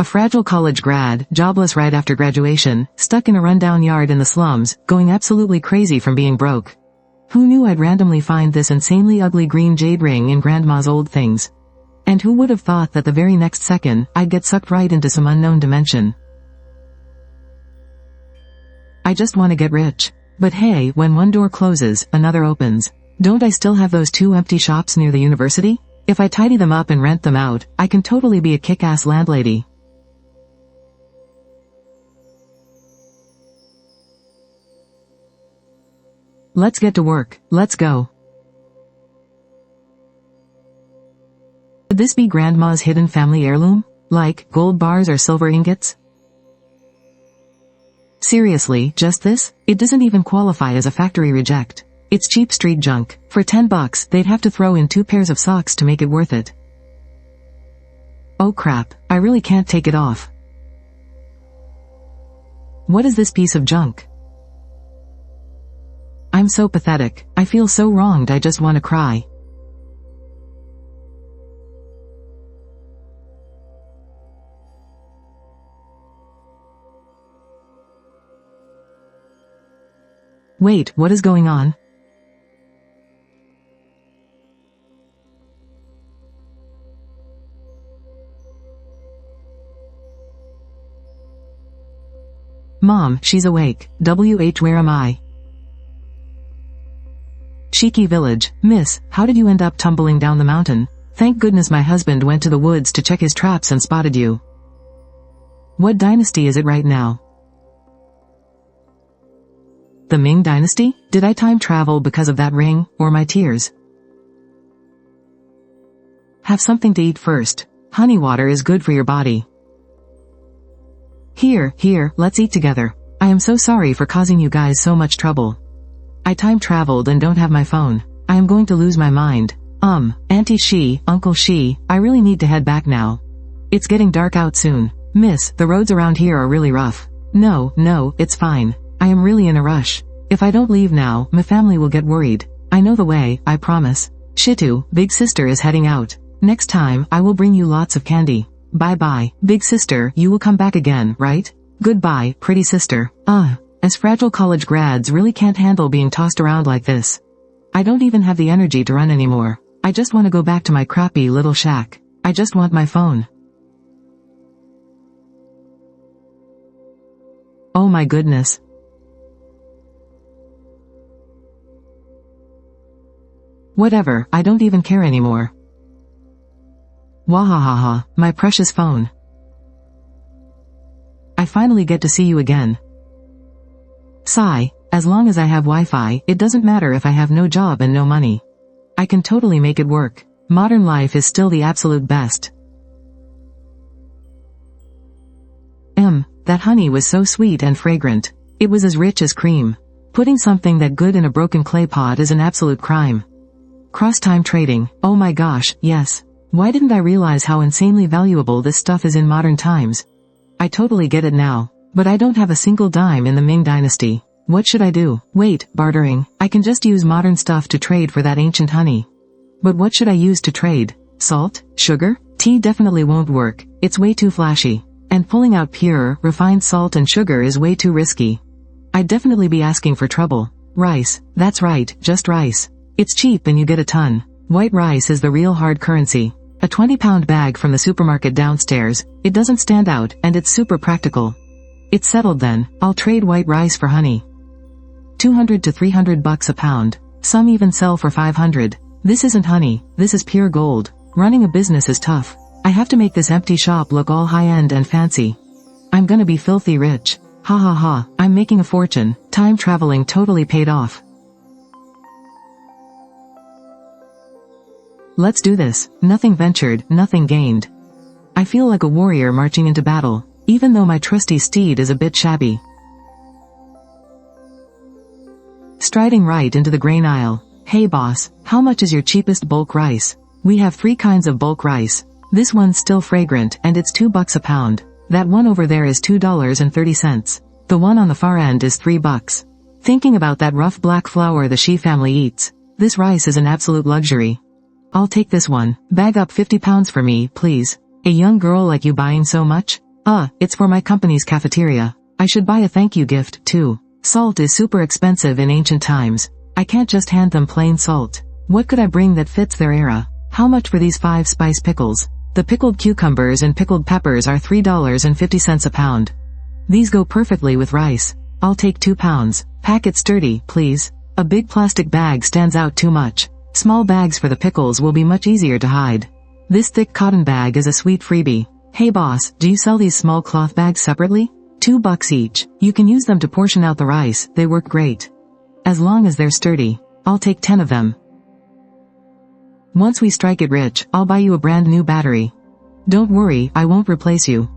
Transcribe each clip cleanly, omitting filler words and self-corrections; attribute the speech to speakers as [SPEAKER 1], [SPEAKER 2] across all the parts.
[SPEAKER 1] fragile college grad, jobless right after graduation, stuck in a rundown yard in the slums, going absolutely crazy from being broke. Who knew I'd randomly find this insanely ugly green jade ring in grandma's old things? And who would have thought that the very next second, I'd get sucked right into some unknown dimension? I just want to get rich. But hey, when one door closes, another opens. Don't I still have those 2 empty shops near the university? If I tidy them up and rent them out, I can totally be a kick-ass landlady. Let's get to work, let's go. Could this be Grandma's hidden family heirloom? Like, gold bars or silver ingots? Seriously, just this? It doesn't even qualify as a factory reject. It's cheap street junk. For $10, they'd have to throw in 2 pairs of socks to make it worth it. Oh crap, I really can't take it off. What is this piece of junk? I'm so pathetic. I feel so wronged I just want to cry. Wait, what is going on? Mom, she's awake. Where am I? Shiki Village. Miss, how did you end up tumbling down the mountain? Thank goodness my husband went to the woods to check his traps and spotted you. What dynasty is it right now? The Ming dynasty? Did I time travel because of that ring, or my tears? Have something to eat first. Honey water is good for your body. Here, let's eat together. I am so sorry for causing you guys so much trouble. I time traveled and don't have my phone. I am going to lose my mind. Auntie She, Uncle She, I really need to head back now. It's getting dark out soon. Miss, the roads around here are really rough. No, it's fine. I am really in a rush. If I don't leave now, my family will get worried. I know the way, I promise. Shitu, big sister is heading out. Next time, I will bring you lots of candy. Bye-bye, big sister, you will come back again, right? Goodbye, pretty sister. As fragile college grads really can't handle being tossed around like this. I don't even have the energy to run anymore. I just want to go back to my crappy little shack. I just want my phone. Oh my goodness. Whatever, I don't even care anymore. Wahahaha, my precious phone. I finally get to see you again. Sigh, as long as I have Wi-Fi, it doesn't matter if I have no job and no money. I can totally make it work. Modern life is still the absolute best. That honey was so sweet and fragrant. It was as rich as cream. Putting something that good in a broken clay pot is an absolute crime. Cross-time trading, oh my gosh, yes. Why didn't I realize how insanely valuable this stuff is in modern times? I totally get it now. But I don't have a single dime in the Ming dynasty. What should I do? Wait, bartering. I can just use modern stuff to trade for that ancient honey. But what should I use to trade? Salt? Sugar? Tea definitely won't work. It's way too flashy. And pulling out pure, refined salt and sugar is way too risky. I'd definitely be asking for trouble. Rice. That's right, just rice. It's cheap and you get a ton. White rice is the real hard currency. A 20-pound bag from the supermarket downstairs. It doesn't stand out, and it's super practical. It's settled then. I'll trade white rice for honey. $200 to $300 a pound. Some even sell for $500. This isn't honey. This is pure gold. Running a business is tough. I have to make this empty shop look all high-end and fancy. I'm gonna be filthy rich. Ha ha ha, I'm making a fortune. Time traveling totally paid off. Let's do this. Nothing ventured, nothing gained. I feel like a warrior marching into battle, even though my trusty steed is a bit shabby. Striding right into the grain aisle. Hey boss, how much is your cheapest bulk rice? We have 3 kinds of bulk rice. This one's still fragrant, and it's $2 a pound. That one over there is $2.30. The one on the far end is $3. Thinking about that rough black flour the Shi family eats, this rice is an absolute luxury. I'll take this one. Bag up 50 pounds for me, please. A young girl like you buying so much? It's for my company's cafeteria. I should buy a thank you gift, too. Salt is super expensive in ancient times. I can't just hand them plain salt. What could I bring that fits their era? How much for these 5-spice pickles? The pickled cucumbers and pickled peppers are $3.50 a pound. These go perfectly with rice. I'll take 2 pounds. Pack it sturdy, please. A big plastic bag stands out too much. Small bags for the pickles will be much easier to hide. This thick cotton bag is a sweet freebie. Hey boss, do you sell these small cloth bags separately? $2 each. You can use them to portion out the rice, they work great. As long as they're sturdy. I'll take 10 of them. Once we strike it rich, I'll buy you a brand new battery. Don't worry, I won't replace you.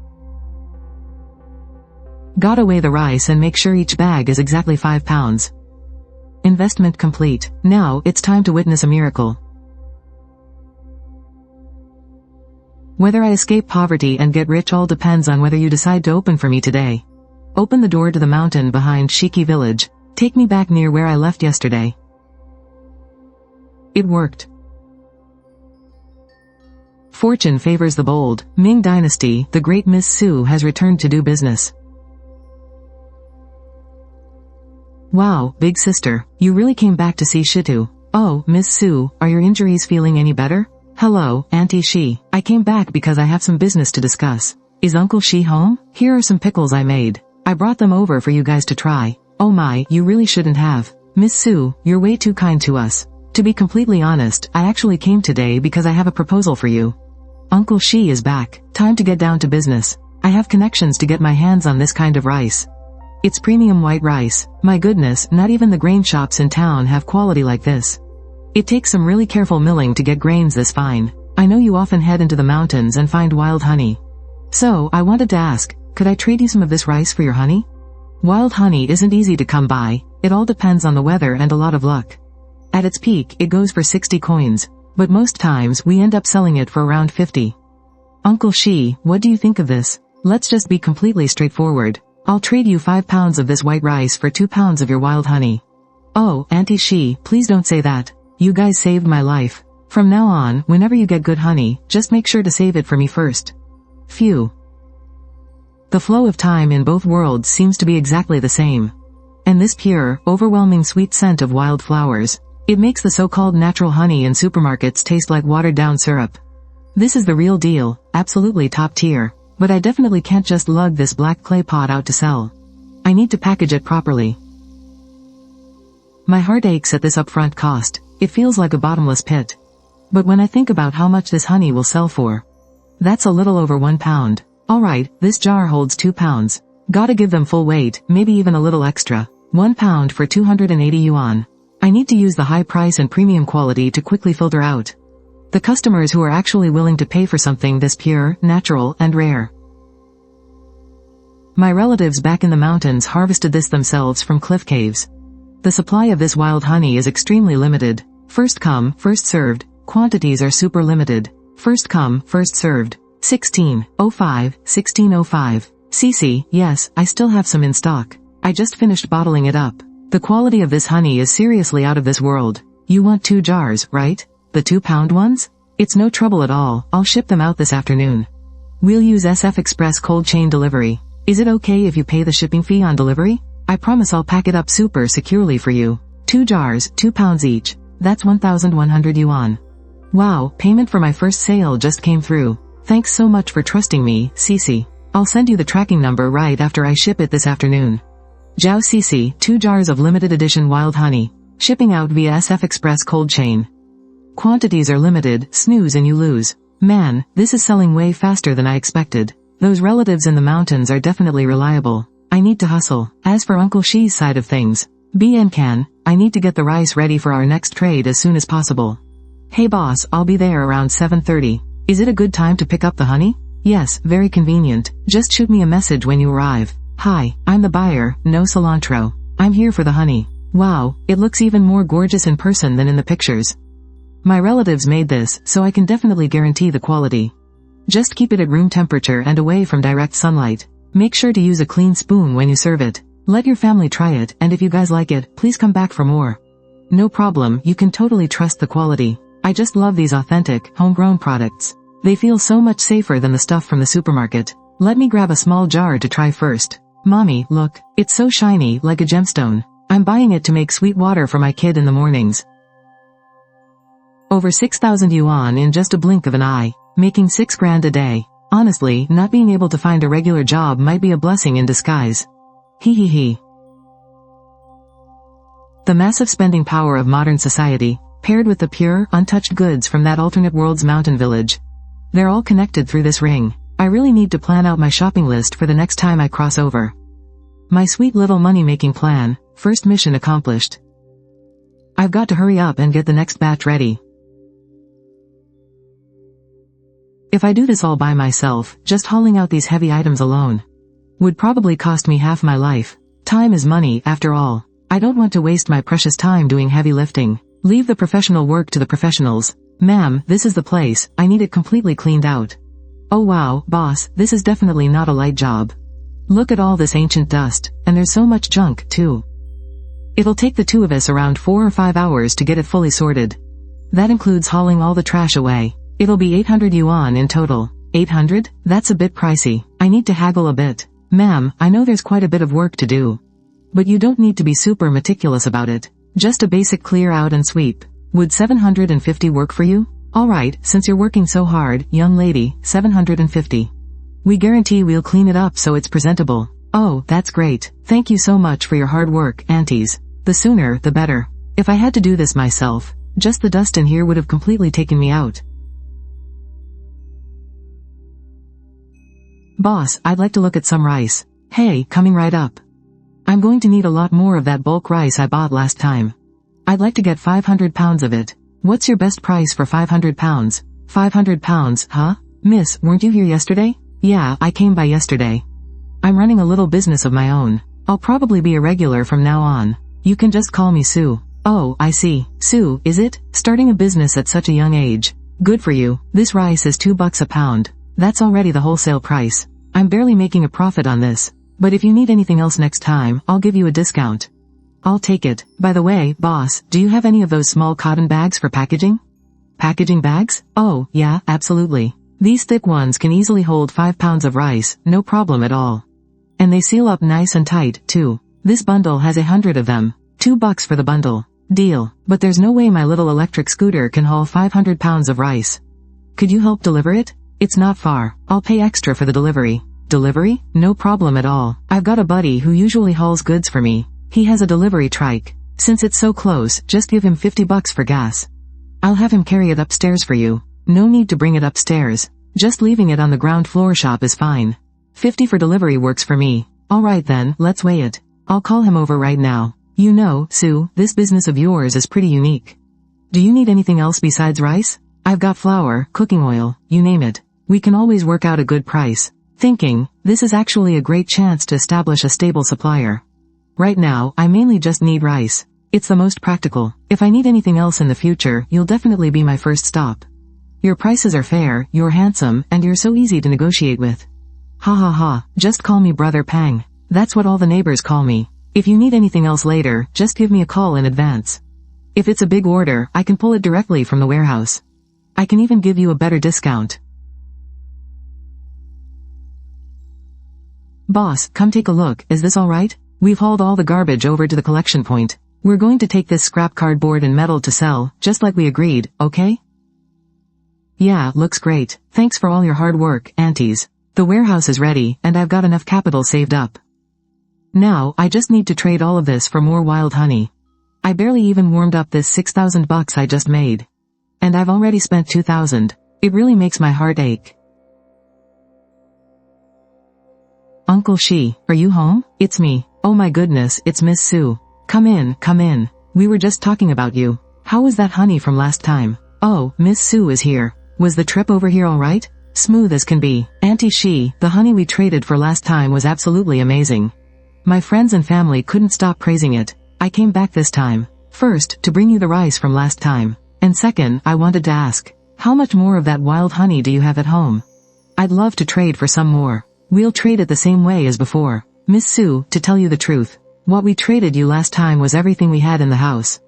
[SPEAKER 1] Gotta weigh the rice and make sure each bag is exactly 5 pounds. Investment complete. Now, it's time to witness a miracle. Whether I escape poverty and get rich all depends on whether you decide to open for me today. Open the door to the mountain behind Shiki village. Take me back near where I left yesterday. It worked. Fortune favors the bold. Ming dynasty, the great Miss Su has returned to do business. Wow, big sister, you really came back to see Shitu. Oh, Miss Su, are your injuries feeling any better? Hello, Auntie Shi. I came back because I have some business to discuss. Is Uncle Shi home? Here are some pickles I made. I brought them over for you guys to try. Oh my, you really shouldn't have. Miss Su, you're way too kind to us. To be completely honest, I actually came today because I have a proposal for you. Uncle Shi is back. Time to get down to business. I have connections to get my hands on this kind of rice. It's premium white rice. My goodness, not even the grain shops in town have quality like this. It takes some really careful milling to get grains this fine. I know you often head into the mountains and find wild honey. So, I wanted to ask, could I trade you some of this rice for your honey? Wild honey isn't easy to come by. It all depends on the weather and a lot of luck. At its peak, it goes for 60 coins. But most times, we end up selling it for around 50. Uncle Shi, what do you think of this? Let's just be completely straightforward. I'll trade you 5 pounds of this white rice for 2 pounds of your wild honey. Oh, Auntie Shi, please don't say that. You guys saved my life. From now on, whenever you get good honey, just make sure to save it for me first. Phew. The flow of time in both worlds seems to be exactly the same. And this pure, overwhelming sweet scent of wild flowers, it makes the so-called natural honey in supermarkets taste like watered-down syrup. This is the real deal, absolutely top tier. But I definitely can't just lug this black clay pot out to sell. I need to package it properly. My heart aches at this upfront cost. It feels like a bottomless pit. But when I think about how much this honey will sell for, that's a little over 1 pound. Alright, this jar holds 2 pounds. Gotta give them full weight, maybe even a little extra. 1 pound for 280 yuan. I need to use the high price and premium quality to quickly filter out the customers who are actually willing to pay for something this pure, natural, and rare. My relatives back in the mountains harvested this themselves from cliff caves. The supply of this wild honey is extremely limited. First come, first served. Quantities are super limited. First come, first served. 1605. Cece, yes, I still have some in stock. I just finished bottling it up. The quality of this honey is seriously out of this world. You want 2 jars, right? The 2-pound ones? It's no trouble at all, I'll ship them out this afternoon. We'll use SF Express cold chain delivery. Is it okay if you pay the shipping fee on delivery? I promise I'll pack it up super securely for you. 2 jars, 2 pounds each. That's 1,100 yuan. Wow, payment for my first sale just came through. Thanks so much for trusting me, Cece. I'll send you the tracking number right after I ship it this afternoon. Zhao Cece, 2 jars of limited edition wild honey. Shipping out via SF Express cold chain. Quantities are limited, snooze and you lose. Man, this is selling way faster than I expected. Those relatives in the mountains are definitely reliable. I need to hustle. As for Uncle Shi's side of things, BN can, I need to get the rice ready for our next trade as soon as possible. Hey boss, I'll be there around 7:30. Is it a good time to pick up the honey? Yes, very convenient. Just shoot me a message when you arrive. Hi, I'm the buyer, no cilantro. I'm here for the honey. Wow, it looks even more gorgeous in person than in the pictures. My relatives made this, so I can definitely guarantee the quality. Just keep it at room temperature and away from direct sunlight. Make sure to use a clean spoon when you serve it. Let your family try it, and if you guys like it, please come back for more. No problem, you can totally trust the quality. I just love these authentic, homegrown products. They feel so much safer than the stuff from the supermarket. Let me grab a small jar to try first. Mommy, look, it's so shiny, like a gemstone. I'm buying it to make sweet water for my kid in the mornings. Over 6,000 yuan in just a blink of an eye, making 6 grand a day. Honestly, not being able to find a regular job might be a blessing in disguise. Hee hee hee. The massive spending power of modern society, paired with the pure, untouched goods from that alternate world's mountain village. They're all connected through this ring. I really need to plan out my shopping list for the next time I cross over. My sweet little money-making plan, first mission accomplished. I've got to hurry up and get the next batch ready. If I do this all by myself, just hauling out these heavy items alone would probably cost me half my life. Time is money, after all. I don't want to waste my precious time doing heavy lifting. Leave the professional work to the professionals. Ma'am, this is the place. I need it completely cleaned out. Oh wow, boss, this is definitely not a light job. Look at all this ancient dust, and there's so much junk, too. It'll take the two of us around 4 or 5 hours to get it fully sorted. That includes hauling all the trash away. It'll be 800 yuan in total. 800? That's a bit pricey. I need to haggle a bit. Ma'am, I know there's quite a bit of work to do. But you don't need to be super meticulous about it. Just a basic clear out and sweep. Would 750 work for you? Alright, since you're working so hard, young lady, 750. We guarantee we'll clean it up so it's presentable. Oh, that's great. Thank you so much for your hard work, aunties. The sooner, the better. If I had to do this myself, just the dust in here would have completely taken me out. Boss, I'd like to look at some rice. Hey, coming right up. I'm going to need a lot more of that bulk rice I bought last time. I'd like to get 500 pounds of it. What's your best price for 500 pounds? 500 pounds, huh? Miss, weren't you here yesterday? Yeah, I came by yesterday. I'm running a little business of my own. I'll probably be a regular from now on. You can just call me Sue. Oh, I see. Sue, is it? Starting a business at such a young age. Good for you. This rice is $2 a pound. That's already the wholesale price. I'm barely making a profit on this. But if you need anything else next time, I'll give you a discount. I'll take it. By the way, boss, do you have any of those small cotton bags for packaging? Packaging bags? Oh, yeah, absolutely. These thick ones can easily hold 5 pounds of rice, no problem at all. And they seal up nice and tight, too. This bundle has 100 of them. $2 for the bundle. Deal. But there's no way my little electric scooter can haul 500 pounds of rice. Could you help deliver it? It's not far. I'll pay extra for the delivery. Delivery? No problem at all. I've got a buddy who usually hauls goods for me. He has a delivery trike. Since it's so close, just give him $50 for gas. I'll have him carry it upstairs for you. No need to bring it upstairs. Just leaving it on the ground floor shop is fine. 50 for delivery works for me. Alright then, let's weigh it. I'll call him over right now. You know, Sue, this business of yours is pretty unique. Do you need anything else besides rice? I've got flour, cooking oil, you name it. We can always work out a good price. Thinking, this is actually a great chance to establish a stable supplier. Right now, I mainly just need rice. It's the most practical. If I need anything else in the future, you'll definitely be my first stop. Your prices are fair, you're handsome, and you're so easy to negotiate with. Ha ha ha, just call me Brother Pang. That's what all the neighbors call me. If you need anything else later, just give me a call in advance. If it's a big order, I can pull it directly from the warehouse. I can even give you a better discount. Boss, come take a look, is this alright? We've hauled all the garbage over to the collection point. We're going to take this scrap cardboard and metal to sell, just like we agreed, okay? Yeah, looks great. Thanks for all your hard work, aunties. The warehouse is ready, and I've got enough capital saved up. Now, I just need to trade all of this for more wild honey. I barely even warmed up this $6,000 I just made. And I've already spent $2,000. It really makes my heart ache. Uncle Shi, are you home? It's me. Oh my goodness, it's Miss Sue. Come in, come in. We were just talking about you. How was that honey from last time? Oh, Miss Sue is here. Was the trip over here alright? Smooth as can be. Auntie Shi, the honey we traded for last time was absolutely amazing. My friends and family couldn't stop praising it. I came back this time. First, to bring you the rice from last time. And second, I wanted to ask, how much more of that wild honey do you have at home? I'd love to trade for some more. We'll trade it the same way as before. Miss Sue, to tell you the truth, what we traded you last time was everything we had in the house.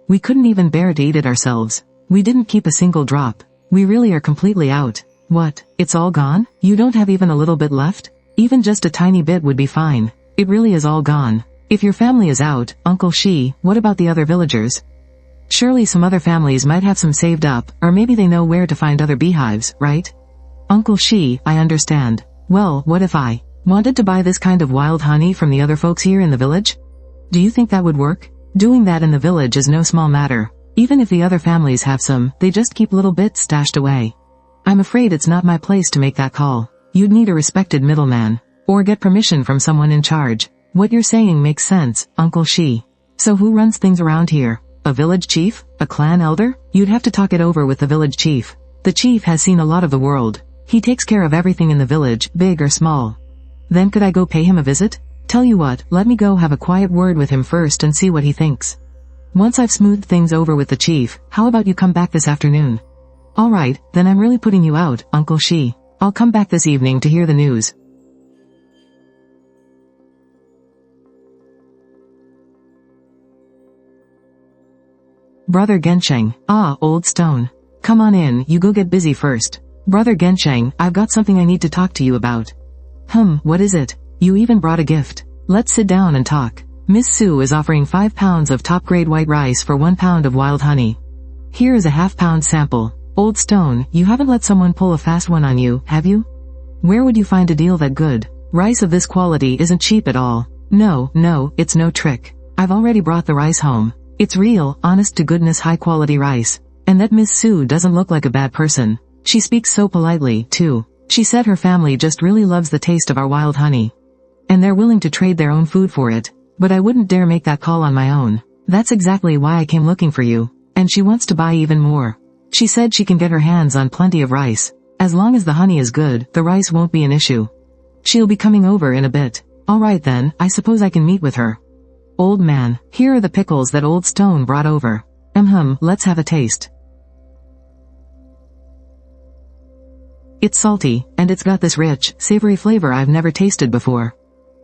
[SPEAKER 1] We couldn't even bear to eat it ourselves. We didn't keep a single drop. We really are completely out. What? It's all gone? You don't have even a little bit left? Even just a tiny bit would be fine. It really is all gone. If your family is out, Uncle Shi, what about the other villagers? Surely some other families might have some saved up, or maybe they know where to find other beehives, right? Uncle Shi, I understand. Well, what if I wanted to buy this kind of wild honey from the other folks here in the village? Do you think that would work? Doing that in the village is no small matter. Even if the other families have some, they just keep little bits stashed away. I'm afraid it's not my place to make that call. You'd need a respected middleman, or get permission from someone in charge. What you're saying makes sense, Uncle Shi. So who runs things around here? A village chief? A clan elder? You'd have to talk it over with the village chief. The chief has seen a lot of the world. He takes care of everything in the village, big or small. Then could I go pay him a visit? Tell you what, let me go have a quiet word with him first and see what he thinks. Once I've smoothed things over with the chief, how about you come back this afternoon? Alright, then I'm really putting you out, Uncle Shi. I'll come back this evening to hear the news. Brother Gensheng. Ah, old stone. Come on in, you go get busy first. Brother Gensheng, I've got something I need to talk to you about. What is it? You even brought a gift. Let's sit down and talk. Miss Sue is offering 5 pounds of top-grade white rice for 1 pound of wild honey. Here is a half-pound sample. Old stone, you haven't let someone pull a fast one on you, have you? Where would you find a deal that good? Rice of this quality isn't cheap at all. No, it's no trick. I've already brought the rice home. It's real, honest-to-goodness high-quality rice. And that Miss Sue doesn't look like a bad person. She speaks so politely, too. She said her family just really loves the taste of our wild honey. And they're willing to trade their own food for it. But I wouldn't dare make that call on my own. That's exactly why I came looking for you. And she wants to buy even more. She said she can get her hands on plenty of rice. As long as the honey is good, the rice won't be an issue. She'll be coming over in a bit. Alright then, I suppose I can meet with her. Old man, here are the pickles that Old Stone brought over. Let's have a taste. It's salty, and it's got this rich, savory flavor I've never tasted before.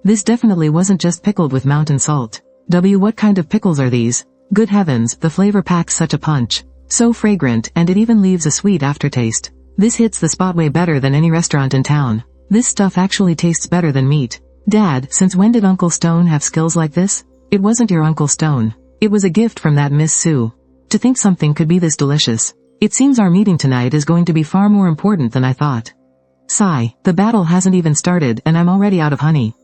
[SPEAKER 1] This definitely wasn't just pickled with mountain salt. What kind of pickles are these? Good heavens, the flavor packs such a punch. So fragrant, and it even leaves a sweet aftertaste. This hits the spot way better than any restaurant in town. This stuff actually tastes better than meat. Dad, since when did Uncle Stone have skills like this? It wasn't your Uncle Stone. It was a gift from that Miss Sue. To think something could be this delicious. It seems our meeting tonight is going to be far more important than I thought. Sigh, the battle hasn't even started and I'm already out of honey.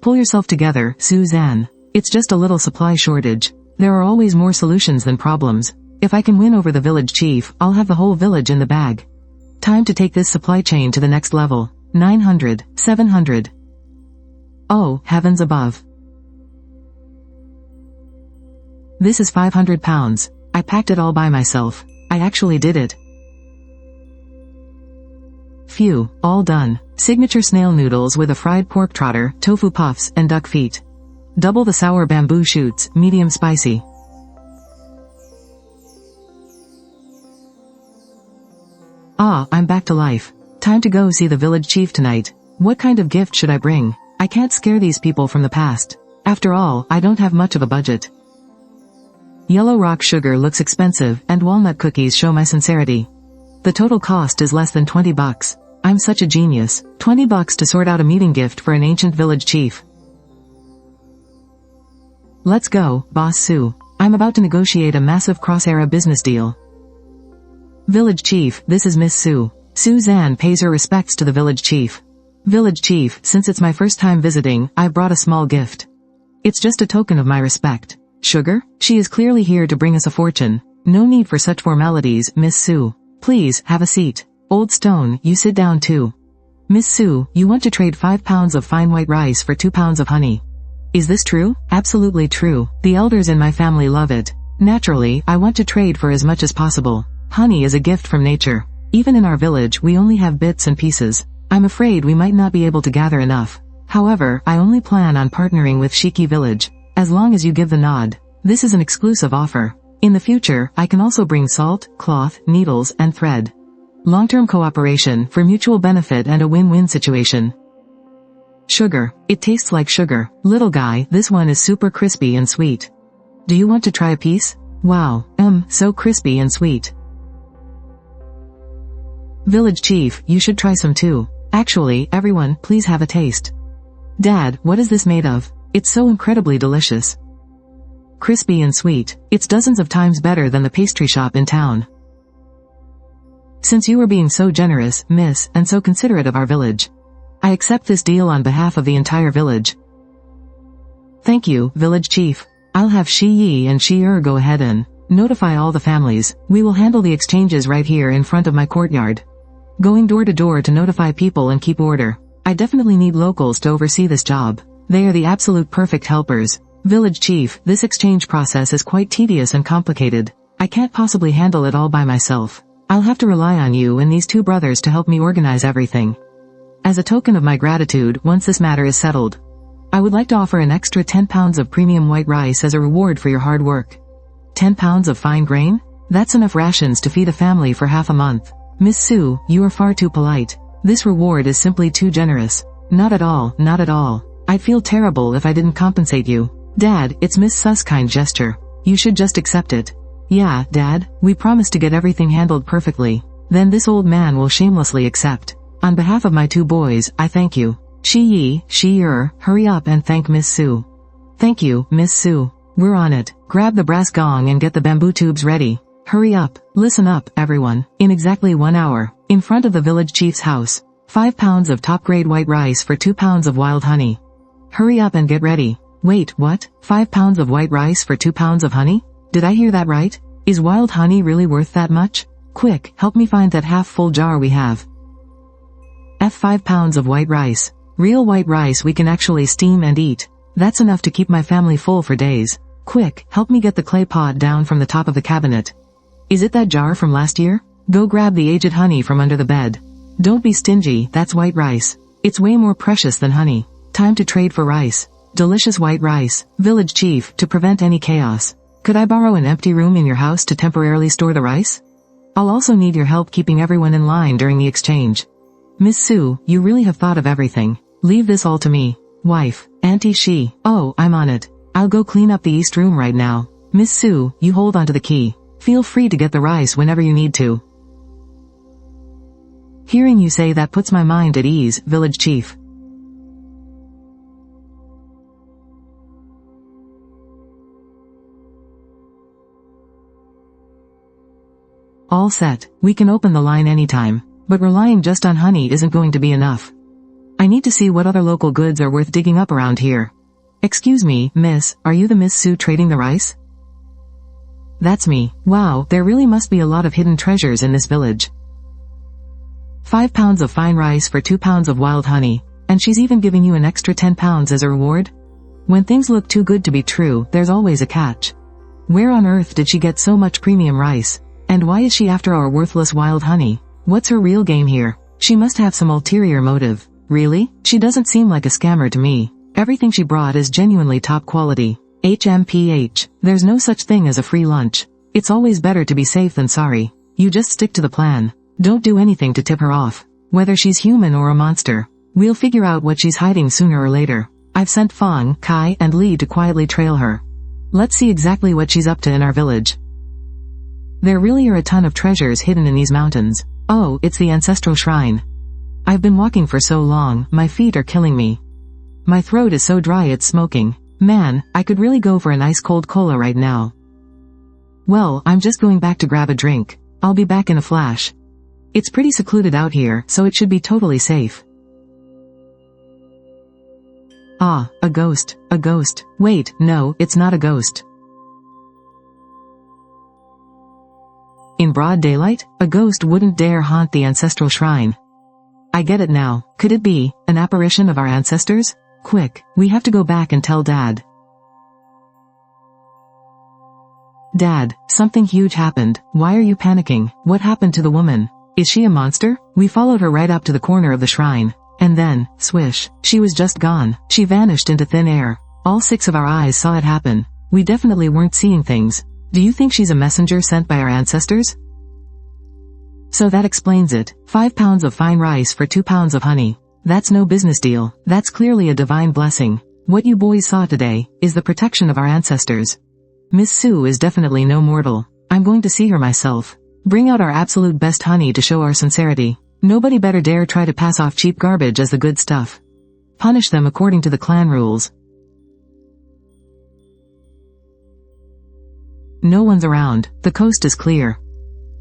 [SPEAKER 1] Pull yourself together, Suzanne. It's just a little supply shortage. There are always more solutions than problems. If I can win over the village chief, I'll have the whole village in the bag. Time to take this supply chain to the next level. 900, 700. Oh, heavens above. This is 500 pounds. I packed it all by myself. I actually did it. Phew, all done. Signature snail noodles with a fried pork trotter, tofu puffs, and duck feet. Double the sour bamboo shoots, medium spicy. Ah, I'm back to life. Time to go see the village chief tonight. What kind of gift should I bring? I can't scare these people from the past. After all, I don't have much of a budget. Yellow rock sugar looks expensive, and walnut cookies show my sincerity. The total cost is less than $20. I'm such a genius. $20 to sort out a meeting gift for an ancient village chief. Let's go, Boss Sue. I'm about to negotiate a massive cross-era business deal. Village chief, this is Miss Sue. Suzanne pays her respects to the village chief. Village chief, since it's my first time visiting, I brought a small gift. It's just a token of my respect. Sugar? She is clearly here to bring us a fortune. No need for such formalities, Miss Sue. Please, have a seat. Old Stone, you sit down too. Miss Sue, you want to trade 5 pounds of fine white rice for 2 pounds of honey. Is this true? Absolutely true. The elders in my family love it. Naturally, I want to trade for as much as possible. Honey is a gift from nature. Even in our village, we only have bits and pieces. I'm afraid we might not be able to gather enough. However, I only plan on partnering with Shiki Village. As long as you give the nod. This is an exclusive offer. In the future, I can also bring salt, cloth, needles, and thread. Long-term cooperation for mutual benefit and a win-win situation. Sugar. It tastes like sugar. Little guy, this one is super crispy and sweet. Do you want to try a piece? Wow, so crispy and sweet. Village chief, you should try some too. Actually, everyone, please have a taste. Dad, what is this made of? It's so incredibly delicious. Crispy and sweet. It's dozens of times better than the pastry shop in town. Since you are being so generous, miss, and so considerate of our village, I accept this deal on behalf of the entire village. Thank you, village chief. I'll have Shi Yi and Shi Er go ahead and notify all the families. We will handle the exchanges right here in front of my courtyard. Going door to door to notify people and keep order. I definitely need locals to oversee this job. They are the absolute perfect helpers. Village chief, this exchange process is quite tedious and complicated. I can't possibly handle it all by myself. I'll have to rely on you and these two brothers to help me organize everything. As a token of my gratitude, once this matter is settled, I would like to offer an extra 10 pounds of premium white rice as a reward for your hard work. 10 pounds of fine grain? That's enough rations to feed a family for half a month. Miss Su, you are far too polite. This reward is simply too generous. Not at all, not at all. I'd feel terrible if I didn't compensate you. Dad, it's Miss Su's kind gesture. You should just accept it. Yeah, Dad, we promise to get everything handled perfectly. Then this old man will shamelessly accept. On behalf of my two boys, I thank you. Shi Yi, Shi Er, hurry up and thank Miss Su. Thank you, Miss Su. We're on it. Grab the brass gong and get the bamboo tubes ready. Hurry up. Listen up, everyone. In exactly 1 hour, in front of the village chief's house, 5 pounds of top-grade white rice for 2 pounds of wild honey. Hurry up and get ready. Wait, what? 5 pounds of white rice for 2 pounds of honey? Did I hear that right? Is wild honey really worth that much? Quick, help me find that half-full jar we have. 5 pounds of white rice. Real white rice we can actually steam and eat. That's enough to keep my family full for days. Quick, help me get the clay pot down from the top of the cabinet. Is it that jar from last year? Go grab the aged honey from under the bed. Don't be stingy, that's white rice. It's way more precious than honey. Time to trade for rice. Delicious white rice. Village chief, to prevent any chaos, could I borrow an empty room in your house to temporarily store the rice? I'll also need your help keeping everyone in line during the exchange. Miss Su, you really have thought of everything. Leave this all to me. Wife, Auntie Shi. Oh, I'm on it. I'll go clean up the east room right now. Miss Su, you hold onto the key. Feel free to get the rice whenever you need to. Hearing you say that puts my mind at ease, village chief. All set. We can open the line anytime. But relying just on honey isn't going to be enough. I need to see what other local goods are worth digging up around here. Excuse me, miss, are you the Miss Su trading the rice? That's me. Wow, there really must be a lot of hidden treasures in this village. 5 pounds of fine rice for 2 pounds of wild honey, and she's even giving you an extra 10 pounds as a reward? When things look too good to be true, there's always a catch. Where on earth did she get so much premium rice? And why is she after our worthless wild honey? What's her real game here? She must have some ulterior motive. Really? She doesn't seem like a scammer to me. Everything she brought is genuinely top quality. HMPH. There's no such thing as a free lunch. It's always better to be safe than sorry. You just stick to the plan. Don't do anything to tip her off. Whether she's human or a monster, we'll figure out what she's hiding sooner or later. I've sent Fang, Kai, and Li to quietly trail her. Let's see exactly what she's up to in our village. There really are a ton of treasures hidden in these mountains. Oh, it's the ancestral shrine. I've been walking for so long, my feet are killing me. My throat is so dry it's smoking. Man, I could really go for an ice-cold cola right now. Well, I'm just going back to grab a drink. I'll be back in a flash. It's pretty secluded out here, so it should be totally safe. Ah, a ghost. A ghost. Wait, no, it's not a ghost. In broad daylight, a ghost wouldn't dare haunt the ancestral shrine. I get it now. Could it be an apparition of our ancestors? Quick, we have to go back and tell Dad. Dad, something huge happened. Why are you panicking? What happened to the woman? Is she a monster? We followed her right up to the corner of the shrine. And then, swish, she was just gone. She vanished into thin air. All 6 of our eyes saw it happen. We definitely weren't seeing things. Do you think she's a messenger sent by our ancestors? So that explains it. 5 pounds of fine rice for 2 pounds of honey. That's no business deal. That's clearly a divine blessing. What you boys saw today is the protection of our ancestors. Miss Su is definitely no mortal. I'm going to see her myself. Bring out our absolute best honey to show our sincerity. Nobody better dare try to pass off cheap garbage as the good stuff. Punish them according to the clan rules. No one's around. The coast is clear.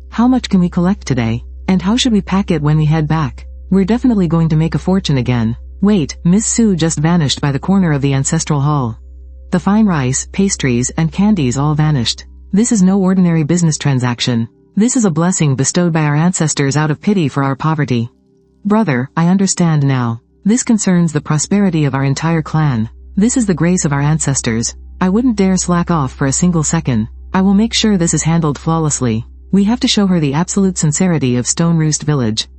[SPEAKER 1] How much can we collect today? And how should we pack it when we head back? We're definitely going to make a fortune again. Wait, Miss Sue just vanished by the corner of the ancestral hall. The fine rice, pastries, and candies all vanished. This is no ordinary business transaction. This is a blessing bestowed by our ancestors out of pity for our poverty. Brother, I understand now. This concerns the prosperity of our entire clan. This is the grace of our ancestors. I wouldn't dare slack off for a single second. I will make sure this is handled flawlessly. We have to show her the absolute sincerity of Stone Roost Village.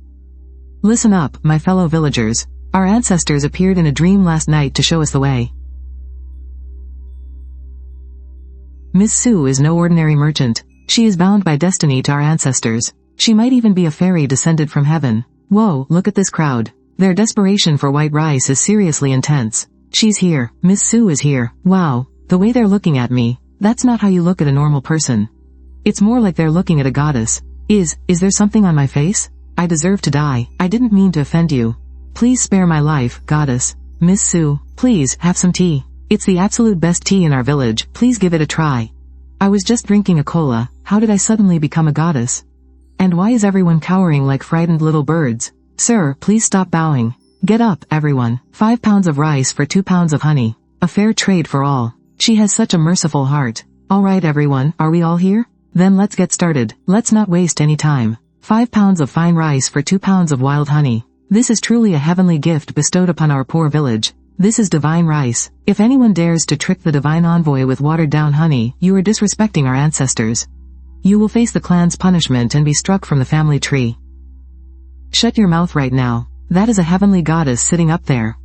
[SPEAKER 1] Listen up, my fellow villagers. Our ancestors appeared in a dream last night to show us the way. Miss Sue is no ordinary merchant. She is bound by destiny to our ancestors. She might even be a fairy descended from heaven. Whoa, look at this crowd. Their desperation for white rice is seriously intense. She's here. Miss Sue is here. Wow, the way they're looking at me. That's not how you look at a normal person. It's more like they're looking at a goddess. Is there something on my face? I deserve to die. I didn't mean to offend you. Please spare my life, goddess. Miss Sue, please, have some tea. It's the absolute best tea in our village. Please give it a try. I was just drinking a cola. How did I suddenly become a goddess? And why is everyone cowering like frightened little birds? Sir, please stop bowing. Get up, everyone. 5 pounds of rice for 2 pounds of honey. A fair trade for all. She has such a merciful heart. Alright everyone, are we all here? Then let's get started. Let's not waste any time. 5 pounds of fine rice for 2 pounds of wild honey. This is truly a heavenly gift bestowed upon our poor village. This is divine rice. If anyone dares to trick the divine envoy with watered-down honey, you are disrespecting our ancestors. You will face the clan's punishment and be struck from the family tree. Shut your mouth right now. That is a heavenly goddess sitting up there.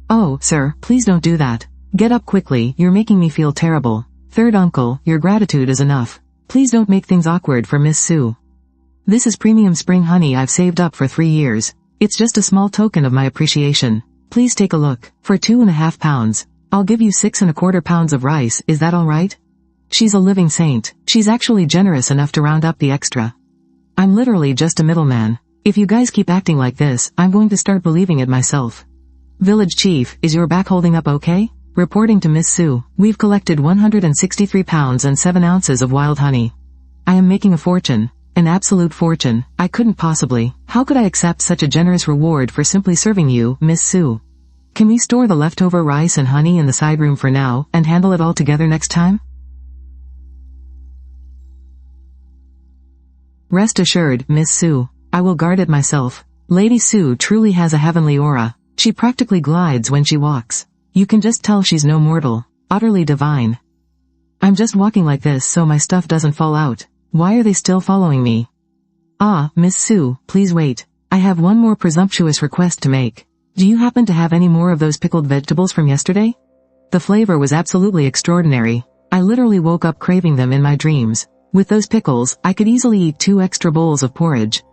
[SPEAKER 1] Oh, sir, please don't do that. Get up quickly, you're making me feel terrible. Third uncle, your gratitude is enough. Please don't make things awkward for Miss Sue. This is premium spring honey I've saved up for 3 years. It's just a small token of my appreciation. Please take a look. For 2.5 pounds. I'll give you 6.25 pounds of rice, is that alright? She's a living saint. She's actually generous enough to round up the extra. I'm literally just a middleman. If you guys keep acting like this, I'm going to start believing it myself. Village Chief, is your back holding up okay? Reporting to Miss Sue, we've collected 163 pounds and 7 ounces of wild honey. I am making a fortune. An absolute fortune. I couldn't possibly. How could I accept such a generous reward for simply serving you, Miss Sue? Can we store the leftover rice and honey in the side room for now, and handle it all together next time? Rest assured, Miss Sue. I will guard it myself. Lady Sue truly has a heavenly aura. She practically glides when she walks. You can just tell she's no mortal. Utterly divine. I'm just walking like this so my stuff doesn't fall out. Why are they still following me? Ah, Miss Sue, please wait. I have one more presumptuous request to make. Do you happen to have any more of those pickled vegetables from yesterday? The flavor was absolutely extraordinary. I literally woke up craving them in my dreams. With those pickles, I could easily eat 2 extra bowls of porridge.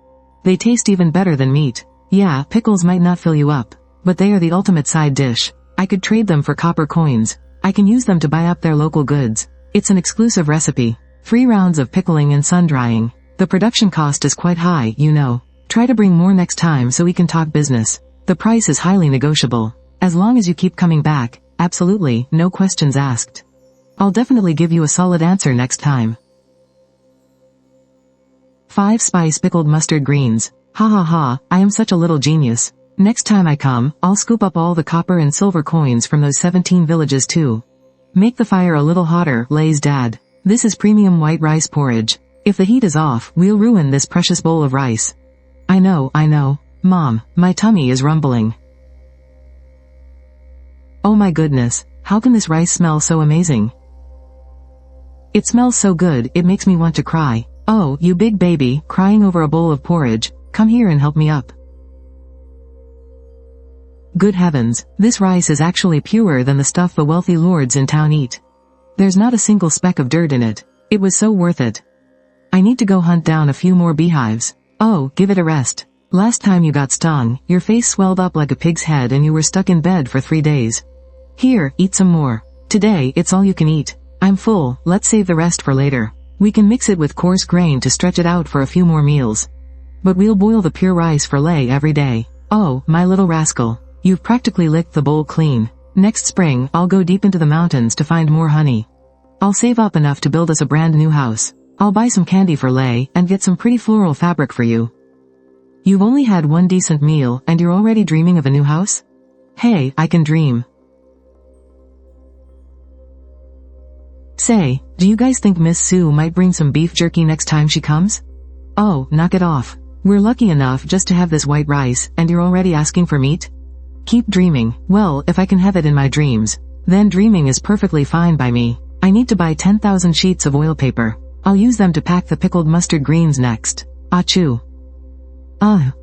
[SPEAKER 1] They taste even better than meat. Yeah, pickles might not fill you up, but they are the ultimate side dish. I could trade them for copper coins. I can use them to buy up their local goods. It's an exclusive recipe. 3 rounds of pickling and sun-drying. The production cost is quite high, you know. Try to bring more next time so we can talk business. The price is highly negotiable. As long as you keep coming back, absolutely, no questions asked. I'll definitely give you a solid answer next time. 5 spice pickled mustard greens. Ha ha ha, I am such a little genius. Next time I come, I'll scoop up all the copper and silver coins from those 17 villages too. Make the fire a little hotter, Lay's dad. This is premium white rice porridge. If the heat is off, we'll ruin this precious bowl of rice. I know. Mom, my tummy is rumbling. Oh my goodness, how can this rice smell so amazing? It smells so good, it makes me want to cry. Oh, you big baby, crying over a bowl of porridge, come here and help me up. Good heavens, this rice is actually purer than the stuff the wealthy lords in town eat. There's not a single speck of dirt in it. It was so worth it. I need to go hunt down a few more beehives. Oh, give it a rest. Last time you got stung, your face swelled up like a pig's head and you were stuck in bed for 3 days. Here, eat some more. Today, it's all you can eat. I'm full, let's save the rest for later. We can mix it with coarse grain to stretch it out for a few more meals. But we'll boil the pure rice for lei every day. Oh, my little rascal. You've practically licked the bowl clean. Next spring, I'll go deep into the mountains to find more honey. I'll save up enough to build us a brand new house. I'll buy some candy for lei and get some pretty floral fabric for you. You've only had one decent meal and you're already dreaming of a new house? Hey, I can dream. Say, do you guys think Miss Sue might bring some beef jerky next time she comes? Oh, knock it off. We're lucky enough just to have this white rice, and you're already asking for meat? Keep dreaming. Well, if I can have it in my dreams, then dreaming is perfectly fine by me. I need to buy 10,000 sheets of oil paper. I'll use them to pack the pickled mustard greens next. Achoo.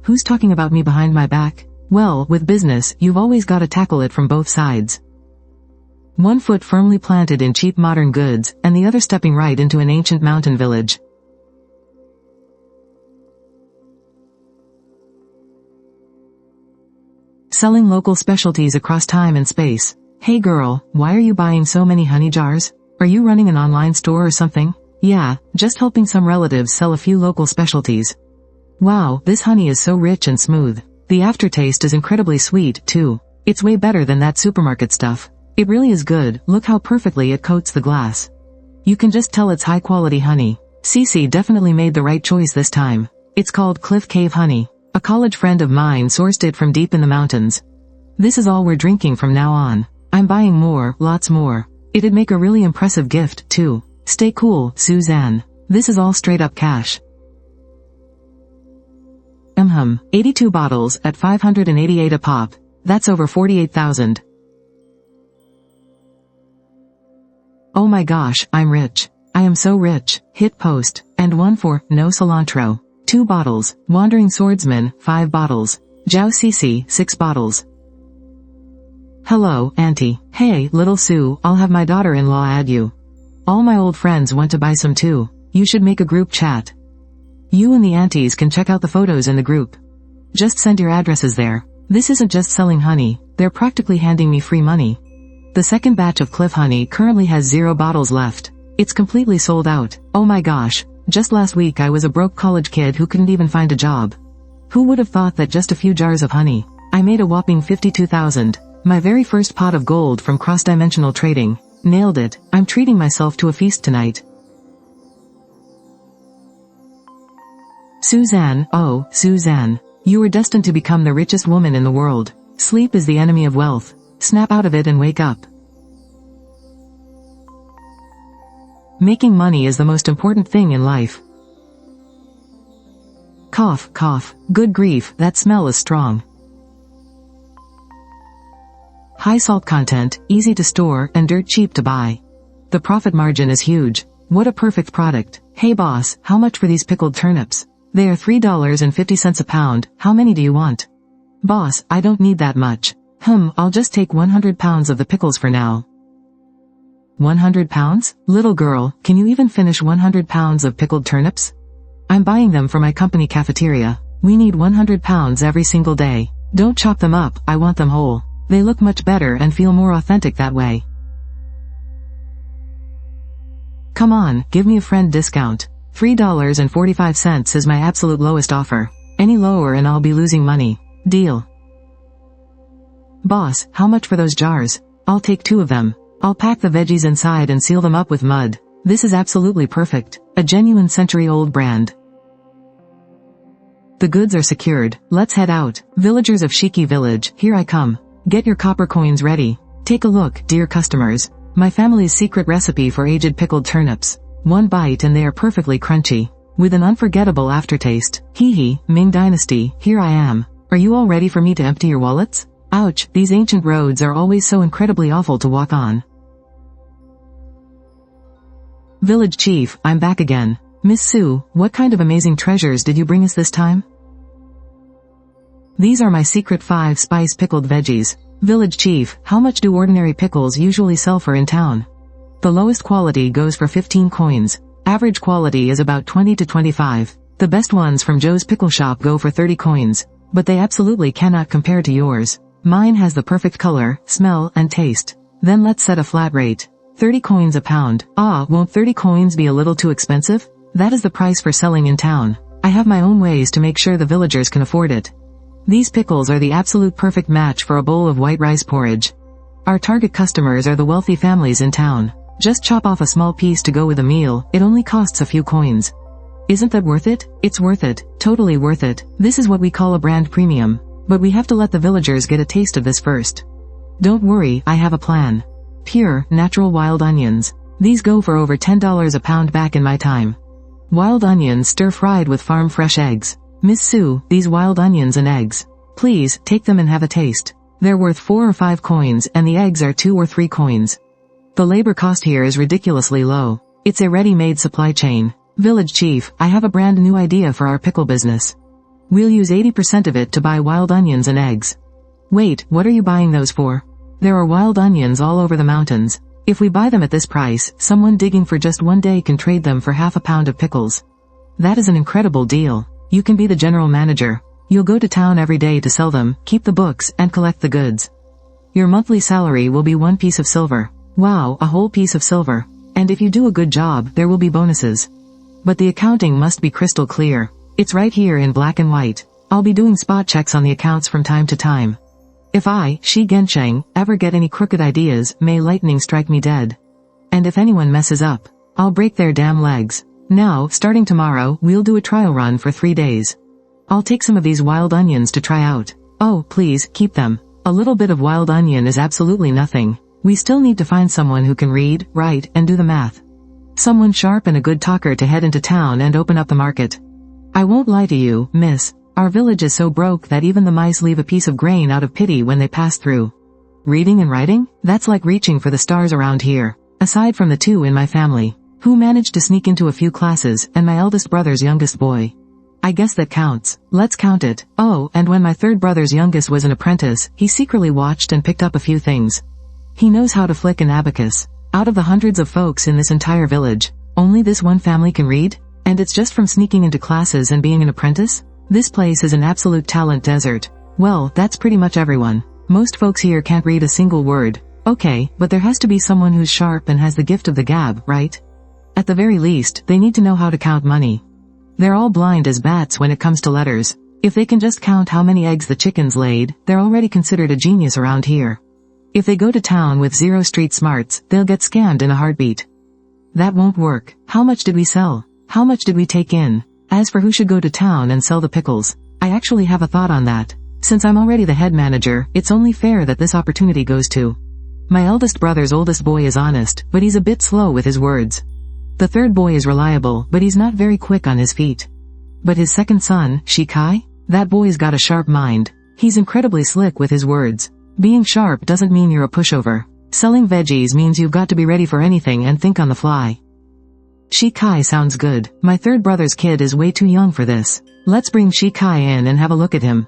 [SPEAKER 1] Who's talking about me behind my back? Well, with business, you've always got to tackle it from both sides. One foot firmly planted in cheap modern goods, and the other stepping right into an ancient mountain village. Selling local specialties across time and space. Hey girl, why are you buying so many honey jars? Are you running an online store or something? Yeah, just helping some relatives sell a few local specialties. Wow, this honey is so rich and smooth. The aftertaste is incredibly sweet, too. It's way better than that supermarket stuff. It really is good. Look how perfectly it coats the glass. You can just tell it's high-quality honey. Cece definitely made the right choice this time. It's called Cliff Cave honey. A college friend of mine sourced it from deep in the mountains. This is all we're drinking from now on. I'm buying more, lots more. It'd make a really impressive gift, too. Stay cool, Suzanne. This is all straight up cash. 82 bottles at 588 a pop. That's over 48,000. Oh my gosh, I'm rich. I am so rich. Hit post. And one for, no cilantro. 2 bottles. Wandering Swordsman, 5 bottles. Jiao Cece, 6 bottles. Hello, Auntie. Hey, little Sue, I'll have my daughter-in-law add you. All my old friends want to buy some too. You should make a group chat. You and the aunties can check out the photos in the group. Just send your addresses there. This isn't just selling honey, they're practically handing me free money. The second batch of Cliff honey currently has 0 bottles left. It's completely sold out. Oh my gosh. Just last week I was a broke college kid who couldn't even find a job. Who would have thought that just a few jars of honey? I made a whopping 52,000. My very first pot of gold from cross-dimensional trading. Nailed it. I'm treating myself to a feast tonight. Suzanne, oh, Suzanne. You were destined to become the richest woman in the world. Sleep is the enemy of wealth. Snap out of it and wake up. Making money is the most important thing in life. Cough, cough. Good grief, that smell is strong. High salt content, easy to store, and dirt cheap to buy. The profit margin is huge. What a perfect product. Hey boss, how much for these pickled turnips? They are $3.50 a pound. How many do you want? Boss, I don't need that much. I'll just take 100 pounds of the pickles for now. 100 pounds? Little girl, can you even finish 100 pounds of pickled turnips? I'm buying them for my company cafeteria. We need 100 pounds every single day. Don't chop them up, I want them whole. They look much better and feel more authentic that way. Come on, give me a friend discount. $3.45 is my absolute lowest offer. Any lower and I'll be losing money. Deal. Boss, how much for those jars? I'll take 2 of them. I'll pack the veggies inside and seal them up with mud. This is absolutely perfect. A genuine century-old brand. The goods are secured. Let's head out. Villagers of Shiki Village, here I come. Get your copper coins ready. Take a look, dear customers. My family's secret recipe for aged pickled turnips. 1 bite and they are perfectly crunchy. With an unforgettable aftertaste. Hee hee, Ming dynasty, here I am. Are you all ready for me to empty your wallets? Ouch, these ancient roads are always so incredibly awful to walk on. Village Chief, I'm back again. Miss Sue, what kind of amazing treasures did you bring us this time? These are my secret 5-spice pickled veggies. Village Chief, how much do ordinary pickles usually sell for in town? The lowest quality goes for 15 coins. Average quality is about 20 to 25. The best ones from Joe's Pickle Shop go for 30 coins. But they absolutely cannot compare to yours. Mine has the perfect color, smell, and taste. Then let's set a flat rate. 30 coins a pound. Ah, won't 30 coins be a little too expensive? That is the price for selling in town. I have my own ways to make sure the villagers can afford it. These pickles are the absolute perfect match for a bowl of white rice porridge. Our target customers are the wealthy families in town. Just chop off a small piece to go with a meal, it only costs a few coins. Isn't that worth it? It's worth it, totally worth it. This is what we call a brand premium. But we have to let the villagers get a taste of this first. Don't worry, I have a plan. Pure, natural wild onions. These go for over $10 a pound back in my time. Wild onions stir-fried with farm fresh eggs. Miss Sue, these wild onions and eggs. Please, take them and have a taste. They're worth 4 or 5 coins and the eggs are 2 or 3 coins. The labor cost here is ridiculously low. It's a ready-made supply chain. Village Chief, I have a brand new idea for our pickle business. We'll use 80% of it to buy wild onions and eggs. Wait, what are you buying those for? There are wild onions all over the mountains. If we buy them at this price, someone digging for just one day can trade them for half a pound of pickles. That is an incredible deal. You can be the general manager. You'll go to town every day to sell them, keep the books, and collect the goods. Your monthly salary will be 1 piece of silver. Wow, a whole piece of silver. And if you do a good job, there will be bonuses. But the accounting must be crystal clear. It's right here in black and white. I'll be doing spot checks on the accounts from time to time. If I, Shi Gensheng, ever get any crooked ideas, may lightning strike me dead. And if anyone messes up, I'll break their damn legs. Now, starting tomorrow, we'll do a trial run for 3 days. I'll take some of these wild onions to try out. Oh, please, keep them. A little bit of wild onion is absolutely nothing. We still need to find someone who can read, write, and do the math. Someone sharp and a good talker to head into town and open up the market. I won't lie to you, miss. Our village is so broke that even the mice leave a piece of grain out of pity when they pass through. Reading and writing? That's like reaching for the stars around here. Aside from the 2 in my family, who managed to sneak into a few classes, and my eldest brother's youngest boy. I guess that counts. Let's count it. Oh, and when my 3rd brother's youngest was an apprentice, he secretly watched and picked up a few things. He knows how to flick an abacus. Out of the hundreds of folks in this entire village, only this one family can read? And it's just from sneaking into classes and being an apprentice? This place is an absolute talent desert. Well, that's pretty much everyone. Most folks here can't read a single word. Okay, but there has to be someone who's sharp and has the gift of the gab, right? At the very least, they need to know how to count money. They're all blind as bats when it comes to letters. If they can just count how many eggs the chickens laid, they're already considered a genius around here. If they go to town with 0 street smarts, they'll get scammed in a heartbeat. That won't work. How much did we sell? How much did we take in? As for who should go to town and sell the pickles, I actually have a thought on that. Since I'm already the head manager, it's only fair that this opportunity goes to. My eldest brother's oldest boy is honest, but he's a bit slow with his words. The 3rd boy is reliable, but he's not very quick on his feet. But his 2nd son, Shikai? That boy's got a sharp mind. He's incredibly slick with his words. Being sharp doesn't mean you're a pushover. Selling veggies means you've got to be ready for anything and think on the fly. Shikai sounds good. My 3rd brother's kid is way too young for this. Let's bring Shikai in and have a look at him.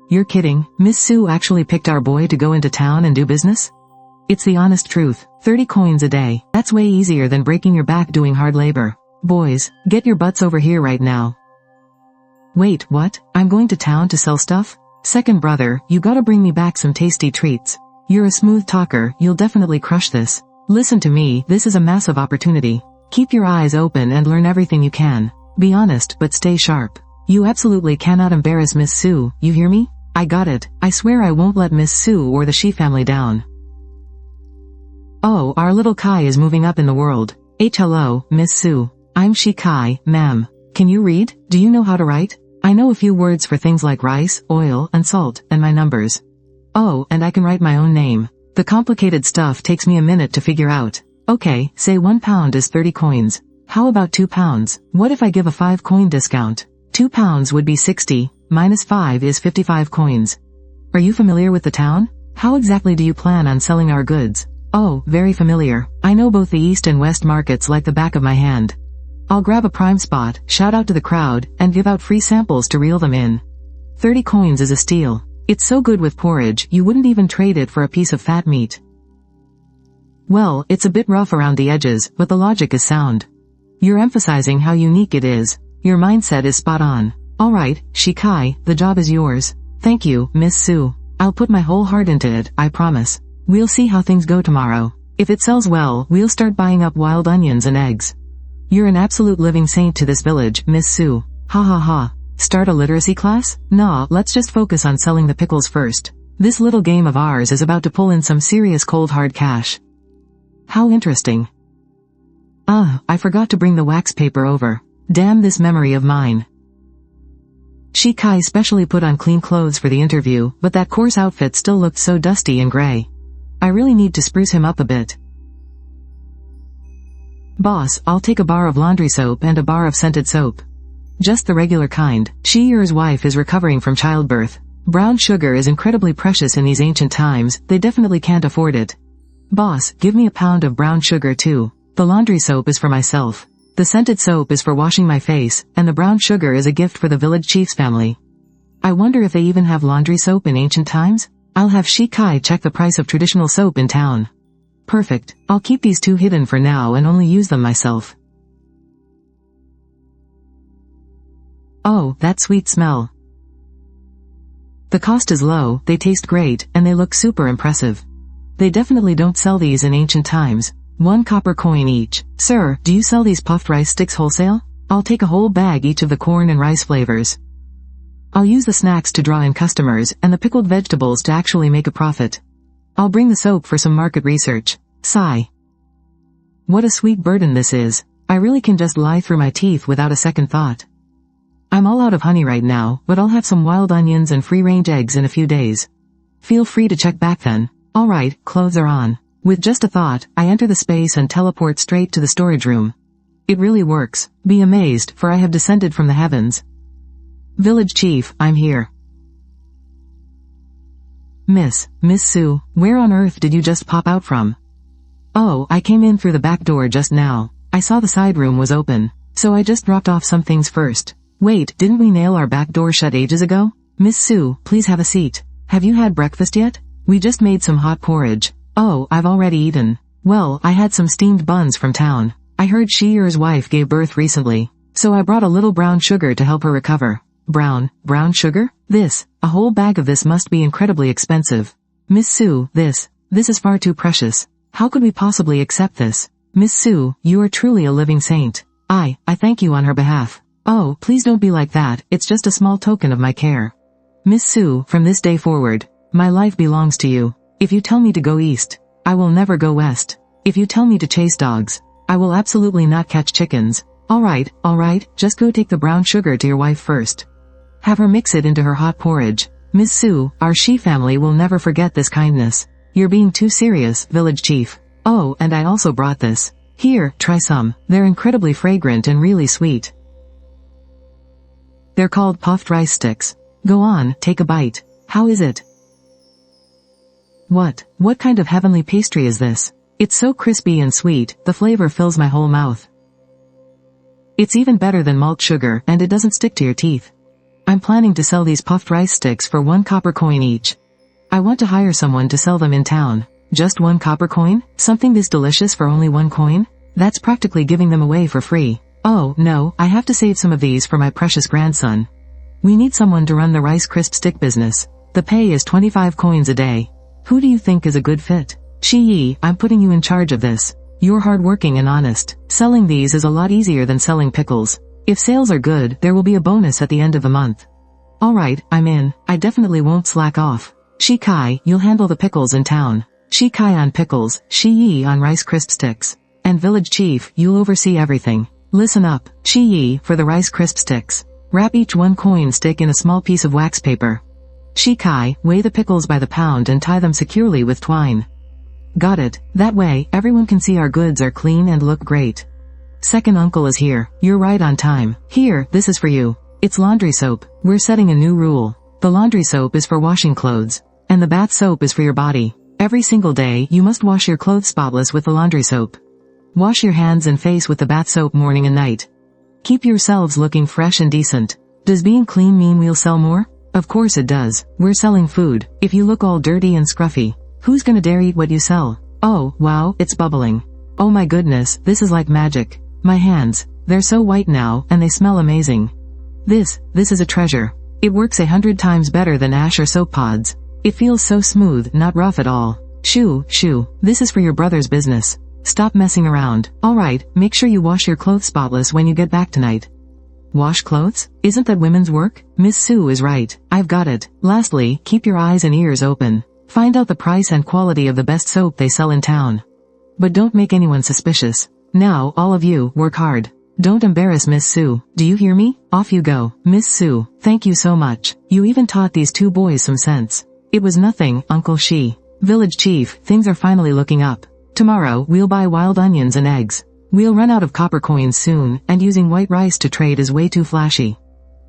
[SPEAKER 1] You're kidding? Miss Sue actually picked our boy to go into town and do business? It's the honest truth. 30 coins a day. That's way easier than breaking your back doing hard labor. Boys, get your butts over here right now. Wait, what? I'm going to town to sell stuff? 2nd brother, you gotta bring me back some tasty treats. You're a smooth talker, you'll definitely crush this. Listen to me, this is a massive opportunity. Keep your eyes open and learn everything you can. Be honest, but stay sharp. You absolutely cannot embarrass Miss Sue, you hear me? I got it. I swear I won't let Miss Sue or the Shi family down. Oh, our little Kai is moving up in the world. Hello, Miss Sue. I'm Shi Kai, ma'am. Can you read? Do you know how to write? I know a few words for things like rice, oil, and salt, and my numbers. Oh, and I can write my own name. The complicated stuff takes me a minute to figure out. Okay, say 1 pound is 30 coins. How about 2 pounds? What if I give a 5 coin discount? 2 pounds would be 60, minus 5 is 55 coins. Are you familiar with the town? How exactly do you plan on selling our goods? Oh, very familiar. I know both the east and west markets like the back of my hand. I'll grab a prime spot, shout out to the crowd, and give out free samples to reel them in. 30 coins is a steal. It's so good with porridge, you wouldn't even trade it for a piece of fat meat. Well, it's a bit rough around the edges, but the logic is sound. You're emphasizing how unique it is. Your mindset is spot on. Alright, Shikai, the job is yours. Thank you, Miss Sue. I'll put my whole heart into it, I promise. We'll see how things go tomorrow. If it sells well, we'll start buying up wild onions and eggs. You're an absolute living saint to this village, Miss Sue. Ha ha ha. Start a literacy class? Nah, let's just focus on selling the pickles first. This little game of ours is about to pull in some serious cold hard cash. How interesting. I forgot to bring the wax paper over. Damn this memory of mine. Shikai specially put on clean clothes for the interview, but that coarse outfit still looked so dusty and gray. I really need to spruce him up a bit. Boss, I'll take a bar of laundry soap and a bar of scented soap. Just the regular kind. Shiyer's wife is recovering from childbirth. Brown sugar is incredibly precious in these ancient times, they definitely can't afford it. Boss, give me a pound of brown sugar too. The laundry soap is for myself. The scented soap is for washing my face, and the brown sugar is a gift for the village chief's family. I wonder if they even have laundry soap in ancient times? I'll have Shikai check the price of traditional soap in town. Perfect. I'll keep these two hidden for now and only use them myself. Oh, that sweet smell. The cost is low, they taste great, and they look super impressive. They definitely don't sell these in ancient times. 1 copper coin each. Sir, do you sell these puffed rice sticks wholesale? I'll take a whole bag each of the corn and rice flavors. I'll use the snacks to draw in customers, and the pickled vegetables to actually make a profit. I'll bring the soap for some market research. Sigh. What a sweet burden this is. I really can just lie through my teeth without a second thought. I'm all out of honey right now, but I'll have some wild onions and free-range eggs in a few days. Feel free to check back then. Alright, clothes are on. With just a thought, I enter the space and teleport straight to the storage room. It really works. Be amazed, for I have descended from the heavens. Village Chief, I'm here. Miss Sue, where on earth did you just pop out from? Oh, I came in through the back door just now. I saw the side room was open, so I just dropped off some things first. Wait, didn't we nail our back door shut ages ago? Miss Sue, please have a seat. Have you had breakfast yet? We just made some hot porridge. Oh, I've already eaten. Well, I had some steamed buns from town. I heard Shiyer's wife gave birth recently, so I brought a little brown sugar to help her recover. Brown sugar? A whole bag of this must be incredibly expensive. Miss Sue, this is far too precious. How could we possibly accept this? Miss Sue, you are truly a living saint. I thank you on her behalf. Oh, please don't be like that, it's just a small token of my care. Miss Sue, from this day forward, my life belongs to you. If you tell me to go east, I will never go west. If you tell me to chase dogs, I will absolutely not catch chickens. Alright, just go take the brown sugar to your wife first. Have her mix it into her hot porridge. Miss Sue, our Shi family will never forget this kindness. You're being too serious, village chief. Oh, and I also brought this. Here, try some. They're incredibly fragrant and really sweet. They're called puffed rice sticks. Go on, take a bite. How is it? What kind of heavenly pastry is this? It's so crispy and sweet, the flavor fills my whole mouth. It's even better than malt sugar, and it doesn't stick to your teeth. I'm planning to sell these puffed rice sticks for 1 copper coin each. I want to hire someone to sell them in town. Just 1 copper coin? Something this delicious for only 1 coin? That's practically giving them away for free. Oh, no, I have to save some of these for my precious grandson. We need someone to run the rice crisp stick business. The pay is 25 coins a day. Who do you think is a good fit? Shi, I'm putting you in charge of this. You're hardworking and honest. Selling these is a lot easier than selling pickles. If sales are good, there will be a bonus at the end of the month. Alright, I'm in. I definitely won't slack off. Shikai, you'll handle the pickles in town. Shikai on pickles, Shi on rice crisp sticks. And village chief, you'll oversee everything. Listen up, Shi for the rice crisp sticks. Wrap each 1 coin stick in a small piece of wax paper. Shikai, weigh the pickles by the pound and tie them securely with twine. Got it. That way, everyone can see our goods are clean and look great. Second uncle is here. You're right on time. Here, this is for you. It's laundry soap. We're setting a new rule. The laundry soap is for washing clothes, and the bath soap is for your body. Every single day, you must wash your clothes spotless with the laundry soap. Wash your hands and face with the bath soap morning and night. Keep yourselves looking fresh and decent. Does being clean mean we'll sell more? Of course it does. We're selling food. If you look all dirty and scruffy, who's gonna dare eat what you sell? Oh, wow, it's bubbling. Oh my goodness, this is like magic. My hands, they're so white now, and they smell amazing. This is a treasure. It works 100 times better than ash or soap pods. It feels so smooth, not rough at all. Shoo, shoo, this is for your brother's business. Stop messing around. Alright, make sure you wash your clothes spotless when you get back tonight. Wash clothes? Isn't that women's work? Miss Sue is right. I've got it. Lastly, keep your eyes and ears open. Find out the price and quality of the best soap they sell in town. But don't make anyone suspicious. Now, all of you, work hard. Don't embarrass Miss Sue. Do you hear me? Off you go. Miss Sue, thank you so much. You even taught these two boys some sense. It was nothing, Uncle Shi. Village Chief, things are finally looking up. Tomorrow, we'll buy wild onions and eggs. We'll run out of copper coins soon, and using white rice to trade is way too flashy.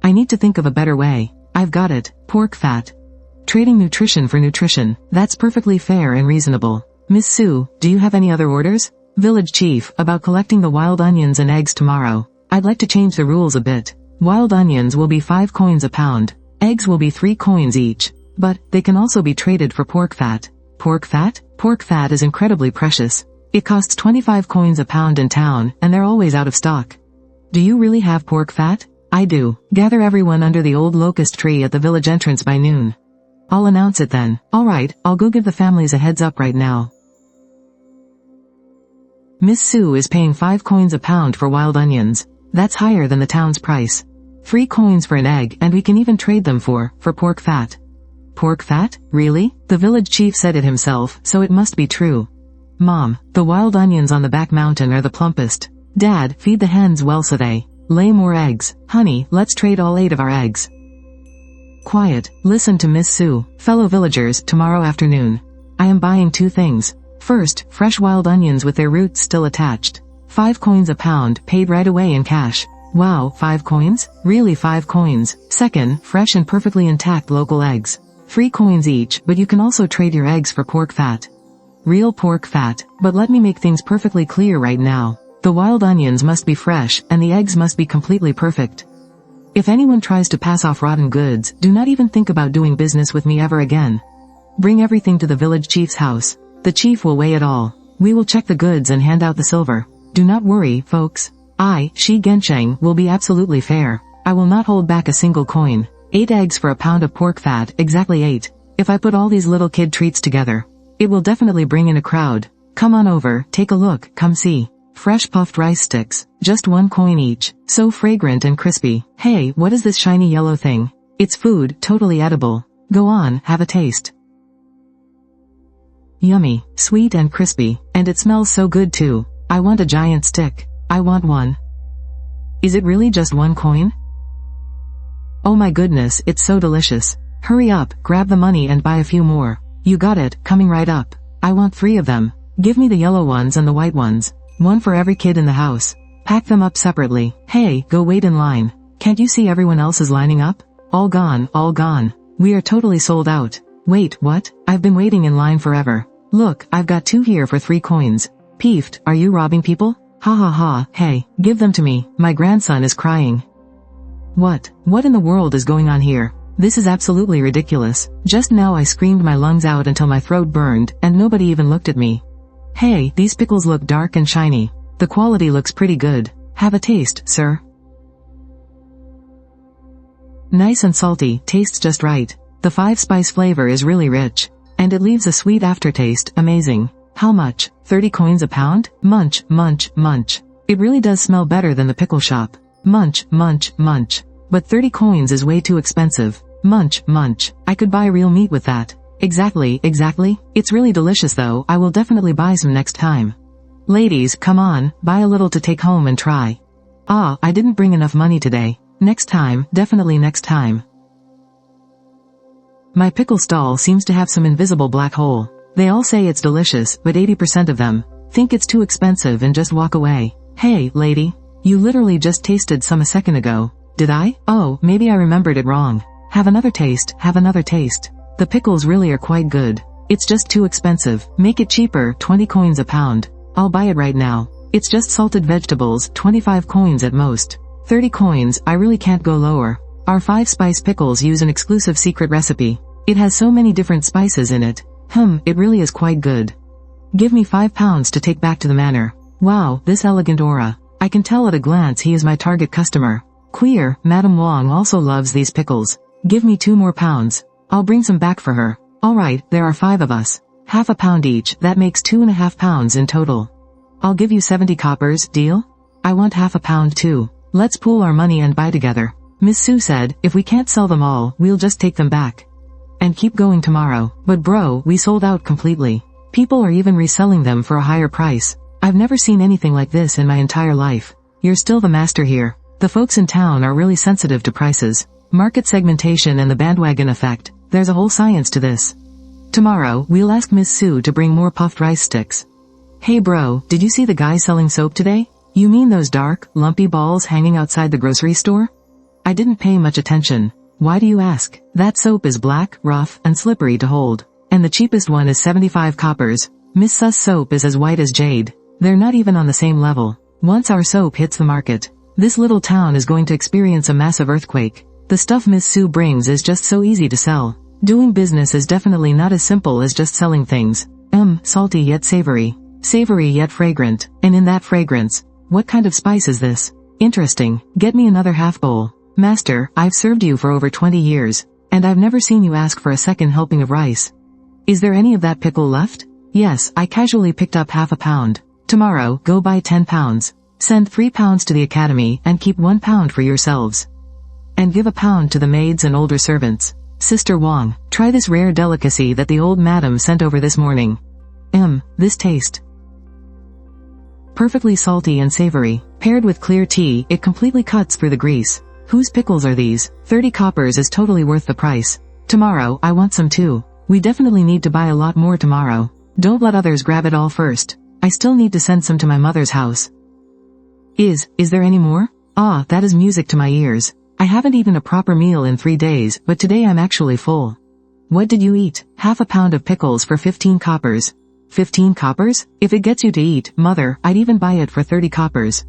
[SPEAKER 1] I need to think of a better way. I've got it. Pork fat. Trading nutrition for nutrition. That's perfectly fair and reasonable. Miss Sue, do you have any other orders? Village Chief, about collecting the wild onions and eggs tomorrow. I'd like to change the rules a bit. Wild onions will be 5 coins a pound. Eggs will be 3 coins each. But, they can also be traded for pork fat. Pork fat? Pork fat is incredibly precious. It costs 25 coins a pound in town, and they're always out of stock. Do you really have pork fat? I do. Gather everyone under the old locust tree at the village entrance by noon. I'll announce it then. Alright, I'll go give the families a heads up right now. Miss Sue is paying 5 coins a pound for wild onions. That's higher than the town's price. 3 coins for an egg, and we can even trade them for pork fat. Pork fat? Really? The village chief said it himself, so it must be true. Mom, the wild onions on the back mountain are the plumpest. Dad, feed the hens well so they lay more eggs. Honey, let's trade all 8 of our eggs. Quiet, listen to Miss Sue. Fellow villagers, tomorrow afternoon. I am buying 2 things. First, fresh wild onions with their roots still attached. 5 coins a pound, paid right away in cash. Wow, 5 coins? Really 5 coins. Second, fresh and perfectly intact local eggs. 3 coins each, but you can also trade your eggs for pork fat. Real pork fat, but let me make things perfectly clear right now. The wild onions must be fresh, and the eggs must be completely perfect. If anyone tries to pass off rotten goods, do not even think about doing business with me ever again. Bring everything to the village chief's house. The chief will weigh it all. We will check the goods and hand out the silver. Do not worry, folks. I, Shi Gensheng, will be absolutely fair. I will not hold back a single coin. 8 eggs for a pound of pork fat, exactly 8. If I put all these little kid treats together, it will definitely bring in a crowd. Come on over, take a look, come see. Fresh puffed rice sticks, just 1 coin each, so fragrant and crispy. Hey, what is this shiny yellow thing? It's food, totally edible. Go on, have a taste. Yummy, sweet and crispy, and it smells so good too. I want a giant stick. I want one. Is it really just 1 coin? Oh my goodness, it's so delicious. Hurry up, grab the money and buy a few more. You got it, coming right up. I want 3 of them. Give me the yellow ones and the white ones. 1 for every kid in the house. Pack them up separately. Hey, go wait in line. Can't you see everyone else is lining up? All gone, all gone. We are totally sold out. Wait, what? I've been waiting in line forever. Look, I've got 2 here for 3 coins. Peeved, are you robbing people? Ha ha ha, hey, give them to me. My grandson is crying. What in the world is going on here? This is absolutely ridiculous. Just now I screamed my lungs out until my throat burned, and nobody even looked at me. Hey, these pickles look dark and shiny. The quality looks pretty good. Have a taste, sir. Nice and salty, tastes just right. The 5-spice flavor is really rich. And it leaves a sweet aftertaste, amazing. How much? 30 coins a pound? Munch, munch, munch. It really does smell better than the pickle shop. Munch, munch, munch. But 30 coins is way too expensive. Munch, munch. I could buy real meat with that. Exactly, exactly. It's really delicious though, I will definitely buy some next time. Ladies, come on, buy a little to take home and try. Ah, I didn't bring enough money today. Next time, definitely next time. My pickle stall seems to have some invisible black hole. They all say it's delicious, but 80% of them think it's too expensive and just walk away. Hey, lady. You literally just tasted some a second ago. Did I? Oh, maybe I remembered it wrong. Have another taste, have another taste. The pickles really are quite good. It's just too expensive. Make it cheaper, 20 coins a pound. I'll buy it right now. It's just salted vegetables, 25 coins at most. 30 coins, I really can't go lower. Our 5-spice pickles use an exclusive secret recipe. It has so many different spices in it. It really is quite good. Give me 5 pounds to take back to the manor. Wow, this elegant aura. I can tell at a glance he is my target customer. Queer, Madam Wong also loves these pickles. Give me 2 more pounds. I'll bring some back for her. Alright, there are 5 of us. Half a pound each, that makes 2.5 pounds in total. I'll give you 70 coppers, deal? I want half a pound too. Let's pool our money and buy together. Miss Sue said, if we can't sell them all, we'll just take them back. And keep going tomorrow. But bro, we sold out completely. People are even reselling them for a higher price. I've never seen anything like this in my entire life. You're still the master here. The folks in town are really sensitive to prices. Market segmentation and the bandwagon effect. There's a whole science to this. Tomorrow, we'll ask Miss Sue to bring more puffed rice sticks. Hey bro, did you see the guy selling soap today? You mean those dark, lumpy balls hanging outside the grocery store? I didn't pay much attention. Why do you ask? That soap is black, rough, and slippery to hold. And the cheapest one is 75 coppers. Miss Su's soap is as white as jade. They're not even on the same level. Once our soap hits the market, this little town is going to experience a massive earthquake. The stuff Miss Sue brings is just so easy to sell. Doing business is definitely not as simple as just selling things. Salty yet savory. Savory yet fragrant. And in that fragrance, what kind of spice is this? Interesting. Get me another half bowl. Master, I've served you for over 20 years, and I've never seen you ask for a second helping of rice. Is there any of that pickle left? Yes, I casually picked up half a pound. Tomorrow, go buy 10 pounds. Send 3 pounds to the academy and keep 1 pound for yourselves. And give a pound to the maids and older servants. Sister Wong, try this rare delicacy that the old madam sent over this morning. This taste. Perfectly salty and savory. Paired with clear tea, it completely cuts through the grease. Whose pickles are these? 30 coppers is totally worth the price. Tomorrow, I want some too. We definitely need to buy a lot more tomorrow. Don't let others grab it all first. I still need to send some to my mother's house. Is there any more? Ah, that is music to my ears. I haven't eaten a proper meal in 3 days, but today I'm actually full. What did you eat? Half a pound of pickles for 15 coppers. 15 coppers? If it gets you to eat, mother, I'd even buy it for 30 coppers.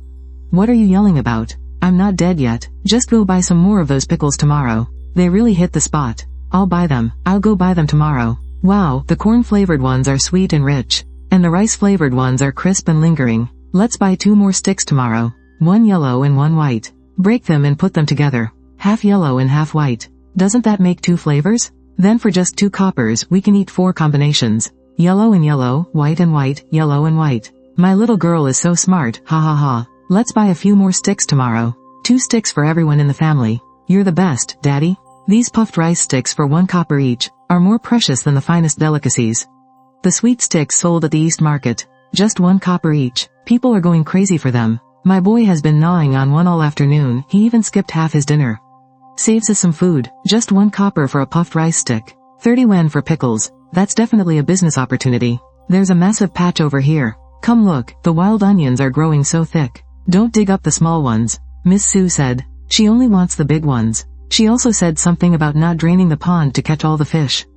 [SPEAKER 1] What are you yelling about? I'm not dead yet. Just go buy some more of those pickles tomorrow. They really hit the spot. I'll buy them. I'll go buy them tomorrow. Wow, the corn-flavored ones are sweet and rich. And the rice-flavored ones are crisp and lingering. Let's buy 2 more sticks tomorrow. 1 yellow and 1 white. Break them and put them together. Half yellow and half white. Doesn't that make 2 flavors? Then for just 2 coppers, we can eat 4 combinations. Yellow and yellow, white and white, yellow and white. My little girl is so smart, ha ha ha. Let's buy a few more sticks tomorrow. 2 sticks for everyone in the family. You're the best, Daddy. These puffed rice sticks for 1 copper each are more precious than the finest delicacies. The sweet sticks sold at the East Market. Just 1 copper each. People are going crazy for them. My boy has been gnawing on one all afternoon. He even skipped half his dinner. Saves us some food. Just 1 copper for a puffed rice stick. 30 yen for pickles. That's definitely a business opportunity. There's a massive patch over here. Come look, the wild onions are growing so thick. Don't dig up the small ones. Miss Sue said. She only wants the big ones. She also said something about not draining the pond to catch all the fish.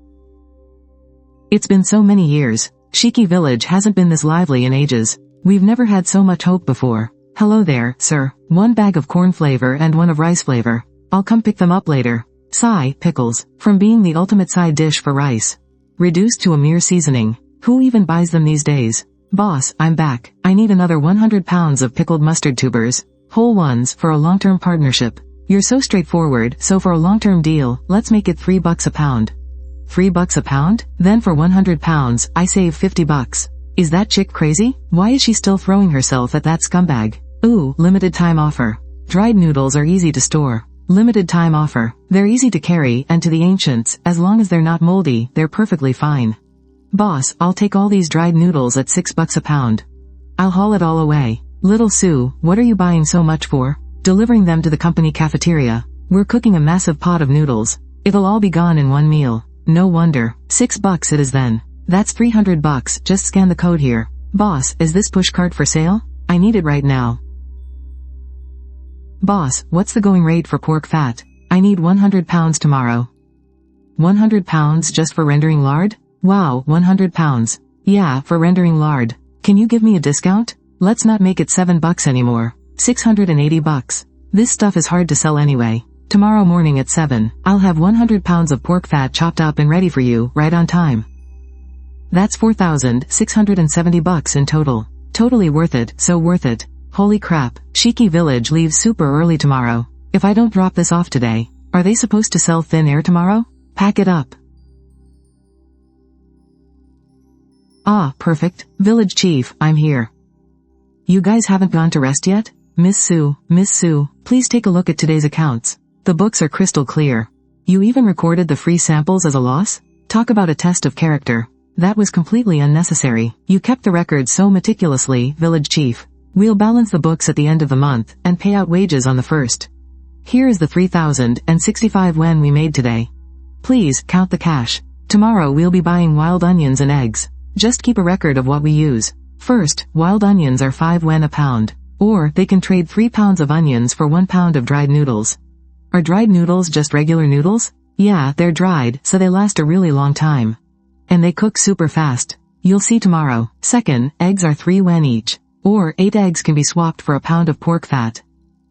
[SPEAKER 1] It's been so many years. Shiki Village hasn't been this lively in ages. We've never had so much hope before. Hello there, sir. 1 bag of corn flavor and 1 of rice flavor. I'll come pick them up later. Sigh, pickles. From being the ultimate side dish for rice, reduced to a mere seasoning. Who even buys them these days? Boss, I'm back. I need another 100 pounds of pickled mustard tubers. Whole ones, for a long-term partnership. You're so straightforward, so for a long-term deal, let's make it $3 a pound. $3 a pound? Then for 100 pounds, I save $50. Is that chick crazy? Why is she still throwing herself at that scumbag? Ooh, limited time offer. Dried noodles are easy to store. Limited time offer. They're easy to carry, and to the ancients, as long as they're not moldy, they're perfectly fine. Boss, I'll take all these dried noodles at $6 a pound. I'll haul it all away. Little Sue, what are you buying so much for? Delivering them to the company cafeteria. We're cooking a massive pot of noodles. It'll all be gone in 1 meal. No wonder. $6 it is then. That's $300. Just scan the code here. Boss, is this pushcart for sale? I need it right now. Boss, what's the going rate for pork fat? I need 100 pounds tomorrow. 100 pounds just for rendering lard? Wow, 100 pounds. Yeah, for rendering lard. Can you give me a discount? Let's not make it $7 anymore. $680. This stuff is hard to sell anyway. Tomorrow morning at 7, I'll have 100 pounds of pork fat chopped up and ready for you, right on time. That's $4,670 in total. Totally worth it, so worth it. Holy crap, Shiki Village leaves super early tomorrow. If I don't drop this off today, are they supposed to sell thin air tomorrow? Pack it up. Ah, perfect. Village chief, I'm here. You guys haven't gone to rest yet? Miss Sue, please take a look at today's accounts. The books are crystal clear. You even recorded the free samples as a loss? Talk about a test of character. That was completely unnecessary. You kept the records so meticulously, village chief. We'll balance the books at the end of the month, and pay out wages on the 1st. Here is the 3,065 yen we made today. Please, count the cash. Tomorrow we'll be buying wild onions and eggs. Just keep a record of what we use. First, wild onions are 5 yen a pound. Or, they can trade 3 pounds of onions for 1 pound of dried noodles. Are dried noodles just regular noodles? Yeah, they're dried, so they last a really long time. And they cook super fast. You'll see tomorrow. Second, eggs are 3 yen each. Or, 8 eggs can be swapped for a pound of pork fat.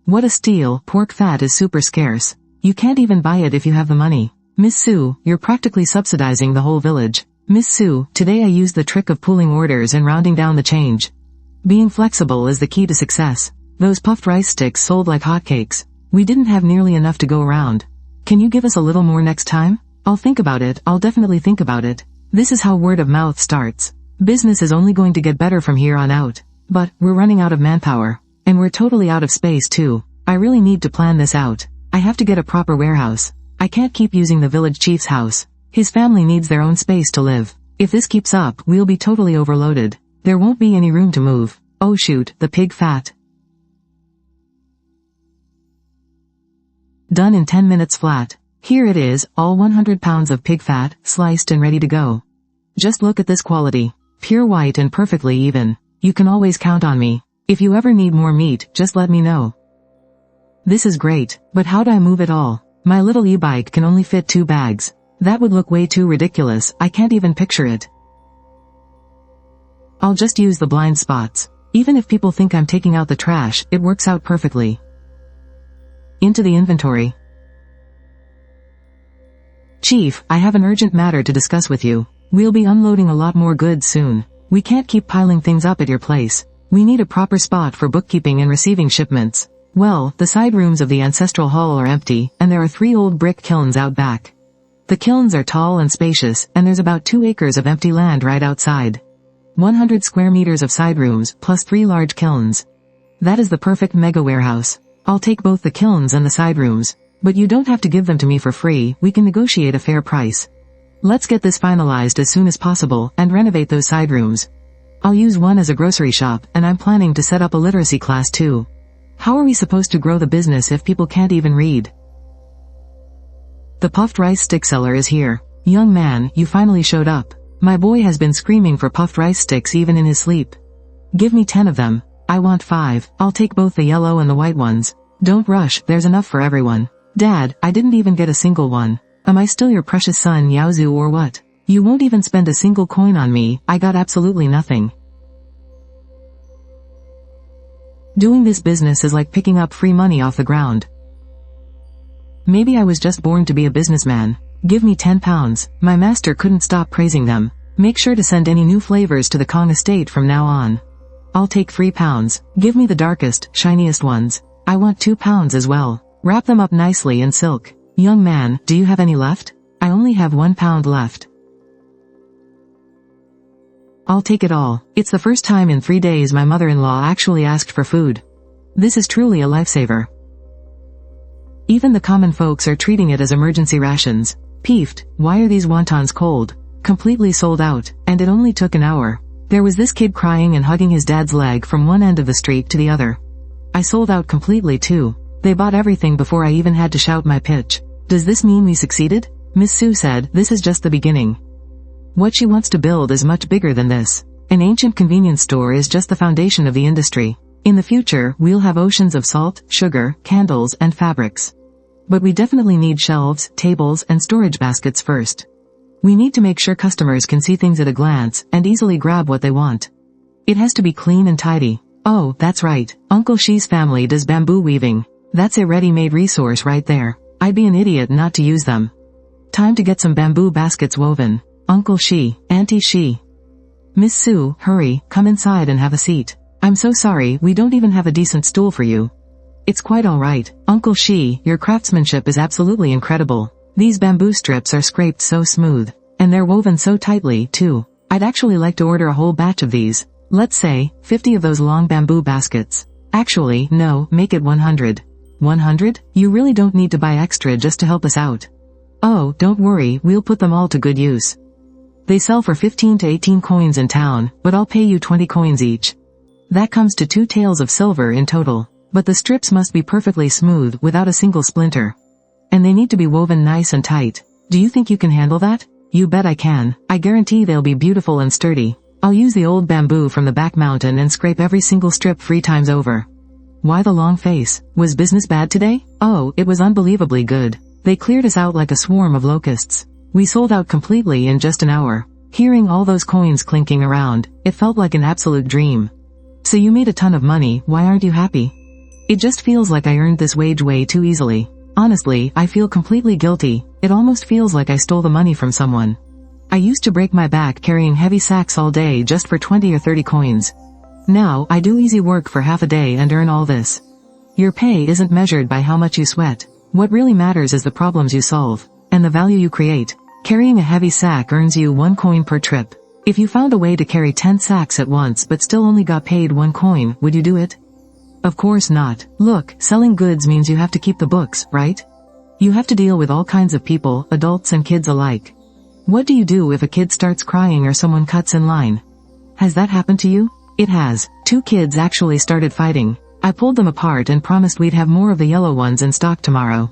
[SPEAKER 1] What a steal, pork fat is super scarce. You can't even buy it if you have the money. Miss Sue, you're practically subsidizing the whole village. Miss Sue, today I used the trick of pooling orders and rounding down the change. Being flexible is the key to success. Those puffed rice sticks sold like hotcakes. We didn't have nearly enough to go around. Can you give us a little more next time? I'll think about it, I'll definitely think about it. This is how word of mouth starts. Business is only going to get better from here on out. But, we're running out of manpower. And we're totally out of space too. I really need to plan this out. I have to get a proper warehouse. I can't keep using the village chief's house. His family needs their own space to live. If this keeps up, we'll be totally overloaded. There won't be any room to move. Oh shoot, the pig fat. Done in 10 minutes flat. Here it is, all 100 pounds of pig fat, sliced and ready to go. Just look at this quality. Pure white and perfectly even. You can always count on me. If you ever need more meat, just let me know. This is great, but how do I move it all? My little e-bike can only fit 2 bags. That would look way too ridiculous, I can't even picture it. I'll just use the blind spots. Even if people think I'm taking out the trash, it works out perfectly. Into the inventory. Chief, I have an urgent matter to discuss with you. We'll be unloading a lot more goods soon. We can't keep piling things up at your place. We need a proper spot for bookkeeping and receiving shipments. Well, the side rooms of the ancestral hall are empty, and there are 3 old brick kilns out back. The kilns are tall and spacious, and there's about 2 acres of empty land right outside. 100 square meters of side rooms, plus 3 large kilns. That is the perfect mega warehouse. I'll take both the kilns and the side rooms. But you don't have to give them to me for free, we can negotiate a fair price. Let's get this finalized as soon as possible, and renovate those side rooms. I'll use one as a grocery shop, and I'm planning to set up a literacy class too. How are we supposed to grow the business if people can't even read? The puffed rice stick seller is here. Young man, you finally showed up. My boy has been screaming for puffed rice sticks even in his sleep. Give me 10 of them. I want 5. I'll take both the yellow and the white ones. Don't rush, there's enough for everyone. Dad, I didn't even get a single one. Am I still your precious son Yaozu or what? You won't even spend a single coin on me, I got absolutely nothing. Doing this business is like picking up free money off the ground. Maybe I was just born to be a businessman. Give me 10 pounds. My master couldn't stop praising them. Make sure to send any new flavors to the Kong estate from now on. I'll take 3 pounds. Give me the darkest, shiniest ones. I want 2 pounds as well. Wrap them up nicely in silk. Young man, do you have any left? I only have 1 pound left. I'll take it all. It's the first time in 3 days my mother-in-law actually asked for food. This is truly a lifesaver. Even the common folks are treating it as emergency rations. Peeved, why are these wontons cold? Completely sold out, and it only took an hour. There was this kid crying and hugging his dad's leg from one end of the street to the other. I sold out completely too. They bought everything before I even had to shout my pitch. Does this mean we succeeded? Miss Sue said, this is just the beginning. What she wants to build is much bigger than this. An ancient convenience store is just the foundation of the industry. In the future, we'll have oceans of salt, sugar, candles, and fabrics. But we definitely need shelves, tables, and storage baskets first. We need to make sure customers can see things at a glance, and easily grab what they want. It has to be clean and tidy. Oh, that's right. Uncle Shi's family does bamboo weaving. That's a ready-made resource right there. I'd be an idiot not to use them. Time to get some bamboo baskets woven. Uncle Shi, Auntie Shi. Miss Sue, hurry, come inside and have a seat. I'm so sorry, we don't even have a decent stool for you. It's quite alright. Uncle Shi, your craftsmanship is absolutely incredible. These bamboo strips are scraped so smooth. And they're woven so tightly, too. I'd actually like to order a whole batch of these. Let's say, 50 of those long bamboo baskets. Actually, no, make it 100. 100? You really don't need to buy extra just to help us out. Oh, don't worry, we'll put them all to good use. They sell for 15 to 18 coins in town, but I'll pay you 20 coins each. That comes to 2 taels of silver in total. But the strips must be perfectly smooth without a single splinter. And they need to be woven nice and tight. Do you think you can handle that? You bet I can. I guarantee they'll be beautiful and sturdy. I'll use the old bamboo from the back mountain and scrape every single strip 3 times over. Why the long face? Was business bad today? Oh, it was unbelievably good. They cleared us out like a swarm of locusts. We sold out completely in just an hour. Hearing all those coins clinking around, it felt like an absolute dream. So you made a ton of money, why aren't you happy? It just feels like I earned this wage way too easily. Honestly, I feel completely guilty. It almost feels like I stole the money from someone. I used to break my back carrying heavy sacks all day just for 20 or 30 coins. Now, I do easy work for half a day and earn all this. Your pay isn't measured by how much you sweat. What really matters is the problems you solve, and the value you create. Carrying a heavy sack earns you 1 coin per trip. If you found a way to carry 10 sacks at once but still only got paid 1 coin, would you do it? Of course not. Look, selling goods means you have to keep the books, right? You have to deal with all kinds of people, adults and kids alike. What do you do if a kid starts crying or someone cuts in line? Has that happened to you? It has. 2 kids actually started fighting. I pulled them apart and promised we'd have more of the yellow ones in stock tomorrow.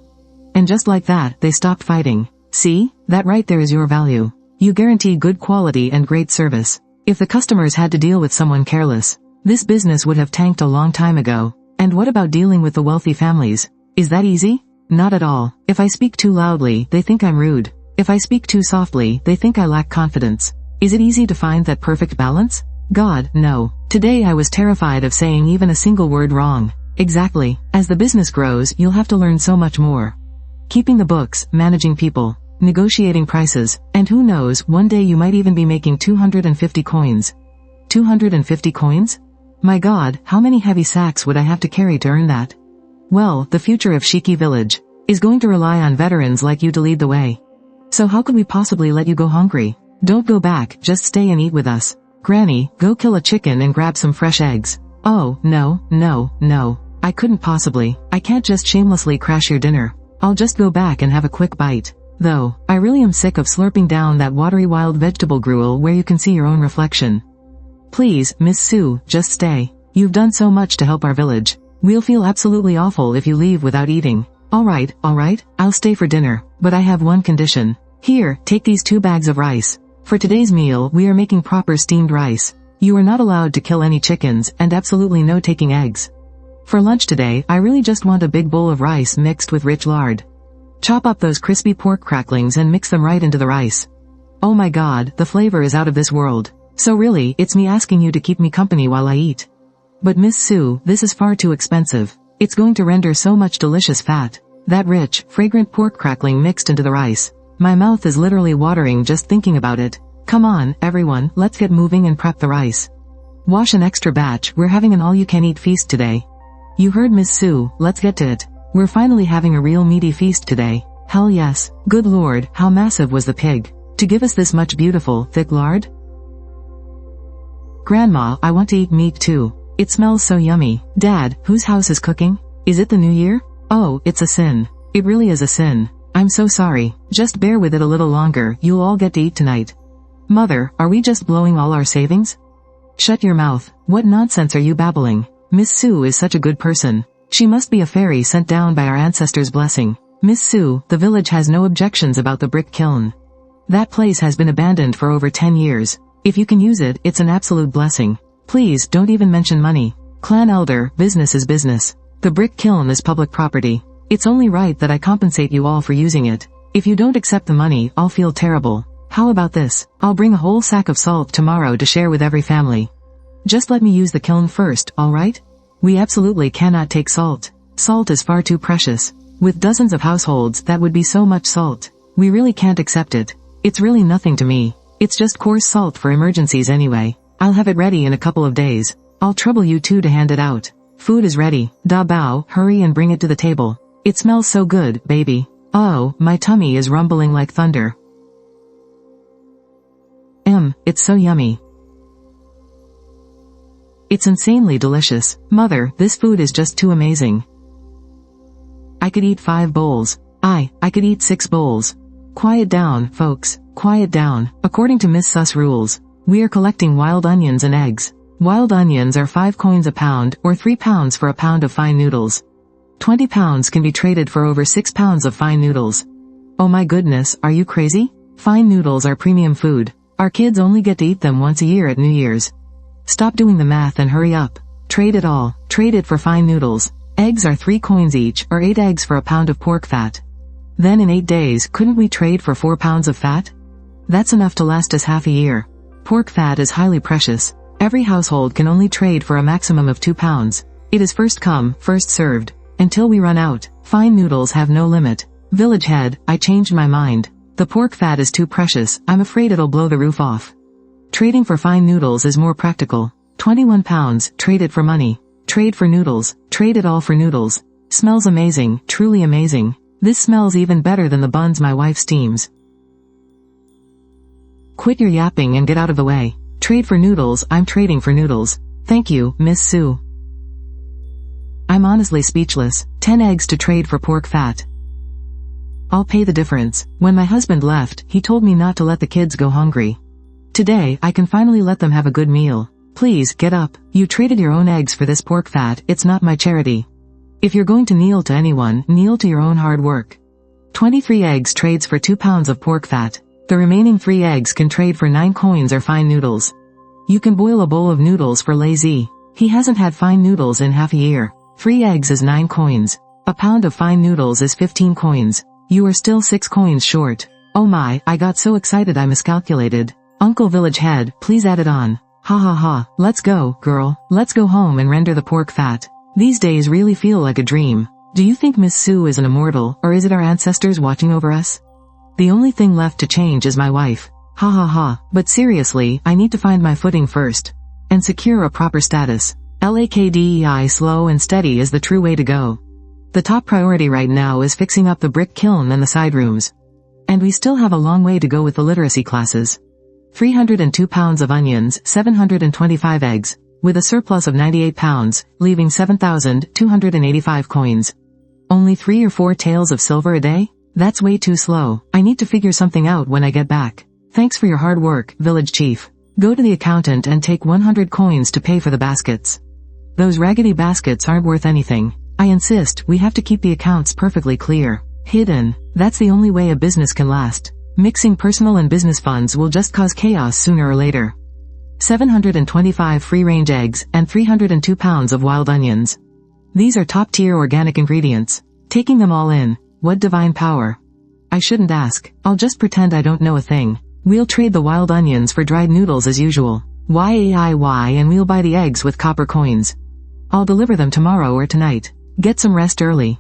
[SPEAKER 1] And just like that, they stopped fighting. See? That right there is your value. You guarantee good quality and great service. If the customers had to deal with someone careless, this business would have tanked a long time ago. And what about dealing with the wealthy families? Is that easy? Not at all. If I speak too loudly, they think I'm rude. If I speak too softly, they think I lack confidence. Is it easy to find that perfect balance? God, no. Today I was terrified of saying even a single word wrong. Exactly. As the business grows, you'll have to learn so much more. Keeping the books, managing people, negotiating prices, and who knows, one day you might even be making 250 coins. 250 coins? My God, how many heavy sacks would I have to carry to earn that? Well, the future of Shiki Village is going to rely on veterans like you to lead the way. So how could we possibly let you go hungry? Don't go back, just stay and eat with us. Granny, go kill a chicken and grab some fresh eggs. Oh, no. I couldn't possibly. I can't just shamelessly crash your dinner. I'll just go back and have a quick bite. Though, I really am sick of slurping down that watery wild vegetable gruel where you can see your own reflection. Please, Miss Sue, just stay. You've done so much to help our village. We'll feel absolutely awful if you leave without eating. Alright, I'll stay for dinner, but I have one condition. Here, take these 2 bags of rice. For today's meal, we are making proper steamed rice. You are not allowed to kill any chickens, and absolutely no taking eggs. For lunch today, I really just want a big bowl of rice mixed with rich lard. Chop up those crispy pork cracklings and mix them right into the rice. Oh my God, the flavor is out of this world. So really, it's me asking you to keep me company while I eat. But Miss Sue, this is far too expensive. It's going to render so much delicious fat. That rich, fragrant pork crackling mixed into the rice. My mouth is literally watering just thinking about it. Come on, everyone, let's get moving and prep the rice. Wash an extra batch, we're having an all-you-can-eat feast today. You heard Miss Sue, let's get to it. We're finally having a real meaty feast today. Hell yes. Good Lord, how massive was the pig? To give us this much beautiful, thick lard? Grandma, I want to eat meat too. It smells so yummy. Dad, whose house is cooking? Is it the new year? Oh, it's a sin. It really is a sin. I'm so sorry. Just bear with it a little longer, you'll all get to eat tonight. Mother, are we just blowing all our savings? Shut your mouth. What nonsense are you babbling? Miss Sue is such a good person. She must be a fairy sent down by our ancestors' blessing. Miss Sue, the village has no objections about the brick kiln. That place has been abandoned for over 10 years. If you can use it, it's an absolute blessing. Please, don't even mention money. Clan elder, business is business. The brick kiln is public property. It's only right that I compensate you all for using it. If you don't accept the money, I'll feel terrible. How about this? I'll bring a whole sack of salt tomorrow to share with every family. Just let me use the kiln first, alright? We absolutely cannot take salt. Salt is far too precious. With dozens of households, that would be so much salt. We really can't accept it. It's really nothing to me. It's just coarse salt for emergencies anyway. I'll have it ready in a couple of days. I'll trouble you two to hand it out. Food is ready. Da Bao, hurry and bring it to the table. It smells so good, baby. Oh, my tummy is rumbling like thunder. It's so yummy. It's insanely delicious. Mother, this food is just too amazing. I could eat 5 bowls. I could eat 6 bowls. Quiet down, folks. Quiet down. According to Miss Suss rules, we are collecting wild onions and eggs. Wild onions are 5 coins a pound, or 3 pounds for a pound of fine noodles. 20 pounds can be traded for over 6 pounds of fine noodles. Oh my goodness, are you crazy? Fine noodles are premium food. Our kids only get to eat them once a year at New Year's. Stop doing the math and hurry up. Trade it all. Trade it for fine noodles. Eggs are 3 coins each, or 8 eggs for a pound of pork fat. Then in 8 days, couldn't we trade for 4 pounds of fat? That's enough to last us half a year. Pork fat is highly precious. Every household can only trade for a maximum of 2 pounds. It is first come, first served. Until we run out, fine noodles have no limit. Village head, I changed my mind. The pork fat is too precious, I'm afraid it'll blow the roof off. Trading for fine noodles is more practical. 21 pounds, trade it for money. Trade for noodles, trade it all for noodles. Smells amazing, truly amazing. This smells even better than the buns my wife steams. Quit your yapping and get out of the way. Trade for noodles, I'm trading for noodles. Thank you, Miss Sue. I'm honestly speechless. 10 eggs to trade for pork fat. I'll pay the difference. When my husband left, he told me not to let the kids go hungry. Today, I can finally let them have a good meal. Please, get up. You traded your own eggs for this pork fat, it's not my charity. If you're going to kneel to anyone, kneel to your own hard work. 23 eggs trades for 2 pounds of pork fat. The remaining 3 eggs can trade for 9 coins or fine noodles. You can boil a bowl of noodles for lazy. He hasn't had fine noodles in half a year. 3 eggs is 9 coins. A pound of fine noodles is 15 coins. You are still 6 coins short. Oh my, I got so excited I miscalculated. Uncle Village Head, please add it on. Ha ha ha, let's go, girl. Let's go home and render the pork fat. These days really feel like a dream. Do you think Miss Sue is an immortal, or is it our ancestors watching over us? The only thing left to change is my wife. Ha ha ha, but seriously, I need to find my footing first. And secure a proper status. LAKDEI slow and steady is the true way to go. The top priority right now is fixing up the brick kiln and the side rooms. And we still have a long way to go with the literacy classes. 302 pounds of onions, 725 eggs, with a surplus of 98 pounds, leaving 7,285 coins. Only 3 or 4 taels of silver a day? That's way too slow. I need to figure something out when I get back. Thanks for your hard work, village chief. Go to the accountant and take 100 coins to pay for the baskets. Those raggedy baskets aren't worth anything. I insist, we have to keep the accounts perfectly clear. Hidden. That's the only way a business can last. Mixing personal and business funds will just cause chaos sooner or later. 725 free-range eggs, and 302 pounds of wild onions. These are top-tier organic ingredients. Taking them all in, what divine power. I shouldn't ask. I'll just pretend I don't know a thing. We'll trade the wild onions for dried noodles as usual. YAIY, and we'll buy the eggs with copper coins. I'll deliver them tomorrow or tonight. Get some rest early.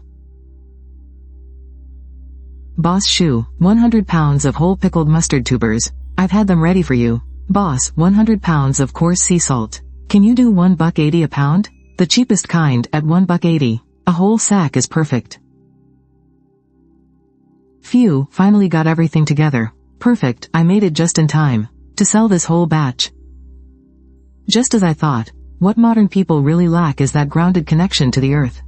[SPEAKER 1] Boss Shu, 100 pounds of whole pickled mustard tubers. I've had them ready for you. Boss, 100 pounds of coarse sea salt. Can you do $1.80 a pound? The cheapest kind, at $1.80. A whole sack is perfect. Phew, finally got everything together. Perfect, I made it just in time. To sell this whole batch. Just as I thought. What modern people really lack is that grounded connection to the earth.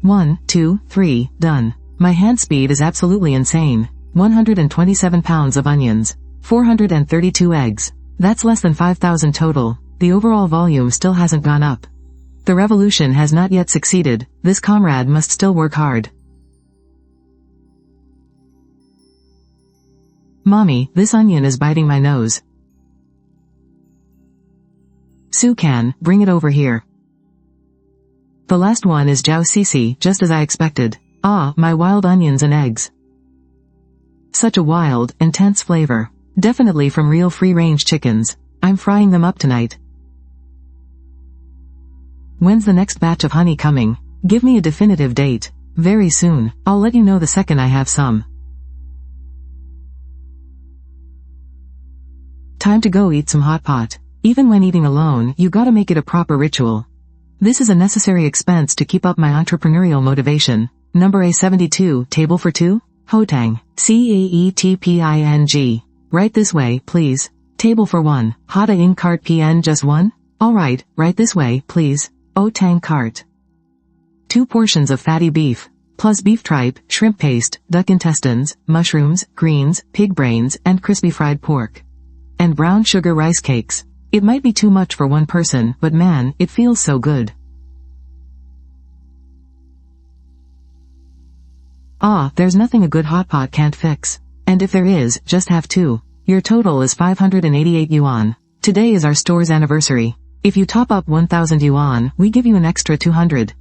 [SPEAKER 1] 1, 2, 3, done. My hand speed is absolutely insane. 127 pounds of onions. 432 eggs. That's less than 5,000 total. The overall volume still hasn't gone up. The revolution has not yet succeeded. This comrade must still work hard. Mommy, this onion is biting my nose. Sukan, bring it over here. The last one is Jiao Sisi, just as I expected. Ah, my wild onions and eggs. Such a wild, intense flavor. Definitely from real free-range chickens. I'm frying them up tonight. When's the next batch of honey coming? Give me a definitive date. Very soon. I'll let you know the second I have some. Time to go eat some hot pot. Even when eating alone, you gotta make it a proper ritual. This is a necessary expense to keep up my entrepreneurial motivation. Number A72, table for two? Hotang. CAETPING. Right this way, please. Table for one. Hata ing cart pn just one? Alright, right this way, please. O tang cart. 2 portions of fatty beef, plus beef tripe, shrimp paste, duck intestines, mushrooms, greens, pig brains, and crispy fried pork. And brown sugar rice cakes. It might be too much for one person, but man, it feels so good. Ah, there's nothing a good hot pot can't fix. And if there is, just have 2. Your total is 588 yuan. Today is our store's anniversary. If you top up 1,000 yuan, we give you an extra 200.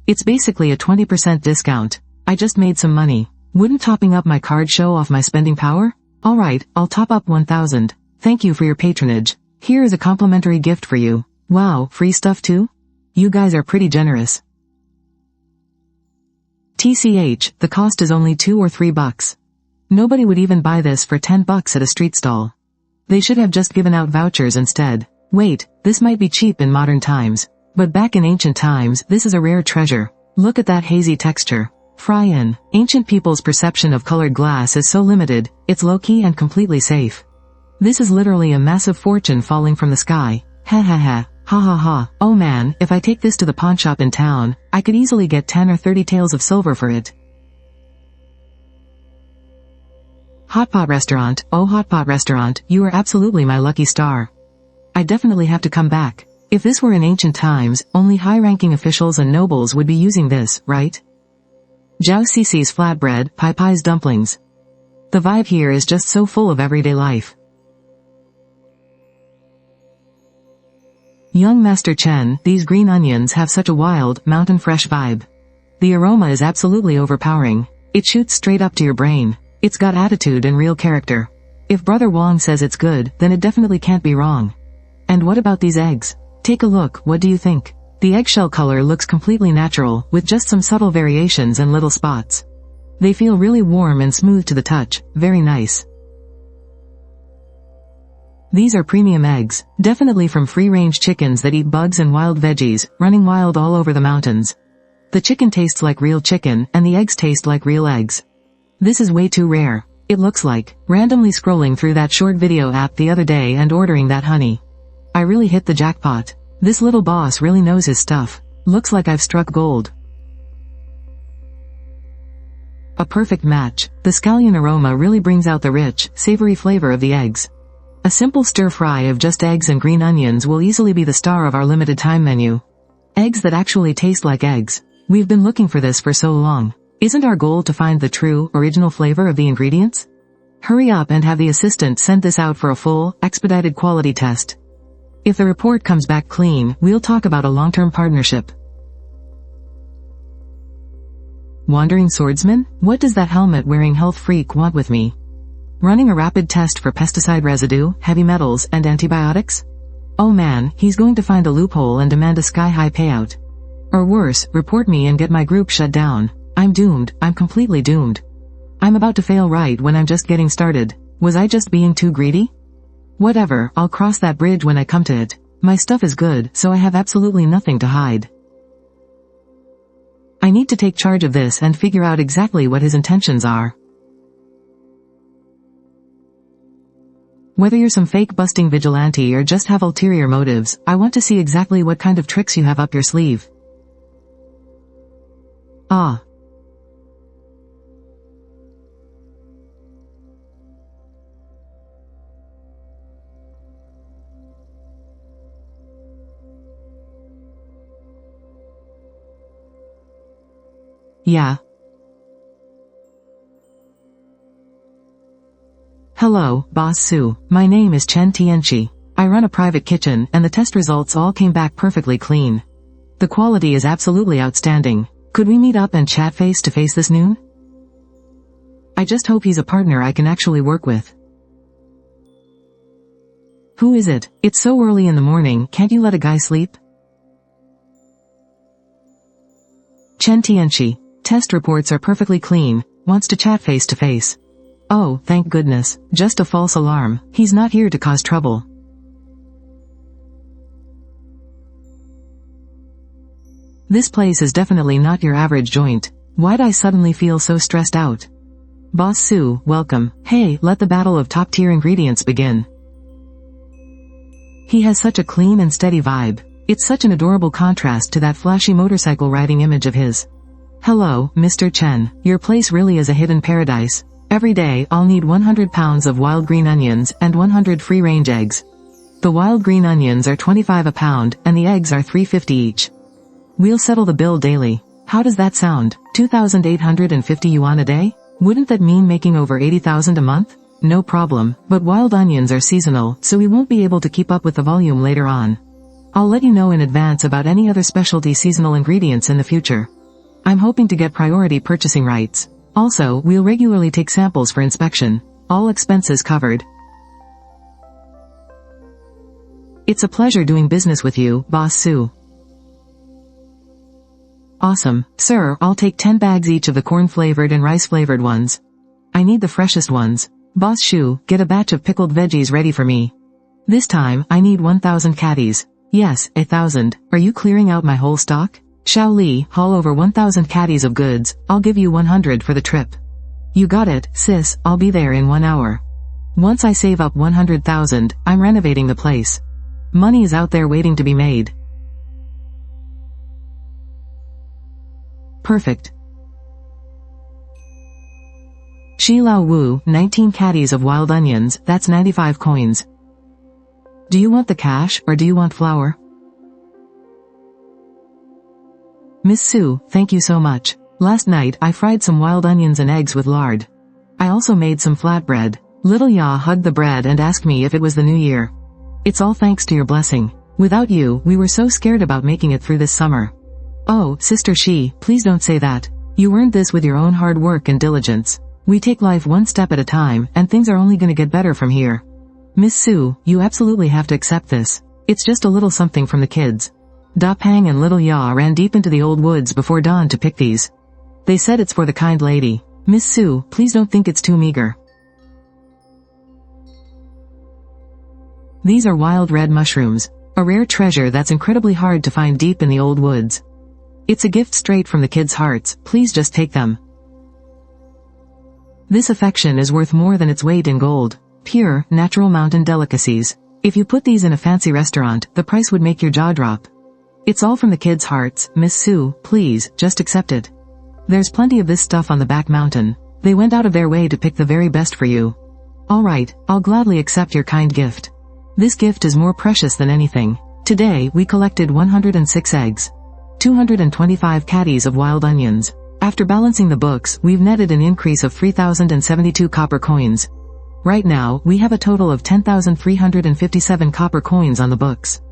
[SPEAKER 1] It's basically a 20% discount. I just made some money. Wouldn't topping up my card show off my spending power? Alright, I'll top up 1,000. Thank you for your patronage. Here is a complimentary gift for you. Wow, free stuff too? You guys are pretty generous. TCH, the cost is only 2 or 3 bucks. Nobody would even buy this for 10 bucks at a street stall. They should have just given out vouchers instead. Wait, this might be cheap in modern times. But back in ancient times, this is a rare treasure. Look at that hazy texture. Fry in. Ancient people's perception of colored glass is so limited, it's low-key and completely safe. This is literally a massive fortune falling from the sky. Ha ha ha. Ha ha ha. Oh man, if I take this to the pawn shop in town, I could easily get 10 or 30 taels of silver for it. Hotpot restaurant, oh hotpot restaurant, you are absolutely my lucky star. I definitely have to come back. If this were in ancient times, only high-ranking officials and nobles would be using this, right? Jiao Cici's flatbread, Pai Pai's dumplings. The vibe here is just so full of everyday life. Young Master Chen, these green onions have such a wild, mountain-fresh vibe. The aroma is absolutely overpowering. It shoots straight up to your brain. It's got attitude and real character. If Brother Wong says it's good, then it definitely can't be wrong. And what about these eggs? Take a look, what do you think? The eggshell color looks completely natural, with just some subtle variations and little spots. They feel really warm and smooth to the touch, very nice. These are premium eggs, definitely from free-range chickens that eat bugs and wild veggies, running wild all over the mountains. The chicken tastes like real chicken, and the eggs taste like real eggs. This is way too rare. It looks like randomly scrolling through that short video app the other day and ordering that honey. I really hit the jackpot. This little boss really knows his stuff. Looks like I've struck gold. A perfect match. The scallion aroma really brings out the rich, savory flavor of the eggs. A simple stir-fry of just eggs and green onions will easily be the star of our limited time menu. Eggs that actually taste like eggs. We've been looking for this for so long. Isn't our goal to find the true, original flavor of the ingredients? Hurry up and have the assistant send this out for a full, expedited quality test. If the report comes back clean, we'll talk about a long-term partnership. Wandering swordsman? What does that helmet-wearing health freak want with me? Running a rapid test for pesticide residue, heavy metals, and antibiotics? Oh man, he's going to find a loophole and demand a sky-high payout. Or worse, report me and get my group shut down. I'm doomed, I'm completely doomed. I'm about to fail right when I'm just getting started. Was I just being too greedy? Whatever, I'll cross that bridge when I come to it. My stuff is good, so I have absolutely nothing to hide. I need to take charge of this and figure out exactly what his intentions are. Whether you're some fake busting vigilante or just have ulterior motives, I want to see exactly what kind of tricks you have up your sleeve. Ah. Yeah. Hello, Boss Su. My name is Chen Tianchi. I run a private kitchen, and the test results all came back perfectly clean. The quality is absolutely outstanding. Could we meet up and chat face to face this noon? I just hope he's a partner I can actually work with. Who is it? It's so early in the morning, can't you let a guy sleep? Chen Tianchi. Test reports are perfectly clean, wants to chat face to face. Oh, thank goodness. Just a false alarm. He's not here to cause trouble. This place is definitely not your average joint. Why'd I suddenly feel so stressed out? Boss Su, welcome. Hey, let the battle of top-tier ingredients begin. He has such a clean and steady vibe. It's such an adorable contrast to that flashy motorcycle riding image of his. Hello, Mr. Chen. Your place really is a hidden paradise. Every day I'll need 100 pounds of wild green onions and 100 free-range eggs. The wild green onions are 25 a pound, and the eggs are 3.50 each. We'll settle the bill daily. How does that sound? 2,850 yuan a day? Wouldn't that mean making over 80,000 a month? No problem, but wild onions are seasonal, so we won't be able to keep up with the volume later on. I'll let you know in advance about any other specialty seasonal ingredients in the future. I'm hoping to get priority purchasing rights. Also, we'll regularly take samples for inspection. All expenses covered. It's a pleasure doing business with you, Boss Su. Awesome, sir. I'll take 10 bags each of the corn-flavored and rice-flavored ones. I need the freshest ones. Boss Shu, get a batch of pickled veggies ready for me. This time, I need 1,000 caddies. Yes, 1,000. Are you clearing out my whole stock? Xiao Li, haul over 1,000 caddies of goods. I'll give you 100 for the trip. You got it, sis. I'll be there in 1 hour. Once I save up 100,000, I'm renovating the place. Money is out there waiting to be made. Perfect. Shi Lao Wu, 19 caddies of wild onions, that's 95 coins. Do you want the cash, or do you want flour? Miss Su, thank you so much. Last night, I fried some wild onions and eggs with lard. I also made some flatbread. Little Ya hugged the bread and asked me if it was the new year. It's all thanks to your blessing. Without you, we were so scared about making it through this summer. Oh, Sister Shi, please don't say that. You earned this with your own hard work and diligence. We take life one step at a time, and things are only gonna get better from here. Miss Su, you absolutely have to accept this. It's just a little something from the kids. Da Pang and Little Ya ran deep into the old woods before dawn to pick these. They said it's for the kind lady. Miss Su, please don't think it's too meager. These are wild red mushrooms. A rare treasure that's incredibly hard to find deep in the old woods. It's a gift straight from the kids' hearts. Please just take them. This affection is worth more than its weight in gold. Pure, natural mountain delicacies. If you put these in a fancy restaurant, the price would make your jaw drop. It's all from the kids' hearts. Miss Su, please, just accept it. There's plenty of this stuff on the back mountain. They went out of their way to pick the very best for you. Alright, I'll gladly accept your kind gift. This gift is more precious than anything. Today, we collected 106 eggs. 225 caddies of wild onions. After balancing the books, we've netted an increase of 3,072 copper coins. Right now, we have a total of 10,357 copper coins on the books.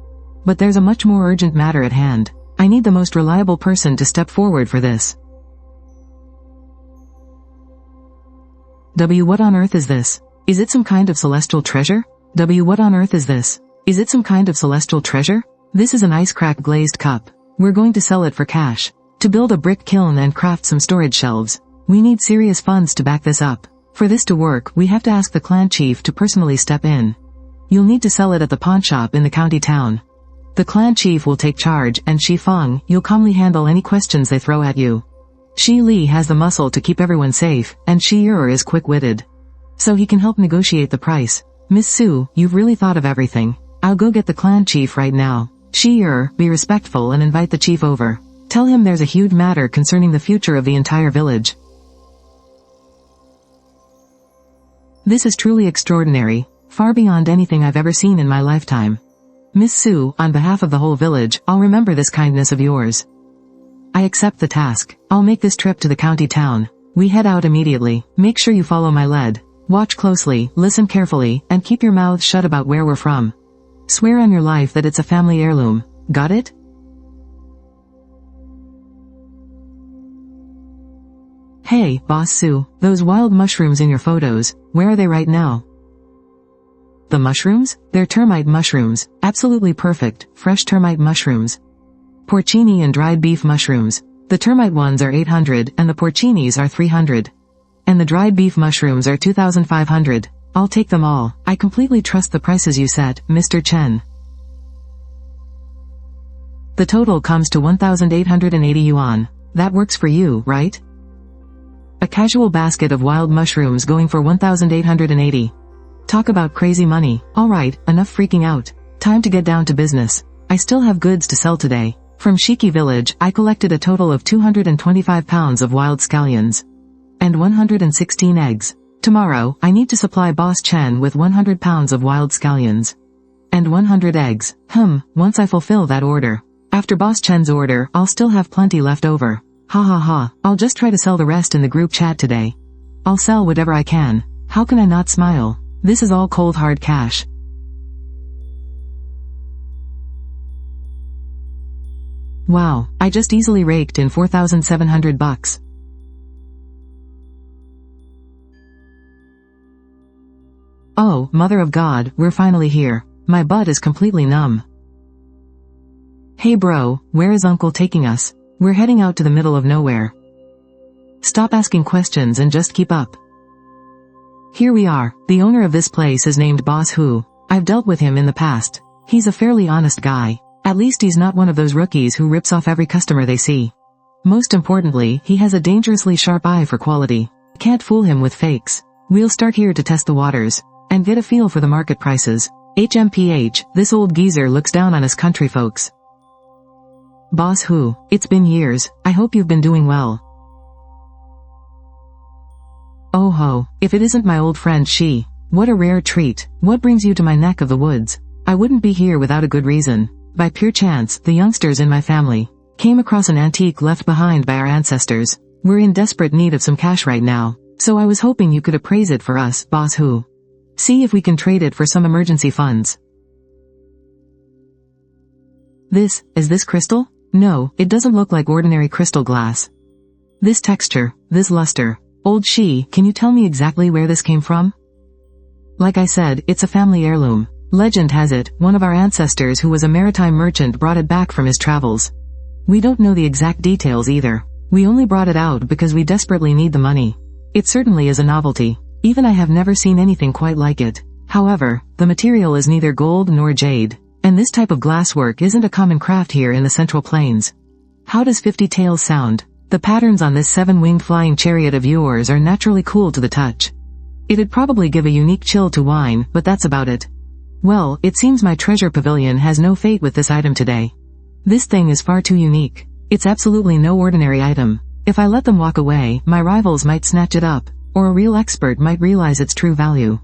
[SPEAKER 1] But there's a much more urgent matter at hand. I need the most reliable person to step forward for this. What on earth is this? Is it some kind of celestial treasure? What on earth is this? Is it some kind of celestial treasure? This is an ice crack glazed cup. We're going to sell it for cash. To build a brick kiln and craft some storage shelves. We need serious funds to back this up. For this to work, we have to ask the clan chief to personally step in. You'll need to sell it at the pawn shop in the county town. The clan chief will take charge, and Shi Feng, you'll calmly handle any questions they throw at you. Shi Li has the muscle to keep everyone safe, and Shi Yer is quick-witted. So he can help negotiate the price. Miss Su, you've really thought of everything. I'll go get the clan chief right now. Shi Yer, be respectful and invite the chief over. Tell him there's a huge matter concerning the future of the entire village. This is truly extraordinary, far beyond anything I've ever seen in my lifetime. Miss Su, on behalf of the whole village, I'll remember this kindness of yours. I accept the task. I'll make this trip to the county town. We head out immediately. Make sure you follow my lead. Watch closely, listen carefully, and keep your mouths shut about where we're from. Swear on your life that it's a family heirloom. Got it? Hey, Boss Su, those wild mushrooms in your photos, where are they right now? The mushrooms? They're termite mushrooms. Absolutely perfect, fresh termite mushrooms. Porcini and dried beef mushrooms. The termite ones are 800 and the porcinis are 300. And the dried beef mushrooms are 2,500. I'll take them all. I completely trust the prices you set, Mr. Chen. The total comes to 1,880 yuan. That works for you, right? A casual basket of wild mushrooms going for 1,880. Talk about crazy money. Alright, enough freaking out. Time to get down to business. I still have goods to sell today. From Shiki village, I collected a total of 225 pounds of wild scallions. And 116 eggs. Tomorrow, I need to supply Boss Chen with 100 pounds of wild scallions. And 100 eggs. Once I fulfill that order. After Boss Chen's order, I'll still have plenty left over. Ha ha ha, I'll just try to sell the rest in the group chat today. I'll sell whatever I can. How can I not smile? This is all cold hard cash. Wow, I just easily raked in 4,700 bucks. Oh, mother of God, we're finally here. My butt is completely numb. Hey bro, where is uncle taking us? We're heading out to the middle of nowhere. Stop asking questions and just keep up. Here we are. The owner of this place is named Boss Hu. I've dealt with him in the past. He's a fairly honest guy. At least he's not one of those rookies who rips off every customer they see. Most importantly, he has a dangerously sharp eye for quality. Can't fool him with fakes. We'll start here to test the waters and get a feel for the market prices. HMPH, this old geezer looks down on us country folks. Boss Hu, it's been years. I hope you've been doing well. Oh ho, if it isn't my old friend Shi. What a rare treat. What brings you to my neck of the woods? I wouldn't be here without a good reason. By pure chance, the youngsters in my family came across an antique left behind by our ancestors. We're in desperate need of some cash right now, so I was hoping you could appraise it for us, Boss Hu. See if we can trade it for some emergency funds. Is this crystal? No, it doesn't look like ordinary crystal glass. This texture, this luster. Old Shi, can you tell me exactly where this came from? Like I said, it's a family heirloom. Legend has it, one of our ancestors who was a maritime merchant brought it back from his travels. We don't know the exact details either. We only brought it out because we desperately need the money. It certainly is a novelty. Even I have never seen anything quite like it. However, the material is neither gold nor jade. And this type of glasswork isn't a common craft here in the Central Plains. How does 50 tails sound? The patterns on this 7-winged flying chariot of yours are naturally cool to the touch. It'd probably give a unique chill to wine, but that's about it. Well, it seems my treasure pavilion has no fate with this item today. This thing is far too unique. It's absolutely no ordinary item. If I let them walk away, my rivals might snatch it up, or a real expert might realize its true value.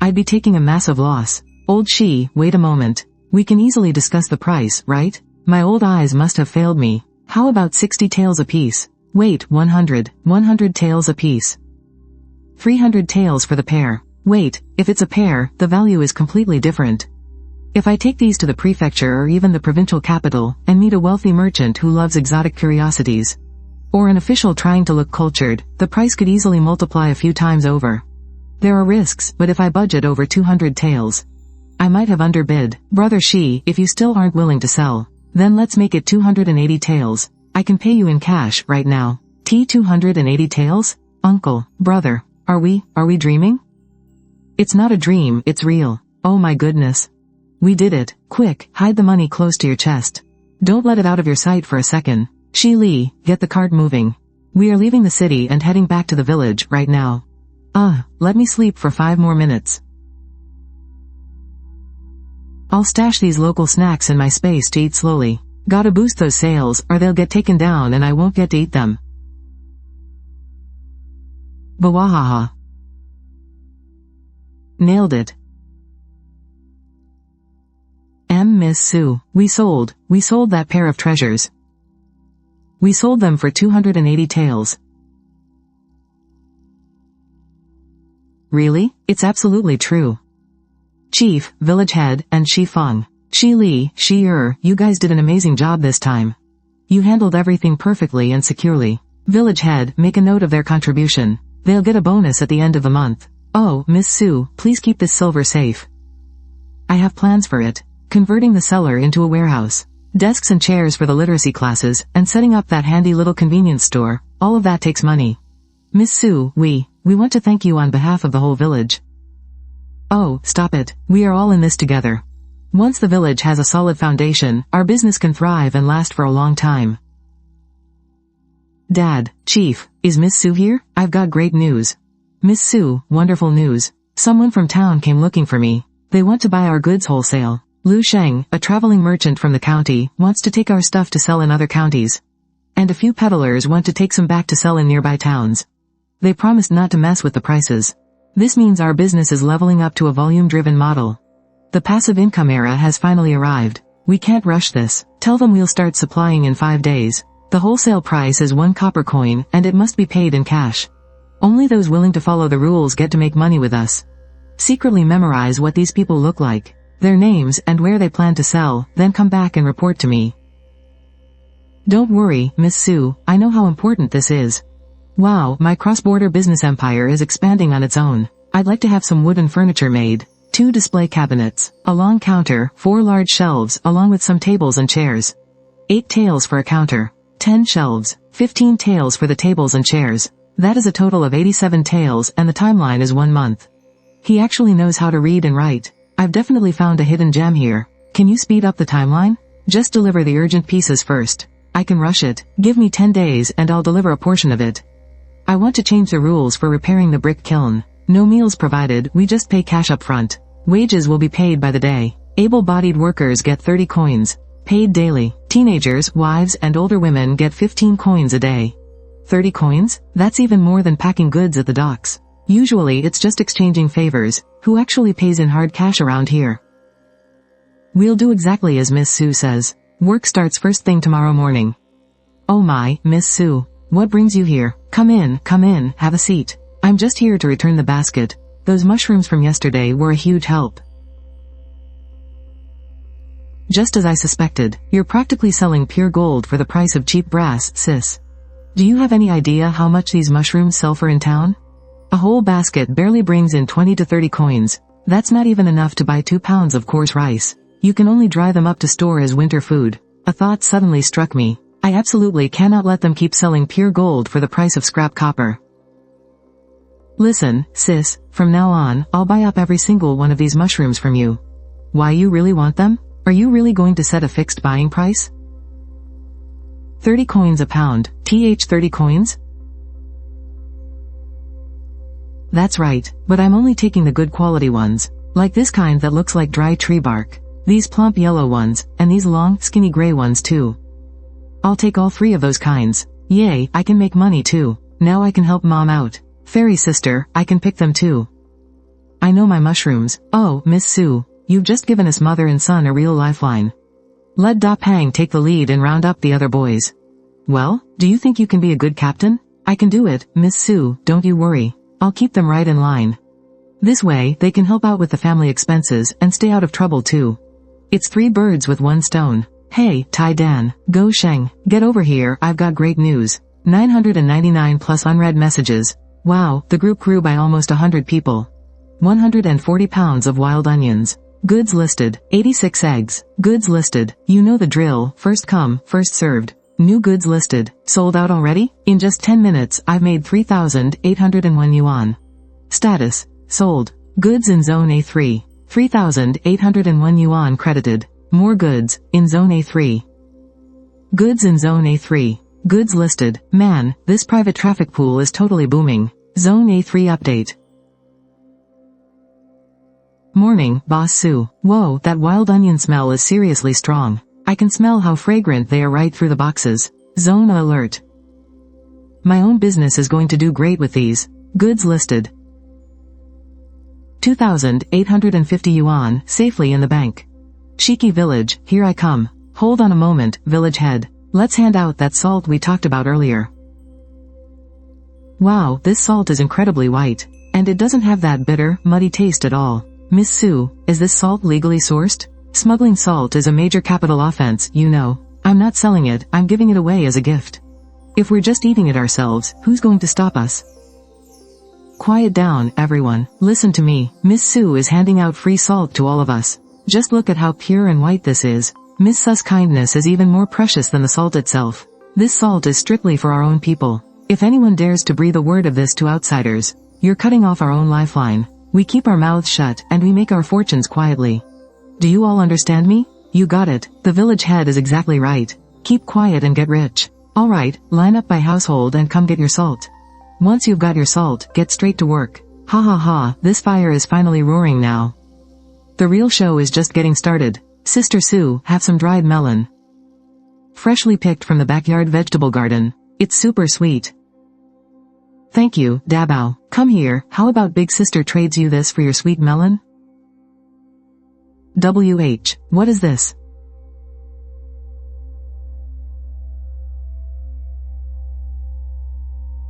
[SPEAKER 1] I'd be taking a massive loss. Old Shi, wait a moment. We can easily discuss the price, right? My old eyes must have failed me. How about 60 taels apiece? Wait, 100 taels apiece. 300 taels for the pair. Wait, if it's a pair, the value is completely different. If I take these to the prefecture or even the provincial capital, and meet a wealthy merchant who loves exotic curiosities, or an official trying to look cultured, the price could easily multiply a few times over. There are risks, but if I budget over 200 taels, I might have underbid. Brother Shi, if you still aren't willing to sell, then let's make it 280 taels. I can pay you in cash right now. 280 taels? Uncle, brother, are we dreaming? It's not a dream, it's real. Oh my goodness. We did it. Quick, hide the money close to your chest. Don't let it out of your sight for a second. Shi Li, get the cart moving. We are leaving the city and heading back to the village right now. Let me sleep for 5 more minutes. I'll stash these local snacks in my space to eat slowly. Gotta boost those sales, or they'll get taken down and I won't get to eat them. Bawahaha. Nailed it. Miss Sue. We sold that pair of treasures. We sold them for 280 taels. Really? It's absolutely true. Chief, village head, and Shi Feng. Shi Li, Shi you guys did an amazing job this time. You handled everything perfectly and securely. Village head, make a note of their contribution. They'll get a bonus at the end of the month. Oh, Miss Sue, please keep this silver safe. I have plans for it. Converting the cellar into a warehouse. Desks and chairs for the literacy classes, and setting up that handy little convenience store. All of that takes money. Miss Sue, we want to thank you on behalf of the whole village. Oh, stop it. We are all in this together. Once the village has a solid foundation, our business can thrive and last for a long time. Dad, Chief, is Miss Sue here? I've got great news. Miss Sue, wonderful news. Someone from town came looking for me. They want to buy our goods wholesale. Lu Sheng, a traveling merchant from the county, wants to take our stuff to sell in other counties. And a few peddlers want to take some back to sell in nearby towns. They promised not to mess with the prices. This means our business is leveling up to a volume-driven model. The passive income era has finally arrived. We can't rush this. Tell them we'll start supplying in 5 days. The wholesale price is 1 copper coin, and it must be paid in cash. Only those willing to follow the rules get to make money with us. Secretly memorize what these people look like, their names, and where they plan to sell, then come back and report to me. Don't worry, Miss Sue, I know how important this is. Wow, my cross-border business empire is expanding on its own. I'd like to have some wooden furniture made. 2 display cabinets, a long counter, 4 large shelves, along with some tables and chairs. 8 tails for a counter. 10 shelves. 15 tails for the tables and chairs. That is a total of 87 tails, and the timeline is 1 month. He actually knows how to read and write. I've definitely found a hidden gem here. Can you speed up the timeline? Just deliver the urgent pieces first. I can rush it. Give me 10 days and I'll deliver a portion of it. I want to change the rules for repairing the brick kiln. No meals provided, we just pay cash up front. Wages will be paid by the day. Able-bodied workers get 30 coins. Paid daily. Teenagers, wives, and older women get 15 coins a day. 30 coins? That's even more than packing goods at the docks. Usually it's just exchanging favors. Who actually pays in hard cash around here? We'll do exactly as Miss Sue says. Work starts first thing tomorrow morning. Oh my, Miss Sue. What brings you here? Come in, have a seat. I'm just here to return the basket. Those mushrooms from yesterday were a huge help. Just as I suspected, you're practically selling pure gold for the price of cheap brass, sis. Do you have any idea how much these mushrooms sell for in town? A whole basket barely brings in 20 to 30 coins. That's not even enough to buy 2 pounds of coarse rice. You can only dry them up to store as winter food. A thought suddenly struck me. I absolutely cannot let them keep selling pure gold for the price of scrap copper. Listen, sis, from now on, I'll buy up every single one of these mushrooms from you. Why, you really want them? Are you really going to set a fixed buying price? 30 coins a pound, 30 coins? That's right, but I'm only taking the good quality ones. Like this kind that looks like dry tree bark. These plump yellow ones, and these long, skinny gray ones too. I'll take all 3 of those kinds. Yay, I can make money too. Now I can help Mom out. Fairy sister, I can pick them too. I know my mushrooms. Oh, Miss Sue, you've just given us mother and son a real lifeline. Let Da Pang take the lead and round up the other boys. Well, do you think you can be a good captain? I can do it, Miss Sue, don't you worry. I'll keep them right in line. This way, they can help out with the family expenses and stay out of trouble too. It's 3 birds with 1 stone. Hey, Tai Dan, Go Sheng, get over here, I've got great news. 999 plus unread messages. Wow, the group grew by almost 100 people. 140 pounds of wild onions. Goods listed. 86 eggs. Goods listed. You know the drill, first come, first served. New goods listed. Sold out already? In just 10 minutes, I've made 3,801 yuan. Status. Sold. Goods in Zone A3. 3,801 yuan credited. More goods, in Zone A3. Goods in Zone A3. Goods listed. Man, this private traffic pool is totally booming. Zone A3 update. Morning, Boss Sue. Whoa, that wild onion smell is seriously strong. I can smell how fragrant they are right through the boxes. Zone alert. My own business is going to do great with these. Goods listed. 2,850 yuan, safely in the bank. Shiki Village, here I come. Hold on a moment, village head. Let's hand out that salt we talked about earlier. Wow, this salt is incredibly white. And it doesn't have that bitter, muddy taste at all. Miss Sue, is this salt legally sourced? Smuggling salt is a major capital offense, you know. I'm not selling it, I'm giving it away as a gift. If we're just eating it ourselves, who's going to stop us? Quiet down, everyone. Listen to me. Miss Sue is handing out free salt to all of us. Just look at how pure and white this is. Miss Su's kindness is even more precious than the salt itself. This salt is strictly for our own people. If anyone dares to breathe a word of this to outsiders, you're cutting off our own lifeline. We keep our mouths shut, and we make our fortunes quietly. Do you all understand me? You got it. The village head is exactly right. Keep quiet and get rich. Alright, line up by household and come get your salt. Once you've got your salt, get straight to work. Ha ha ha, this fire is finally roaring now. The real show is just getting started. Sister Sue, have some dried melon. Freshly picked from the backyard vegetable garden. It's super sweet. Thank you, Dabao. Come here, how about big sister trades you this for your sweet melon? What is this?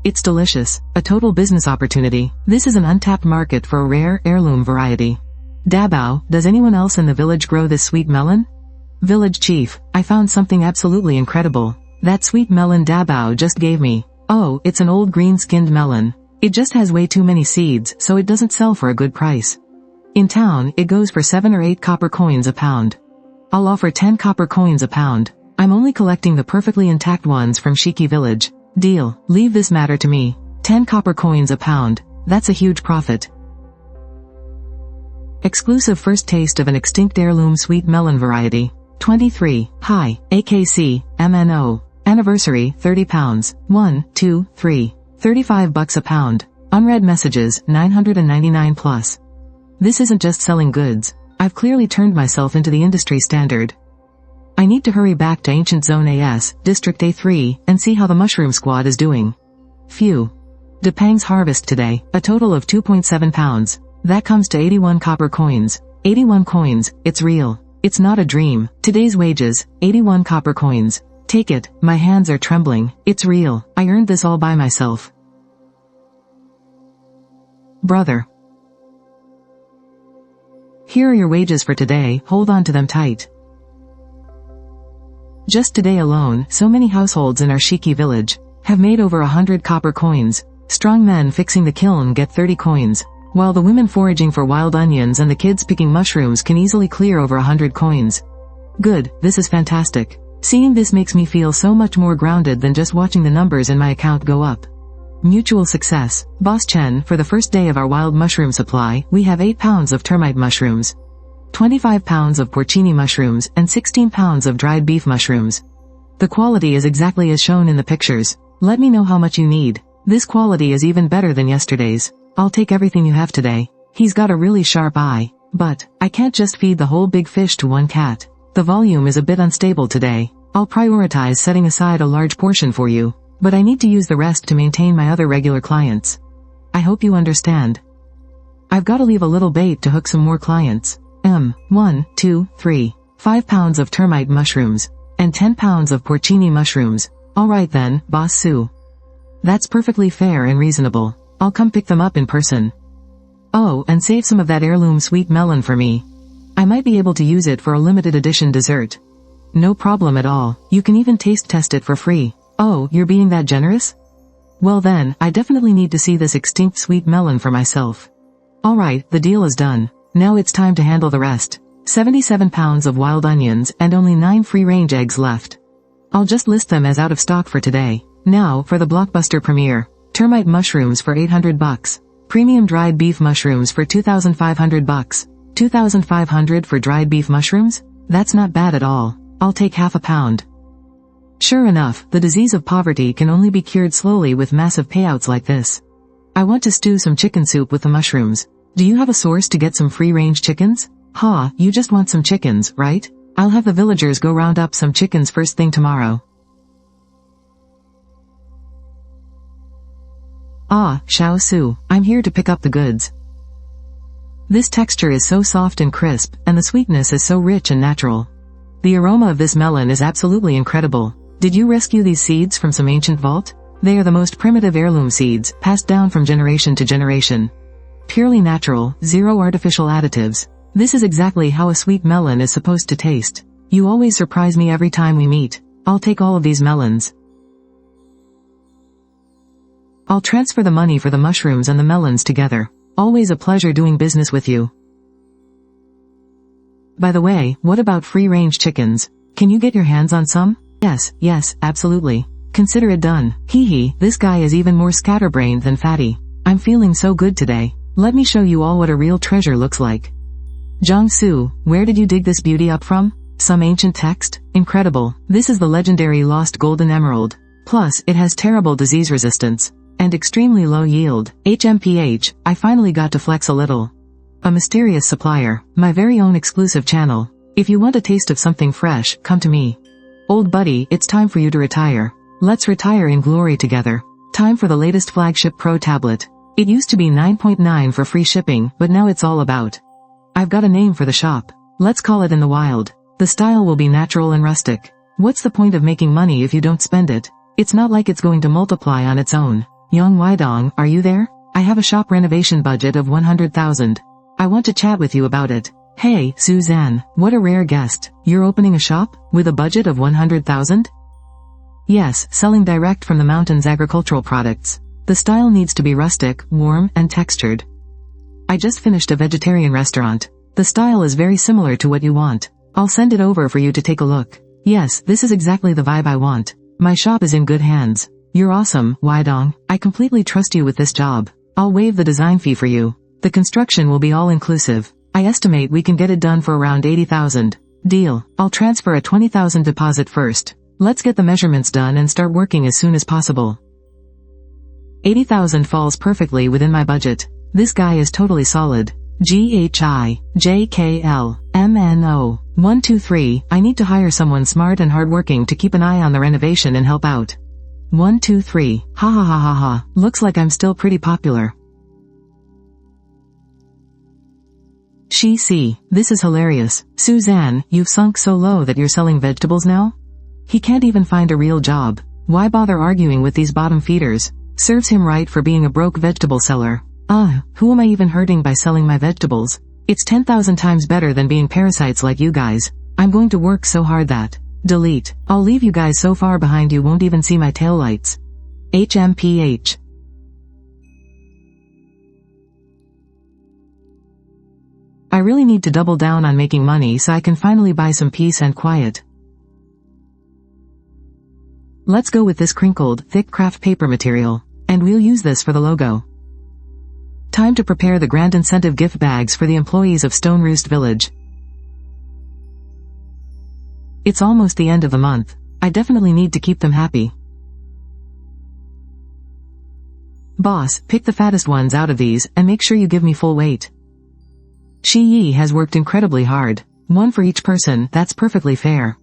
[SPEAKER 1] It's delicious. A total business opportunity. This is an untapped market for a rare, heirloom variety. Dabao, does anyone else in the village grow this sweet melon? Village chief, I found something absolutely incredible. That sweet melon Dabao just gave me. Oh, it's an old green-skinned melon. It just has way too many seeds, so it doesn't sell for a good price. In town, it goes for 7 or 8 copper coins a pound. I'll offer 10 copper coins a pound. I'm only collecting the perfectly intact ones from Shiki village. Deal, leave this matter to me. 10 copper coins a pound. That's a huge profit. Exclusive first taste of an extinct heirloom sweet melon variety. 23. Hi, AKC, MNO. Anniversary, 30 pounds. 1, 2, 3. 35 bucks a pound. Unread messages, 999 plus. This isn't just selling goods. I've clearly turned myself into the industry standard. I need to hurry back to Ancient Zone AS, District A3, and see how the Mushroom Squad is doing. Phew. Depang's harvest today, a total of 2.7 pounds. That comes to 81 copper coins. 81 coins, it's real. It's not a dream. Today's wages, 81 copper coins. Take it, my hands are trembling. It's real. I earned this all by myself. Brother. Here are your wages for today, hold on to them tight. Just today alone, so many households in our Shiki village have made over 100 copper coins. Strong men fixing the kiln get 30 coins, while the women foraging for wild onions and the kids picking mushrooms can easily clear over 100 coins. Good, this is fantastic. Seeing this makes me feel so much more grounded than just watching the numbers in my account go up. Mutual success. Boss Chen, for the first day of our wild mushroom supply, we have 8 pounds of termite mushrooms, 25 pounds of porcini mushrooms, and 16 pounds of dried beef mushrooms. The quality is exactly as shown in the pictures. Let me know how much you need. This quality is even better than yesterday's. I'll take everything you have today. He's got a really sharp eye. But, I can't just feed the whole big fish to one cat. The volume is a bit unstable today. I'll prioritize setting aside a large portion for you, but I need to use the rest to maintain my other regular clients. I hope you understand. I've got to leave a little bait to hook some more clients. 1, 2, 3. 5 pounds of termite mushrooms, and 10 pounds of porcini mushrooms. Alright then, Boss Sue. That's perfectly fair and reasonable. I'll come pick them up in person. Oh, and save some of that heirloom sweet melon for me. I might be able to use it for a limited edition dessert. No problem at all. You can even taste test it for free. Oh, you're being that generous? Well then, I definitely need to see this extinct sweet melon for myself. Alright, the deal is done. Now it's time to handle the rest. 77 pounds of wild onions and only 9 free-range eggs left. I'll just list them as out of stock for today. Now, for the blockbuster premiere. Termite mushrooms for 800 bucks. Premium dried beef mushrooms for 2,500 bucks. 2,500 for dried beef mushrooms? That's not bad at all. I'll take half a pound. Sure enough, the disease of poverty can only be cured slowly with massive payouts like this. I want to stew some chicken soup with the mushrooms. Do you have a source to get some free-range chickens? Ha, you just want some chickens, right? I'll have the villagers go round up some chickens first thing tomorrow. Ah, Xiao Su, I'm here to pick up the goods. This texture is so soft and crisp, and the sweetness is so rich and natural. The aroma of this melon is absolutely incredible. Did you rescue these seeds from some ancient vault? They are the most primitive heirloom seeds, passed down from generation to generation. Purely natural, zero artificial additives. This is exactly how a sweet melon is supposed to taste. You always surprise me every time we meet. I'll take all of these melons. I'll transfer the money for the mushrooms and the melons together. Always a pleasure doing business with you. By the way, what about free-range chickens? Can you get your hands on some? Yes, absolutely. Consider it done. Hee, this guy is even more scatterbrained than fatty. I'm feeling so good today. Let me show you all what a real treasure looks like. Jiangsu, where did you dig this beauty up from? Some ancient text? Incredible. This is the legendary lost golden emerald. Plus, it has terrible disease resistance. And extremely low yield. HMPH, I finally got to flex a little. A mysterious supplier. My very own exclusive channel. If you want a taste of something fresh, come to me. Old buddy, it's time for you to retire. Let's retire in glory together. Time for the latest flagship Pro tablet. It used to be 9.9 for free shipping, but now it's all about. I've got a name for the shop. Let's call it In the Wild. The style will be natural and rustic. What's the point of making money if you don't spend it? It's not like it's going to multiply on its own. Yong Weidong, are you there? I have a shop renovation budget of 100,000. I want to chat with you about it. Hey, Suzanne, what a rare guest. You're opening a shop? With a budget of 100,000? Yes, selling direct from the mountains agricultural products. The style needs to be rustic, warm, and textured. I just finished a vegetarian restaurant. The style is very similar to what you want. I'll send it over for you to take a look. Yes, this is exactly the vibe I want. My shop is in good hands. You're awesome, Weidong. I completely trust you with this job. I'll waive the design fee for you. The construction will be all-inclusive. I estimate we can get it done for around 80,000. Deal. I'll transfer a 20,000 deposit first. Let's get the measurements done and start working as soon as possible. 80,000 falls perfectly within my budget. This guy is totally solid. GHIJKLMNO 123. I need to hire someone smart and hardworking to keep an eye on the renovation and help out. 123. Ha ha ha ha ha. Looks like I'm still pretty popular. See, this is hilarious. Suzanne, you've sunk so low that you're selling vegetables now? He can't even find a real job. Why bother arguing with these bottom feeders? Serves him right for being a broke vegetable seller. Who am I even hurting by selling my vegetables? It's 10,000 times better than being parasites like you guys. I'm going to work so hard that. Delete. I'll leave you guys so far behind you won't even see my taillights. HMPH. I really need to double down on making money so I can finally buy some peace and quiet. Let's go with this crinkled, thick craft paper material. And we'll use this for the logo. Time to prepare the grand incentive gift bags for the employees of Stone Roost Village. It's almost the end of the month. I definitely need to keep them happy. Boss, pick the fattest ones out of these, and make sure you give me full weight. Shi Yi has worked incredibly hard. One for each person, that's perfectly fair.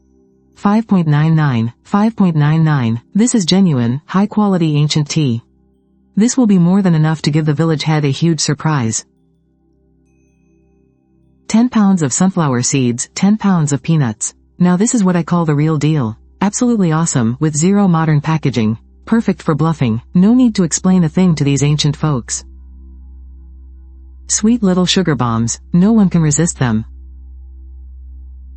[SPEAKER 1] 5.99, 5.99, this is genuine, high-quality ancient tea. This will be more than enough to give the village head a huge surprise. 10 pounds of sunflower seeds, 10 pounds of peanuts. Now this is what I call the real deal. Absolutely awesome, with zero modern packaging. Perfect for bluffing, no need to explain a thing to these ancient folks. Sweet little sugar bombs, no one can resist them.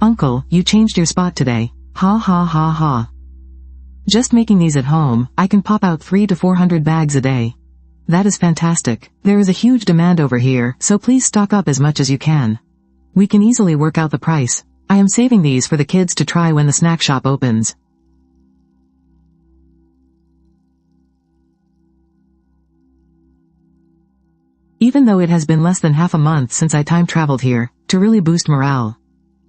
[SPEAKER 1] Uncle, you changed your spot today. Ha ha ha ha. Just making these at home, I can pop out 300 to 400 bags a day. That is fantastic. There is a huge demand over here, so please stock up as much as you can. We can easily work out the price. I am saving these for the kids to try when the snack shop opens. Even though it has been less than half a month since I time traveled here, to really boost morale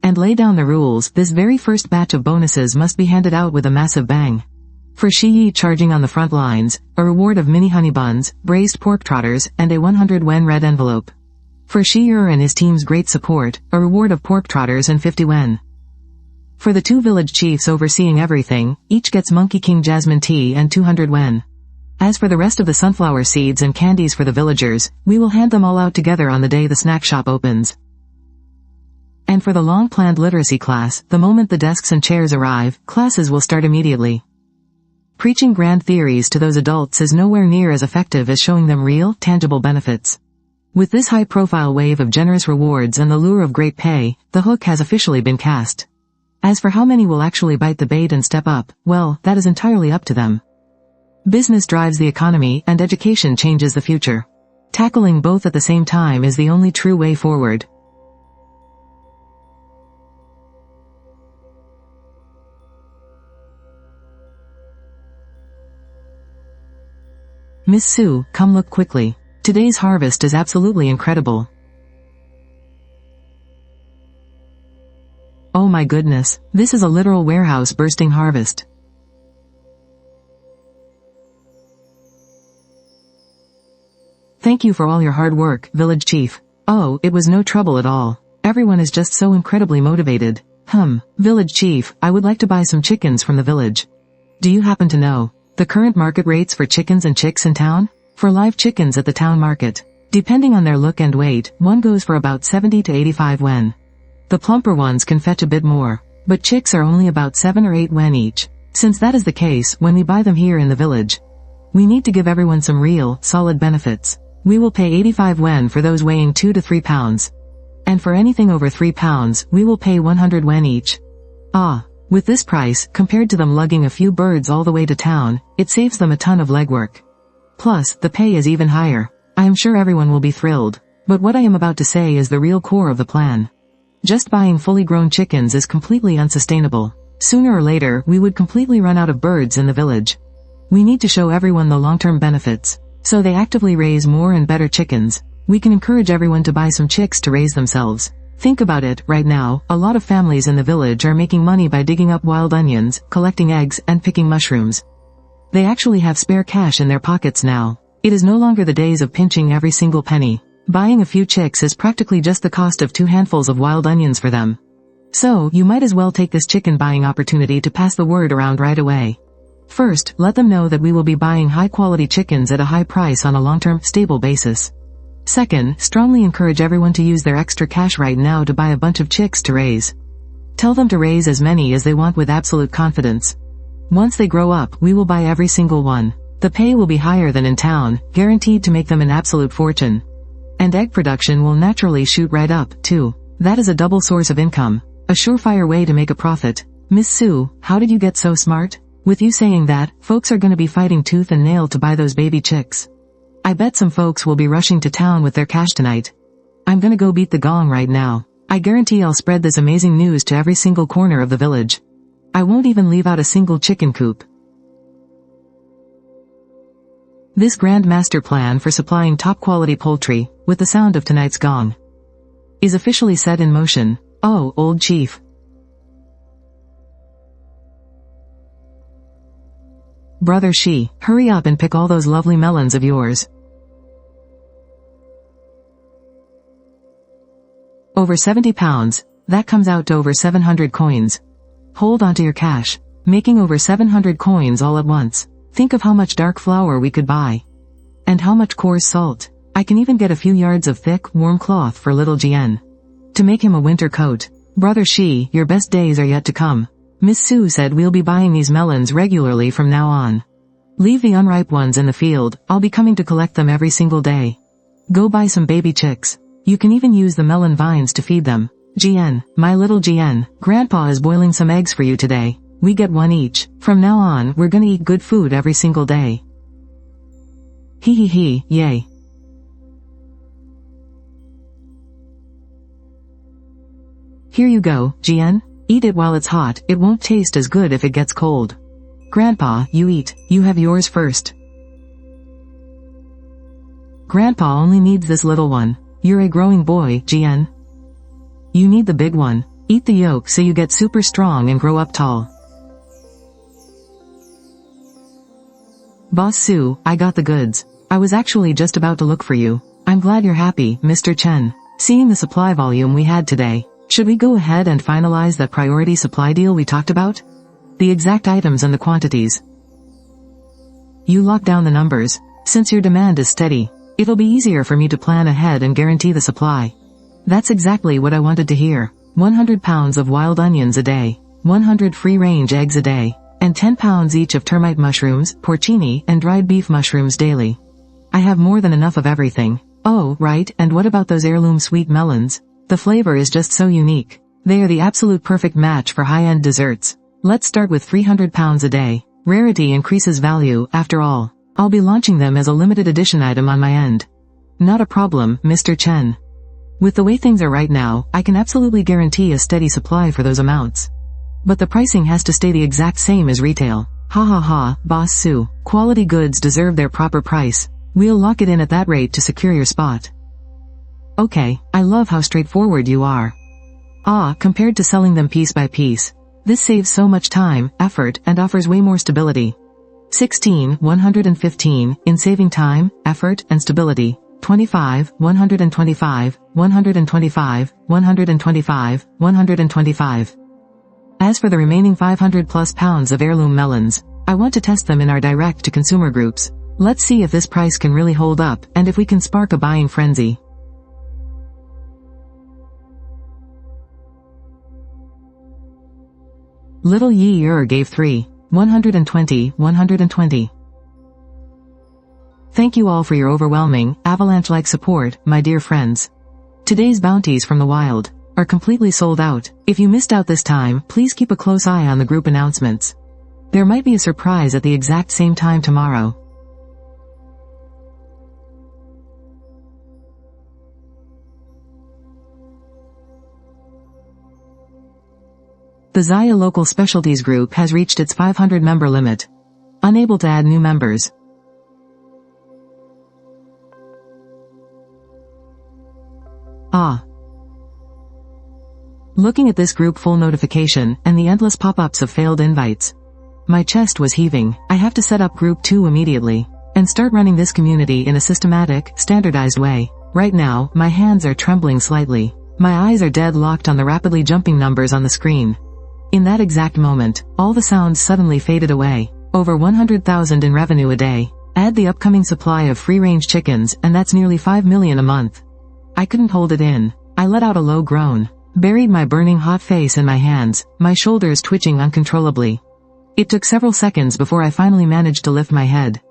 [SPEAKER 1] and lay down the rules, this very first batch of bonuses must be handed out with a massive bang. For Shi Yi charging on the front lines, a reward of mini honey buns, braised pork trotters, and a 100 wen red envelope. For Shi Er and his team's great support, a reward of pork trotters and 50 wen. For the 2 village chiefs overseeing everything, each gets Monkey King jasmine tea and 200 wen. As for the rest of the sunflower seeds and candies for the villagers, we will hand them all out together on the day the snack shop opens. And for the long-planned literacy class, the moment the desks and chairs arrive, classes will start immediately. Preaching grand theories to those adults is nowhere near as effective as showing them real, tangible benefits. With this high-profile wave of generous rewards and the lure of great pay, the hook has officially been cast. As for how many will actually bite the bait and step up, well, that is entirely up to them. Business drives the economy, and education changes the future. Tackling both at the same time is the only true way forward. Miss Sue, come look quickly. Today's harvest is absolutely incredible. Oh my goodness, this is a literal warehouse bursting harvest. Thank you for all your hard work, village chief. Oh, it was no trouble at all. Everyone is just so incredibly motivated. Village chief, I would like to buy some chickens from the village. Do you happen to know the current market rates for chickens and chicks in town? For live chickens at the town market, depending on their look and weight, one goes for about 70 to 85 yen. The plumper ones can fetch a bit more, but chicks are only about 7 or 8 yen each. Since that is the case when we buy them here in the village, we need to give everyone some real, solid benefits. We will pay 85 yen for those weighing 2 to 3 pounds. And for anything over 3 pounds, we will pay 100 yen each. With this price, compared to them lugging a few birds all the way to town, it saves them a ton of legwork. Plus, the pay is even higher. I am sure everyone will be thrilled. But what I am about to say is the real core of the plan. Just buying fully grown chickens is completely unsustainable. Sooner or later, we would completely run out of birds in the village. We need to show everyone the long-term benefits, so they actively raise more and better chickens. We can encourage everyone to buy some chicks to raise themselves. Think about it, right now, a lot of families in the village are making money by digging up wild onions, collecting eggs, and picking mushrooms. They actually have spare cash in their pockets now. It is no longer the days of pinching every single penny. Buying a few chicks is practically just the cost of 2 handfuls of wild onions for them. So, you might as well take this chicken buying opportunity to pass the word around right away. First, let them know that we will be buying high-quality chickens at a high price on a long-term, stable basis. Second, strongly encourage everyone to use their extra cash right now to buy a bunch of chicks to raise. Tell them to raise as many as they want with absolute confidence. Once they grow up, we will buy every single one. The pay will be higher than in town, guaranteed to make them an absolute fortune. And egg production will naturally shoot right up, too. That is a double source of income. A surefire way to make a profit. Miss Sue, how did you get so smart? With you saying that, folks are gonna be fighting tooth and nail to buy those baby chicks. I bet some folks will be rushing to town with their cash tonight. I'm gonna go beat the gong right now. I guarantee I'll spread this amazing news to every single corner of the village. I won't even leave out a single chicken coop. This grand master plan for supplying top-quality poultry, with the sound of tonight's gong, is officially set in motion. Oh, old chief. Brother Shi, hurry up and pick all those lovely melons of yours. Over 70 pounds, that comes out to over 700 coins. Hold onto your cash. Making over 700 coins all at once. Think of how much dark flour we could buy. And how much coarse salt. I can even get a few yards of thick, warm cloth for little Jian. To make him a winter coat. Brother Shi, your best days are yet to come. Miss Sue said we'll be buying these melons regularly from now on. Leave the unripe ones in the field, I'll be coming to collect them every single day. Go buy some baby chicks. You can even use the melon vines to feed them. Jian, my little Jian, Grandpa is boiling some eggs for you today. We get one each. From now on, we're gonna eat good food every single day. Hee, yay. Here you go, Jian. Eat it while it's hot, it won't taste as good if it gets cold. Grandpa, you eat. You have yours first. Grandpa only needs this little one. You're a growing boy, Jian. You need the big one. Eat the yolk so you get super strong and grow up tall. Boss Sue, I got the goods. I was actually just about to look for you. I'm glad you're happy, Mr. Chen. Seeing the supply volume we had today, should we go ahead and finalize that priority supply deal we talked about? The exact items and the quantities. You lock down the numbers. Since your demand is steady, it'll be easier for me to plan ahead and guarantee the supply. That's exactly what I wanted to hear. 100 pounds of wild onions a day, 100 free-range eggs a day, and 10 pounds each of termite mushrooms, porcini, and dried beef mushrooms daily. I have more than enough of everything. Oh, right, and what about those heirloom sweet melons? The flavor is just so unique. They are the absolute perfect match for high-end desserts. Let's start with 300 pounds a day. Rarity increases value, after all. I'll be launching them as a limited edition item on my end. Not a problem, Mr. Chen. With the way things are right now, I can absolutely guarantee a steady supply for those amounts. But the pricing has to stay the exact same as retail. Ha, Boss Sue. Quality goods deserve their proper price. We'll lock it in at that rate to secure your spot. Okay, I love how straightforward you are. Compared to selling them piece by piece, this saves so much time, effort, and offers way more stability. 115, in saving time, effort, and stability. 25, 125, 125, 125, 125. As for the remaining 500 plus pounds of heirloom melons, I want to test them in our direct-to-consumer groups. Let's see if this price can really hold up, and if we can spark a buying frenzy. Little Yi gave 3, 120, 120. Thank you all for your overwhelming, avalanche-like support, my dear friends. Today's bounties from the wild are completely sold out. If you missed out this time, please keep a close eye on the group announcements. There might be a surprise at the exact same time tomorrow. The Zaya Local Specialties Group has reached its 500 member limit. Unable to add new members. Looking at this group full notification, and the endless pop-ups of failed invites. My chest was heaving. I have to set up group 2 immediately, and start running this community in a systematic, standardized way. Right now, my hands are trembling slightly. My eyes are dead locked on the rapidly jumping numbers on the screen. In that exact moment, all the sounds suddenly faded away. Over 100,000 in revenue a day. Add the upcoming supply of free-range chickens, and that's nearly 5 million a month. I couldn't hold it in. I let out a low groan. Buried my burning hot face in my hands, my shoulders twitching uncontrollably. It took several seconds before I finally managed to lift my head.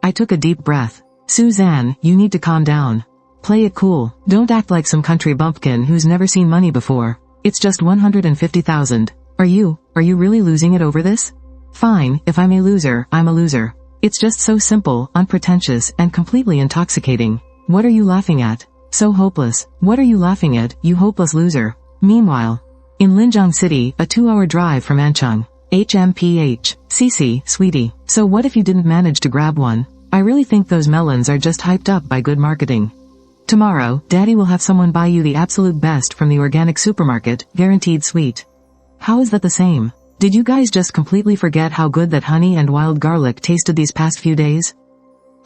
[SPEAKER 1] I took a deep breath. Suzanne, you need to calm down. Play it cool. Don't act like some country bumpkin who's never seen money before. It's just 150,000. Are you really losing it over this? Fine, if I'm a loser, I'm a loser. It's just so simple, unpretentious, and completely intoxicating. What are you laughing at? So hopeless. What are you laughing at, you hopeless loser? Meanwhile, in Linjiang City, a 2-hour drive from Anchang. HMPH. Cece, sweetie. So what if you didn't manage to grab one? I really think those melons are just hyped up by good marketing. Tomorrow, Daddy will have someone buy you the absolute best from the organic supermarket, guaranteed sweet. How is that the same? Did you guys just completely forget how good that honey and wild garlic tasted these past few days?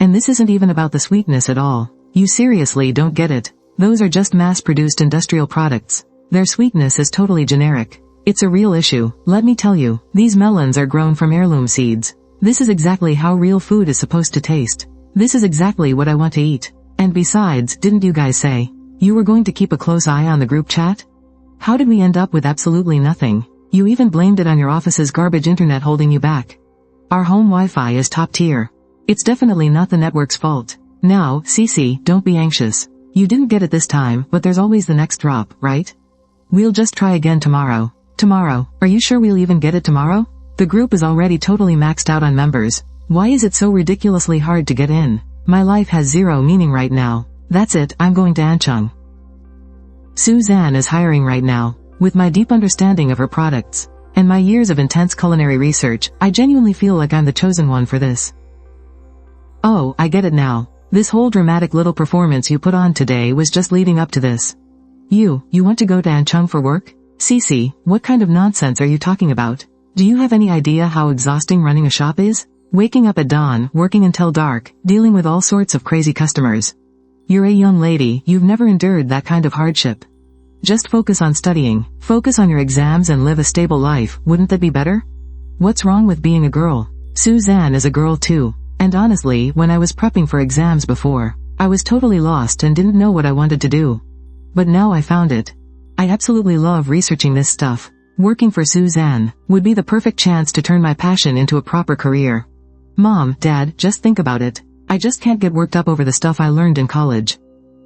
[SPEAKER 1] And this isn't even about the sweetness at all. You seriously don't get it. Those are just mass-produced industrial products. Their sweetness is totally generic. It's a real issue, let me tell you. These melons are grown from heirloom seeds. This is exactly how real food is supposed to taste. This is exactly what I want to eat. And besides, didn't you guys say you were going to keep a close eye on the group chat? How did we end up with absolutely nothing? You even blamed it on your office's garbage internet holding you back. Our home Wi-Fi is top tier. It's definitely not the network's fault. Now, Cece, don't be anxious. You didn't get it this time, but there's always the next drop, right? We'll just try again tomorrow. Tomorrow? Are you sure we'll even get it tomorrow? The group is already totally maxed out on members. Why is it so ridiculously hard to get in? My life has zero meaning right now. That's it, I'm going to Anchang. Suzanne is hiring right now. With my deep understanding of her products, and my years of intense culinary research, I genuinely feel like I'm the chosen one for this. Oh, I get it now. This whole dramatic little performance you put on today was just leading up to this. You want to go to Anchang for work? Cece, what kind of nonsense are you talking about? Do you have any idea how exhausting running a shop is? Waking up at dawn, working until dark, dealing with all sorts of crazy customers. You're a young lady, you've never endured that kind of hardship. Just focus on studying, focus on your exams and live a stable life, wouldn't that be better? What's wrong with being a girl? Suzanne is a girl too. And honestly, when I was prepping for exams before, I was totally lost and didn't know what I wanted to do. But now I found it. I absolutely love researching this stuff. Working for Suzanne would be the perfect chance to turn my passion into a proper career. Mom, Dad, just think about it. I just can't get worked up over the stuff I learned in college.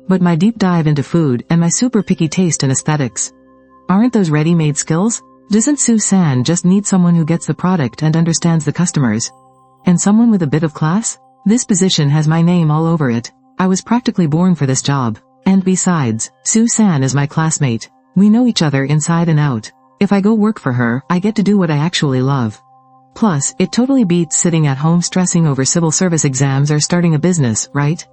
[SPEAKER 1] But my deep dive into food and my super picky taste and aesthetics. Aren't those ready-made skills? Doesn't Suzanne just need someone who gets the product and understands the customers? And someone with a bit of class? This position has my name all over it. I was practically born for this job. And besides, Suzanne is my classmate. We know each other inside and out. If I go work for her, I get to do what I actually love. Plus, it totally beats sitting at home stressing over civil service exams or starting a business, right?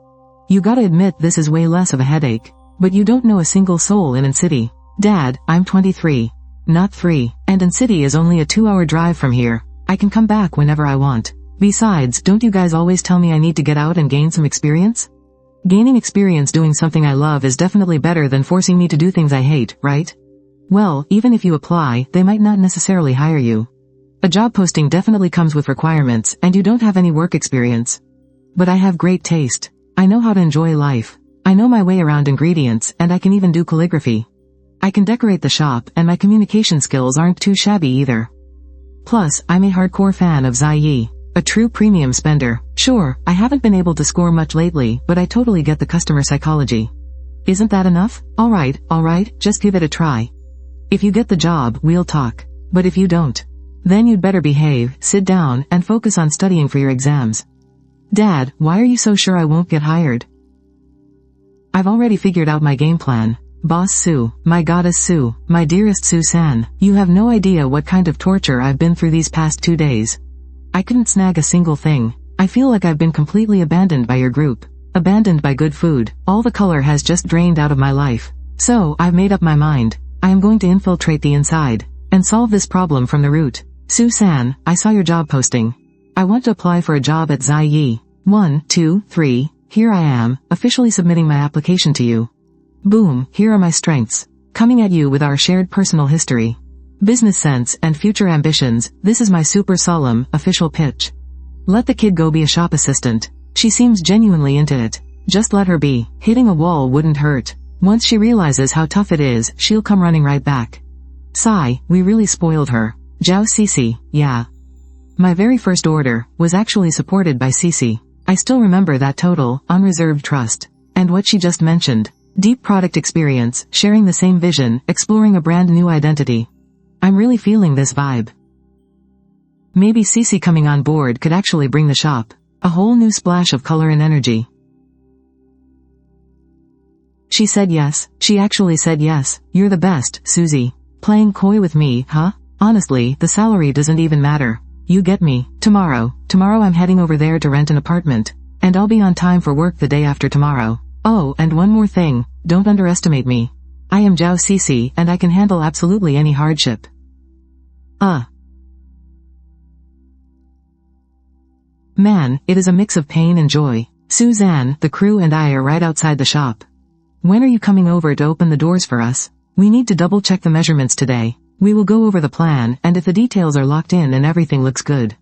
[SPEAKER 1] You gotta admit this is way less of a headache. But you don't know a single soul in City. Dad, I'm 23. Not 3. And City is only a 2-hour drive from here. I can come back whenever I want. Besides, don't you guys always tell me I need to get out and gain some experience? Gaining experience doing something I love is definitely better than forcing me to do things I hate, right? Well, even if you apply, they might not necessarily hire you. A job posting definitely comes with requirements, and you don't have any work experience. But I have great taste. I know how to enjoy life. I know my way around ingredients, and I can even do calligraphy. I can decorate the shop, and my communication skills aren't too shabby either. Plus, I'm a hardcore fan of Zai, a true premium spender. Sure, I haven't been able to score much lately, but I totally get the customer psychology. Isn't that enough? Alright, just give it a try. If you get the job, we'll talk. But if you don't, then you'd better behave, sit down, and focus on studying for your exams. Dad, why are you so sure I won't get hired? I've already figured out my game plan. Boss Sue, my goddess Sue, my dearest Sue-san, you have no idea what kind of torture I've been through these past 2 days. I couldn't snag a single thing. I feel like I've been completely abandoned by your group. Abandoned by good food. All the color has just drained out of my life. So, I've made up my mind. I am going to infiltrate the inside and solve this problem from the root. Sue-san, I saw your job posting. I want to apply for a job at Zai. 1, 2, 3, here I am, officially submitting my application to you. Boom, here are my strengths. Coming at you with our shared personal history, business sense, and future ambitions, this is my super solemn, official pitch. Let the kid go be a shop assistant. She seems genuinely into it. Just let her be. Hitting a wall wouldn't hurt. Once she realizes how tough it is, she'll come running right back. Sigh, we really spoiled her. Zhao Cece, yeah. My very first order was actually supported by Cece. I still remember that total, unreserved trust. And what she just mentioned. Deep product experience, sharing the same vision, exploring a brand new identity. I'm really feeling this vibe. Maybe Cece coming on board could actually bring the shop a whole new splash of color and energy. She said yes. She actually said yes. You're the best, Susie. Playing coy with me, huh? Honestly, the salary doesn't even matter. You get me. Tomorrow I'm heading over there to rent an apartment. And I'll be on time for work the day after tomorrow. Oh, and one more thing. Don't underestimate me. I am Zhao Cece, and I can handle absolutely any hardship. Man, it is a mix of pain and joy. Suzanne, the crew and I are right outside the shop. When are you coming over to open the doors for us? We need to double check the measurements today. We will go over the plan, and if the details are locked in and everything looks good.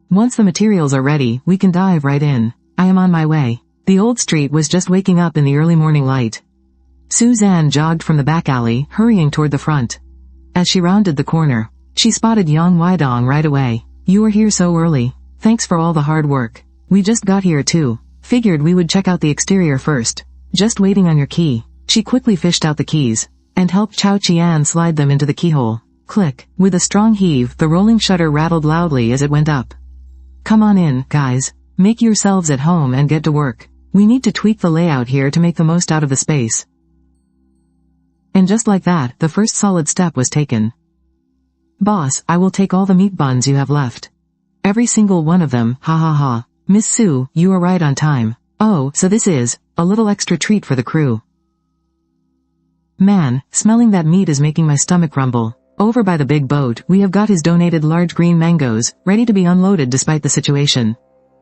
[SPEAKER 1] Once the materials are ready, we can dive right in. I am on my way. The old street was just waking up in the early morning light. Suzanne jogged from the back alley, hurrying toward the front. As she rounded the corner, she spotted Yang Weidong right away. You are here so early. Thanks for all the hard work. We just got here too. Figured we would check out the exterior first. Just waiting on your key. She quickly fished out the keys and helped Chao Qian slide them into the keyhole. Click. With a strong heave, the rolling shutter rattled loudly as it went up. Come on in, guys. Make yourselves at home and get to work. We need to tweak the layout here to make the most out of the space. And just like that, the first solid step was taken. Boss, I will take all the meat buns you have left. Every single one of them, ha ha ha. Miss Sue, you are right on time. Oh, so this is a little extra treat for the crew. Man, smelling that meat is making my stomach rumble. Over by the big boat, we have got his donated large green mangoes, ready to be unloaded despite the situation.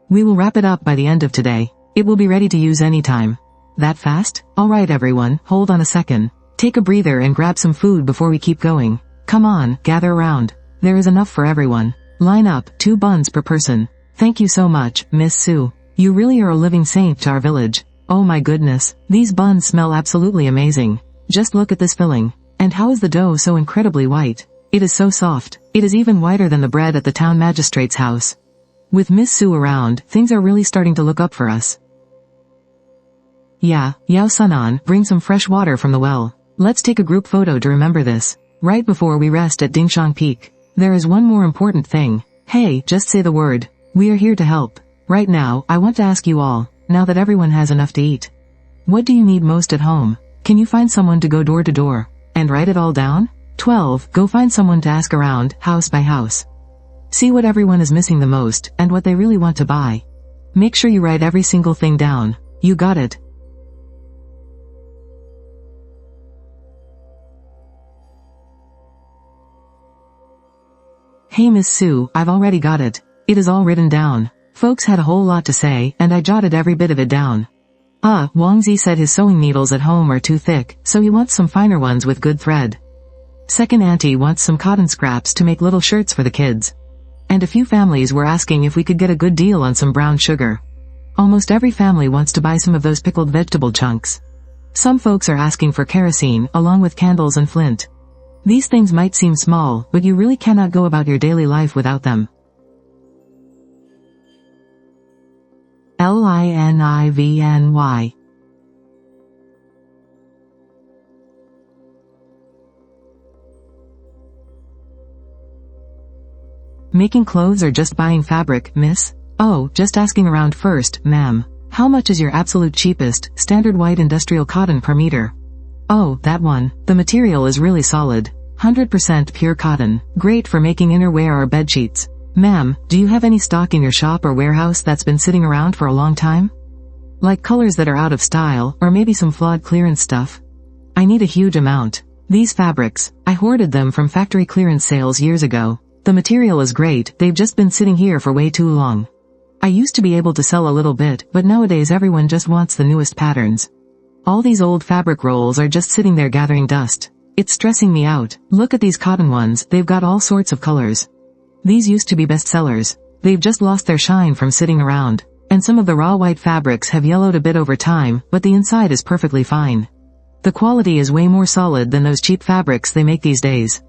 [SPEAKER 1] We will wrap it up by the end of today. It will be ready to use anytime. That fast? Alright everyone, hold on a second. Take a breather and grab some food before we keep going. Come on, gather around. There is enough for everyone. Line up, 2 buns per person. Thank you so much, Miss Sue. You really are a living saint to our village. Oh my goodness, these buns smell absolutely amazing. Just look at this filling. And how is the dough so incredibly white? It is so soft. It is even whiter than the bread at the town magistrate's house. With Miss Sue around, things are really starting to look up for us. Yeah, Yao Sunan, bring some fresh water from the well. Let's take a group photo to remember this. Right before we rest at Dingshang Peak. There is one more important thing. Hey, just say the word. We are here to help. Right now, I want to ask you all, now that everyone has enough to eat. What do you need most at home? Can you find someone to go door to door and write it all down? 12. Go find someone to ask around, house by house. See what everyone is missing the most, and what they really want to buy. Make sure you write every single thing down. You got it. Hey Miss Sue, I've already got it. It is all written down. Folks had a whole lot to say, and I jotted every bit of it down. Wangzi said his sewing needles at home are too thick, so he wants some finer ones with good thread. Second auntie wants some cotton scraps to make little shirts for the kids. And a few families were asking if we could get a good deal on some brown sugar. Almost every family wants to buy some of those pickled vegetable chunks. Some folks are asking for kerosene, along with candles and flint. These things might seem small, but you really cannot go about your daily life without them. Linivny. Making clothes or just buying fabric, miss? Oh, just asking around first, ma'am. How much is your absolute cheapest, standard white industrial cotton per meter? Oh, that one. The material is really solid. 100% pure cotton. Great for making innerwear or bedsheets. Ma'am, do you have any stock in your shop or warehouse that's been sitting around for a long time? Like colors that are out of style, or maybe some flawed clearance stuff? I need a huge amount. These fabrics, I hoarded them from factory clearance sales years ago. The material is great, they've just been sitting here for way too long. I used to be able to sell a little bit, but nowadays everyone just wants the newest patterns. All these old fabric rolls are just sitting there gathering dust. It's stressing me out. Look at these cotton ones, they've got all sorts of colors. These used to be bestsellers. They've just lost their shine from sitting around. And some of the raw white fabrics have yellowed a bit over time, but the inside is perfectly fine. The quality is way more solid than those cheap fabrics they make these days.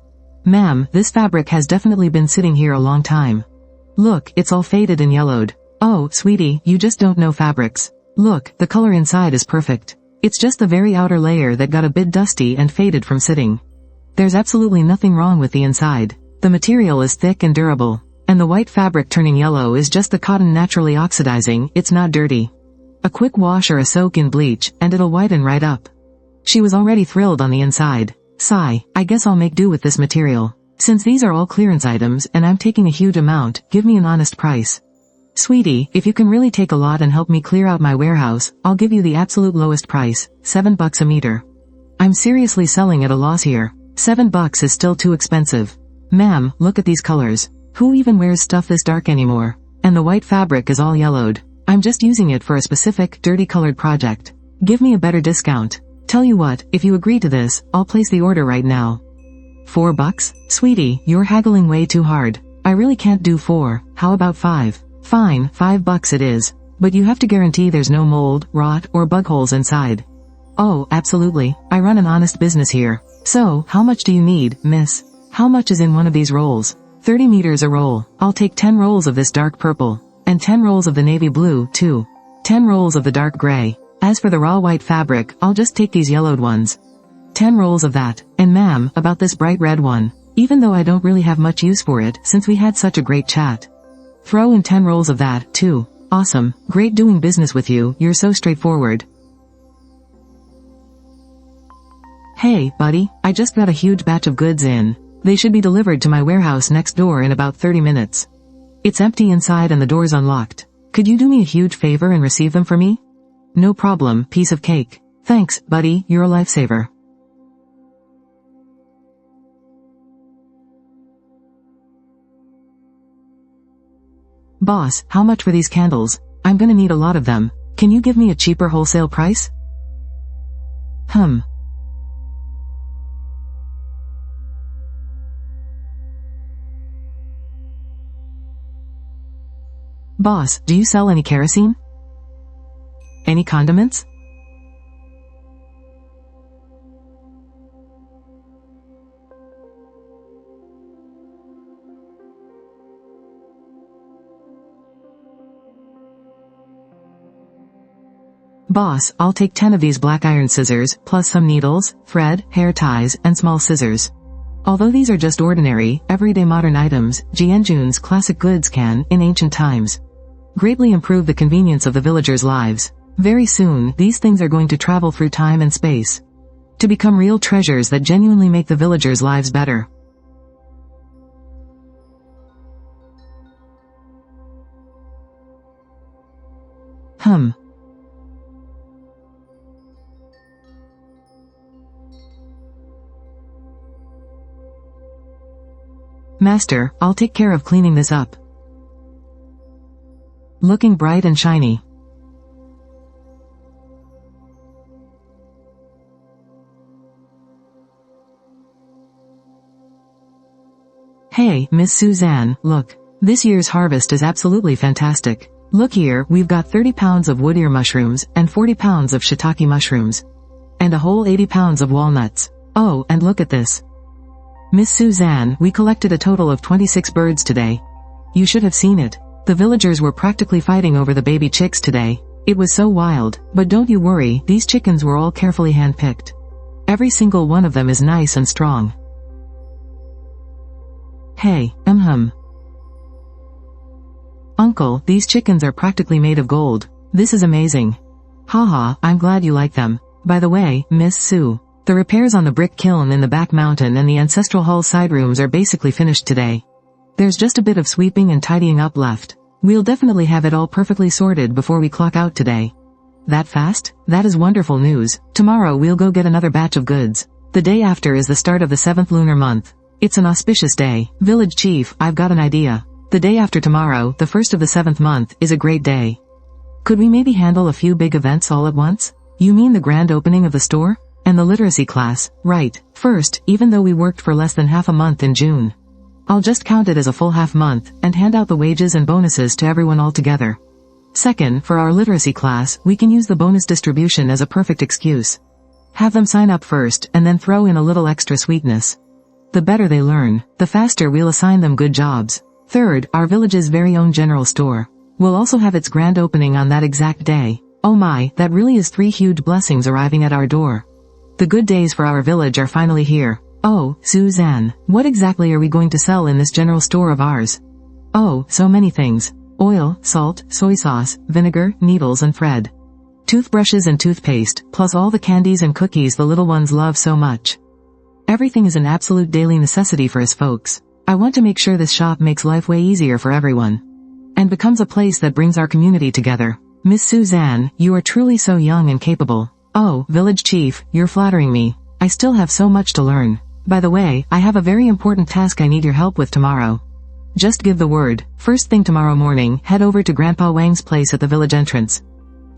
[SPEAKER 1] Ma'am, this fabric has definitely been sitting here a long time. Look, it's all faded and yellowed. Oh, sweetie, you just don't know fabrics. Look, the color inside is perfect. It's just the very outer layer that got a bit dusty and faded from sitting. There's absolutely nothing wrong with the inside. The material is thick and durable. And the white fabric turning yellow is just the cotton naturally oxidizing, it's not dirty. A quick wash or a soak in bleach, and it'll whiten right up. She was already thrilled on the inside. Sigh, I guess I'll make do with this material. Since these are all clearance items and I'm taking a huge amount, give me an honest price. Sweetie, if you can really take a lot and help me clear out my warehouse, I'll give you the absolute lowest price, $7 a meter. I'm seriously selling at a loss here. $7 is still too expensive. Ma'am, look at these colors. Who even wears stuff this dark anymore? And the white fabric is all yellowed. I'm just using it for a specific, dirty colored project. Give me a better discount. Tell you what, if you agree to this, I'll place the order right now. $4? Sweetie, you're haggling way too hard. I really can't do 4, how about 5? Fine, $5 it is. But you have to guarantee there's no mold, rot, or bug holes inside. Oh, absolutely. I run an honest business here. So, how much do you need, miss? How much is in one of these rolls? 30 meters a roll. I'll take 10 rolls of this dark purple. And 10 rolls of the navy blue, too. 10 rolls of the dark gray. As for the raw white fabric, I'll just take these yellowed ones. 10 rolls of that. And ma'am, about this bright red one. Even though I don't really have much use for it, since we had such a great chat. Throw in 10 rolls of that, too. Awesome. Great doing business with you, you're so straightforward. Hey, buddy, I just got a huge batch of goods in. They should be delivered to my warehouse next door in about 30 minutes. It's empty inside and the door's unlocked. Could you do me a huge favor and receive them for me? No problem, piece of cake. Thanks, buddy, you're a lifesaver. Boss, how much for these candles? I'm gonna need a lot of them. Can you give me a cheaper wholesale price? Boss, do you sell any kerosene? Any condiments? Boss, I'll take 10 of these black iron scissors, plus some needles, thread, hair ties, and small scissors. Although these are just ordinary, everyday modern items, Jianjun's classic goods can, in ancient times, greatly improve the convenience of the villagers' lives. Very soon, these things are going to travel through time and space to become real treasures that genuinely make the villagers' lives better. Master, I'll take care of cleaning this up. Looking bright and shiny. Hey, Miss Suzanne, look. This year's harvest is absolutely fantastic. Look here, we've got 30 pounds of wood ear mushrooms, and 40 pounds of shiitake mushrooms. And a whole 80 pounds of walnuts. Oh, and look at this. Miss Suzanne, we collected a total of 26 birds today. You should have seen it. The villagers were practically fighting over the baby chicks today. It was so wild, but don't you worry, these chickens were all carefully hand-picked. Every single one of them is nice and strong. Hey, Uncle, these chickens are practically made of gold. This is amazing. Haha, I'm glad you like them. By the way, Miss Sue, the repairs on the brick kiln in the back mountain and the ancestral hall side rooms are basically finished today. There's just a bit of sweeping and tidying up left. We'll definitely have it all perfectly sorted before we clock out today. That fast? That is wonderful news. Tomorrow we'll go get another batch of goods. The day after is the start of the 7th lunar month. It's an auspicious day. Village Chief, I've got an idea. The day after tomorrow, the 1st of the 7th month, is a great day. Could we maybe handle a few big events all at once? You mean the grand opening of the store? And the literacy class, right. First, even though we worked for less than half a month in June, I'll just count it as a full half month, and hand out the wages and bonuses to everyone all together. Second, for our literacy class, we can use the bonus distribution as a perfect excuse. Have them sign up first, and then throw in a little extra sweetness. The better they learn, the faster we'll assign them good jobs. Third, our village's very own general store will also have its grand opening on that exact day. Oh my, that really is 3 huge blessings arriving at our door. The good days for our village are finally here. Oh, Suzanne, what exactly are we going to sell in this general store of ours? Oh, so many things. Oil, salt, soy sauce, vinegar, needles and thread. Toothbrushes and toothpaste, plus all the candies and cookies the little ones love so much. Everything is an absolute daily necessity for us folks. I want to make sure this shop makes life way easier for everyone. And becomes a place that brings our community together. Miss Suzanne, you are truly so young and capable. Oh, Village Chief, you're flattering me. I still have so much to learn. By the way, I have a very important task I need your help with tomorrow. Just give the word. First thing tomorrow morning, head over to Grandpa Wang's place at the village entrance.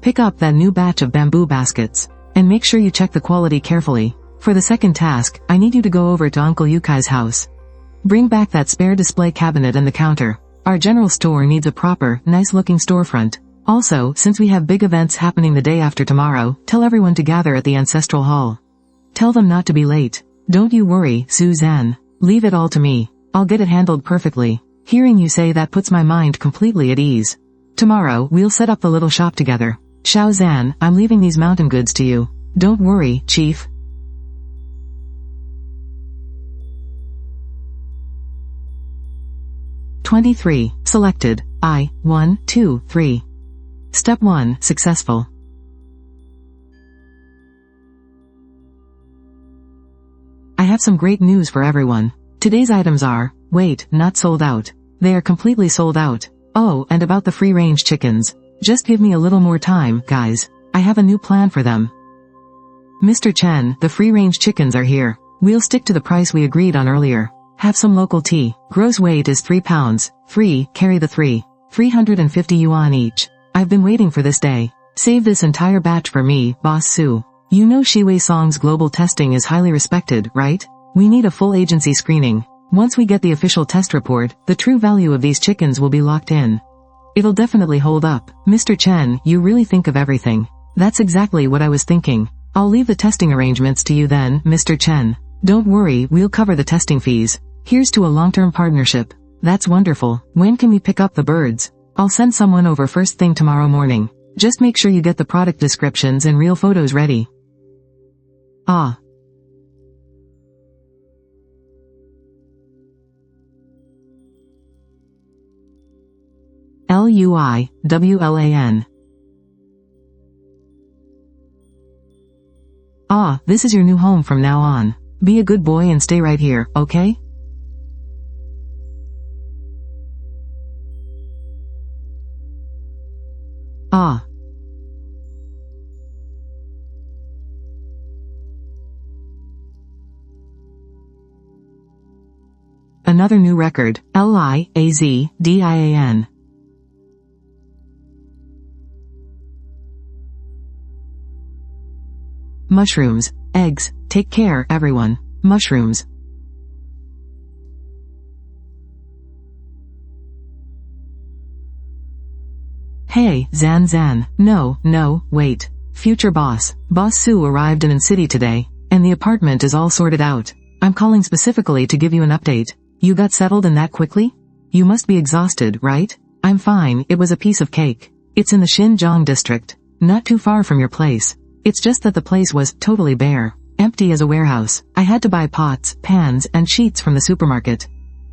[SPEAKER 1] Pick up that new batch of bamboo baskets. And make sure you check the quality carefully. For the second task, I need you to go over to Uncle Yukai's house. Bring back that spare display cabinet and the counter. Our general store needs a proper, nice-looking storefront. Also, since we have big events happening the day after tomorrow, tell everyone to gather at the ancestral hall. Tell them not to be late. Don't you worry, Suzanne. Leave it all to me. I'll get it handled perfectly. Hearing you say that puts my mind completely at ease. Tomorrow, we'll set up the little shop together. Xiaozan, I'm leaving these mountain goods to you. Don't worry, Chief. "23. Selected. 1, 2, 3. Step 1. Successful. I have some great news for everyone. Today's items are, wait, not sold out. They are completely sold out. Oh, and about the free-range chickens. Just give me a little more time, guys. I have a new plan for them. Mr. Chen, the free-range chickens are here. We'll stick to the price we agreed on earlier. Have some local tea. Gross weight is 3 pounds. 3, carry the 3. 350 yuan each. I've been waiting for this day. Save this entire batch for me, Boss Su. You know Shiwei Song's global testing is highly respected, right? We need a full agency screening. Once we get the official test report, the true value of these chickens will be locked in. It'll definitely hold up. Mr. Chen, you really think of everything. That's exactly what I was thinking. I'll leave the testing arrangements to you then, Mr. Chen. Don't worry, we'll cover the testing fees. Here's to a long-term partnership. That's wonderful. When can we pick up the birds? I'll send someone over first thing tomorrow morning. Just make sure you get the product descriptions and real photos ready. Ah. LUIWLAN. Ah, this is your new home from now on. Be a good boy and stay right here, okay? Ah. Another new record, LIAZDIAN. Mushrooms, eggs, take care, everyone. Mushrooms. Hey, Zan Zan. No, wait. Future boss. Boss Sue arrived in city today, and the apartment is all sorted out. I'm calling specifically to give you an update. You got settled in that quickly? You must be exhausted, right? I'm fine, it was a piece of cake. It's in the Xinjiang district, not too far from your place. It's just that the place was totally bare, empty as a warehouse. I had to buy pots, pans, and sheets from the supermarket.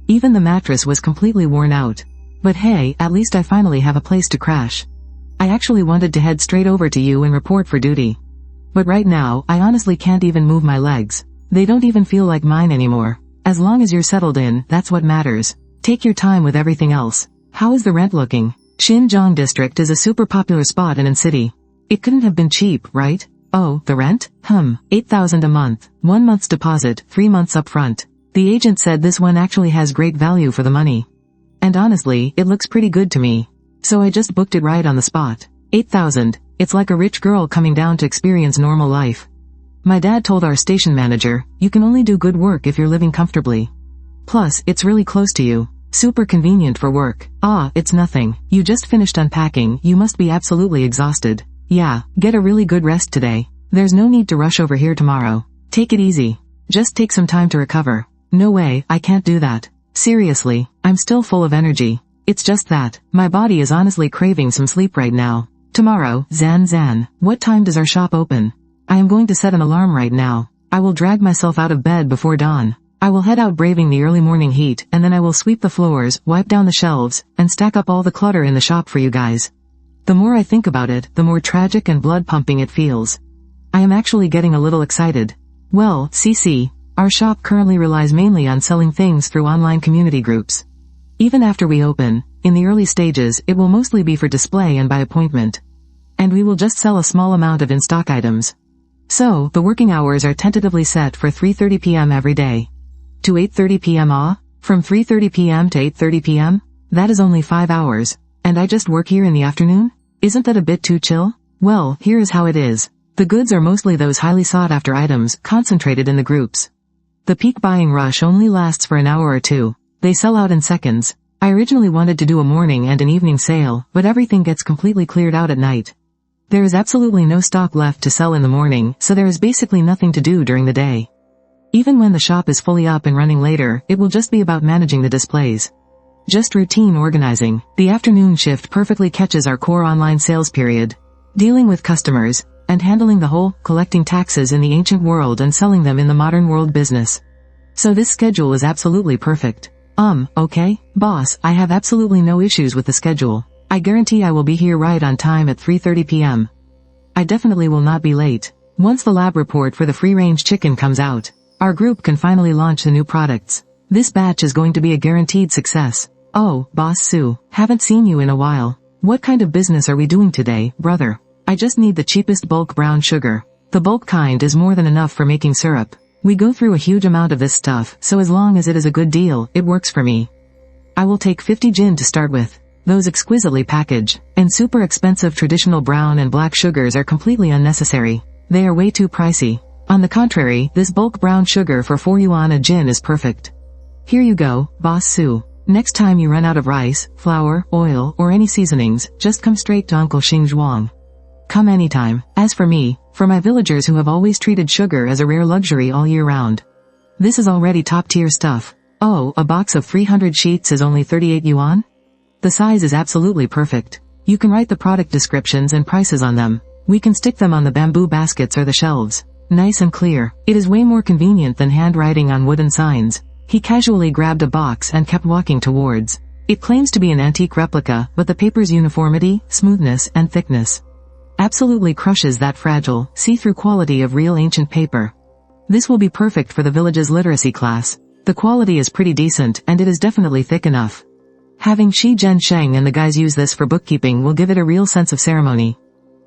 [SPEAKER 1] Even the mattress was completely worn out. But hey, at least I finally have a place to crash. I actually wanted to head straight over to you and report for duty. But right now, I honestly can't even move my legs. They don't even feel like mine anymore. As long as you're settled in, that's what matters. Take your time with everything else. How is the rent looking? Xinjiang district is a super popular spot in city. It couldn't have been cheap, right? Oh, the rent? 8,000 a month. 1 month's deposit, 3 months up front. The agent said this one actually has great value for the money. And honestly, it looks pretty good to me. So I just booked it right on the spot. 8,000. It's like a rich girl coming down to experience normal life. My dad told our station manager, you can only do good work if you're living comfortably. Plus, it's really close to you. Super convenient for work. It's nothing. You just finished unpacking, you must be absolutely exhausted. Yeah, get a really good rest today. There's no need to rush over here tomorrow. Take it easy. Just take some time to recover. No way, I can't do that. Seriously, I'm still full of energy. It's just that, my body is honestly craving some sleep right now. Tomorrow, Zan, what time does our shop open? I am going to set an alarm right now. I will drag myself out of bed before dawn. I will head out braving the early morning heat, and then I will sweep the floors, wipe down the shelves, and stack up all the clutter in the shop for you guys. The more I think about it, the more tragic and blood-pumping it feels. I am actually getting a little excited. Well, CC, our shop currently relies mainly on selling things through online community groups. Even after we open, in the early stages, it will mostly be for display and by appointment. And we will just sell a small amount of in-stock items. So, the working hours are tentatively set for 3:30 p.m. every day. To 8:30 p.m. From 3:30 p.m. to 8:30 p.m.? That is only 5 hours. And I just work here in the afternoon? Isn't that a bit too chill? Well, here is how it is. The goods are mostly those highly sought-after items, concentrated in the groups. The peak buying rush only lasts for an hour or two. They sell out in seconds. I originally wanted to do a morning and an evening sale, but everything gets completely cleared out at night. There is absolutely no stock left to sell in the morning, so there is basically nothing to do during the day. Even when the shop is fully up and running later, it will just be about managing the displays. Just routine organizing. The afternoon shift perfectly catches our core online sales period. Dealing with customers, and handling the whole, collecting taxes in the ancient world and selling them in the modern world business. So this schedule is absolutely perfect. Okay, boss, I have absolutely no issues with the schedule. I guarantee I will be here right on time at 3:30 p.m. I definitely will not be late. Once the lab report for the free-range chicken comes out, our group can finally launch the new products. This batch is going to be a guaranteed success. Oh, Boss Sue, haven't seen you in a while. What kind of business are we doing today, brother? I just need the cheapest bulk brown sugar. The bulk kind is more than enough for making syrup. We go through a huge amount of this stuff, so as long as it is a good deal, it works for me. I will take 50 gin to start with. Those exquisitely packaged, and super expensive traditional brown and black sugars are completely unnecessary. They are way too pricey. On the contrary, this bulk brown sugar for 4 yuan a gin is perfect. Here you go, Boss Sue. Next time you run out of rice, flour, oil, or any seasonings, just come straight to Uncle Xingzhuang. Come anytime. As for me, for my villagers who have always treated sugar as a rare luxury all year round, this is already top-tier stuff. Oh, a box of 300 sheets is only 38 yuan? The size is absolutely perfect. You can write the product descriptions and prices on them. We can stick them on the bamboo baskets or the shelves. Nice and clear. It is way more convenient than handwriting on wooden signs. He casually grabbed a box and kept walking towards. It claims to be an antique replica, but the paper's uniformity, smoothness, and thickness absolutely crushes that fragile, see-through quality of real ancient paper. This will be perfect for the village's literacy class. The quality is pretty decent, and it is definitely thick enough. Having Shi Zhen Sheng and the guys use this for bookkeeping will give it a real sense of ceremony.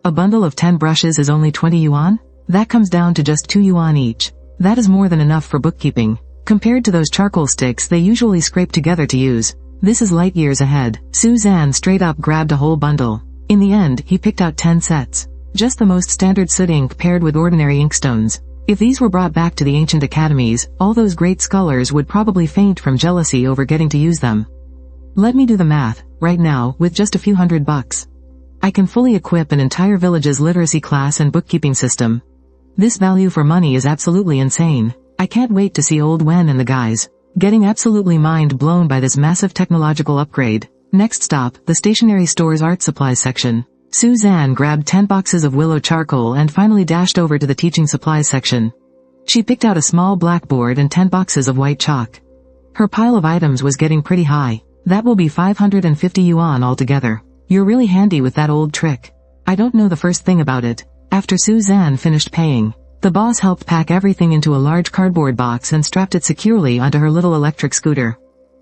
[SPEAKER 1] A bundle of 10 brushes is only 20 yuan? That comes down to just 2 yuan each. That is more than enough for bookkeeping. Compared to those charcoal sticks they usually scrape together to use, this is light years ahead. Suzanne straight up grabbed a whole bundle. In the end, he picked out 10 sets. Just the most standard soot ink paired with ordinary inkstones. If these were brought back to the ancient academies, all those great scholars would probably faint from jealousy over getting to use them. Let me do the math, right now, with just a few $100. I can fully equip an entire village's literacy class and bookkeeping system. This value for money is absolutely insane. I can't wait to see old Wen and the guys. Getting absolutely mind blown by this massive technological upgrade. Next stop, the stationery store's art supplies section. Suzanne grabbed 10 boxes of willow charcoal and finally dashed over to the teaching supplies section. She picked out a small blackboard and 10 boxes of white chalk. Her pile of items was getting pretty high. That will be 550 yuan altogether. You're really handy with that old trick. I don't know the first thing about it. After Suzanne finished paying, the boss helped pack everything into a large cardboard box and strapped it securely onto her little electric scooter.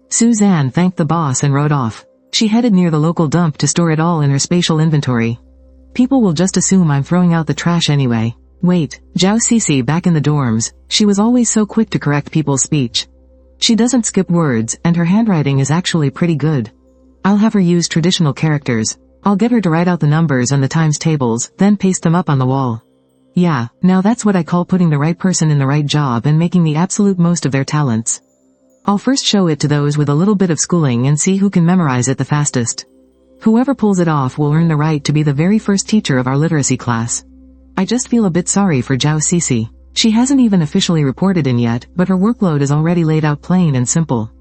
[SPEAKER 1] Suzanne thanked the boss and rode off. She headed near the local dump to store it all in her spatial inventory. People will just assume I'm throwing out the trash anyway. Wait, Zhao Cece back in the dorms, she was always so quick to correct people's speech. She doesn't skip words, and her handwriting is actually pretty good. I'll have her use traditional characters. I'll get her to write out the numbers and the times tables, then paste them up on the wall. Yeah, now that's what I call putting the right person in the right job and making the absolute most of their talents. I'll first show it to those with a little bit of schooling and see who can memorize it the fastest. Whoever pulls it off will earn the right to be the very first teacher of our literacy class. I just feel a bit sorry for Zhao Cece. She hasn't even officially reported in yet, but her workload is already laid out plain and simple.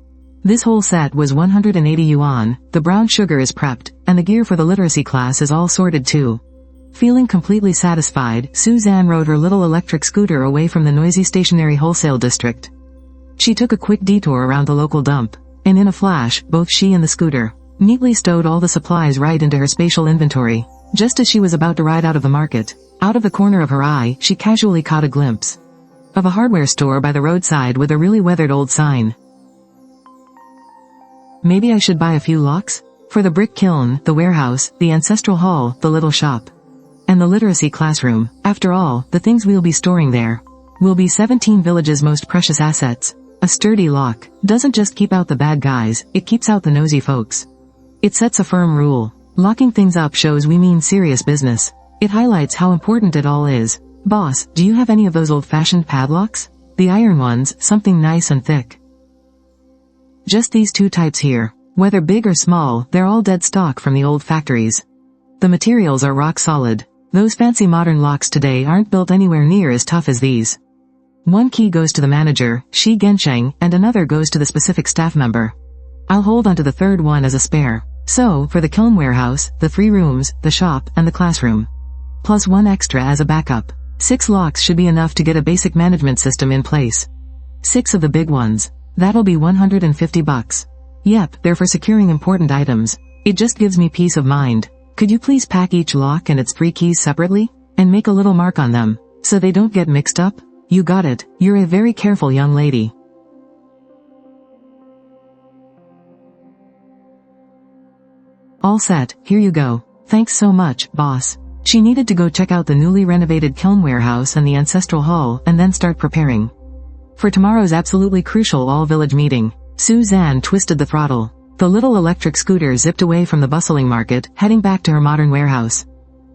[SPEAKER 1] This whole set was 180 yuan, the brown sugar is prepped, and the gear for the literacy class is all sorted too. Feeling completely satisfied, Suzanne rode her little electric scooter away from the noisy stationery wholesale district. She took a quick detour around the local dump, and in a flash, both she and the scooter neatly stowed all the supplies right into her spatial inventory. Just as she was about to ride out of the market, out of the corner of her eye, she casually caught a glimpse of a hardware store by the roadside with a really weathered old sign. Maybe I should buy a few locks? For the brick kiln, the warehouse, the ancestral hall, the little shop, and the literacy classroom. After all, the things we'll be storing there will be 17 villages' most precious assets. A sturdy lock doesn't just keep out the bad guys, it keeps out the nosy folks. It sets a firm rule. Locking things up shows we mean serious business. It highlights how important it all is. Boss, do you have any of those old-fashioned padlocks? The iron ones, something nice and thick. Just these two types here. Whether big or small, they're all dead stock from the old factories. The materials are rock solid. Those fancy modern locks today aren't built anywhere near as tough as these. One key goes to the manager, Shi Gensheng, and another goes to the specific staff member. I'll hold onto the third one as a spare. So, for the kiln warehouse, the 3 rooms, the shop, and the classroom. Plus 1 extra as a backup. 6 locks should be enough to get a basic management system in place. 6 of the big ones. That'll be 150 bucks. Yep, they're for securing important items. It just gives me peace of mind. Could you please pack each lock and its 3 keys separately? And make a little mark on them, so they don't get mixed up? You got it. You're a very careful young lady. All set, here you go. Thanks so much, boss. She needed to go check out the newly renovated kiln warehouse and the ancestral hall, and then start preparing for tomorrow's absolutely crucial all-village meeting. Suzanne twisted the throttle. The little electric scooter zipped away from the bustling market, heading back to her modern warehouse.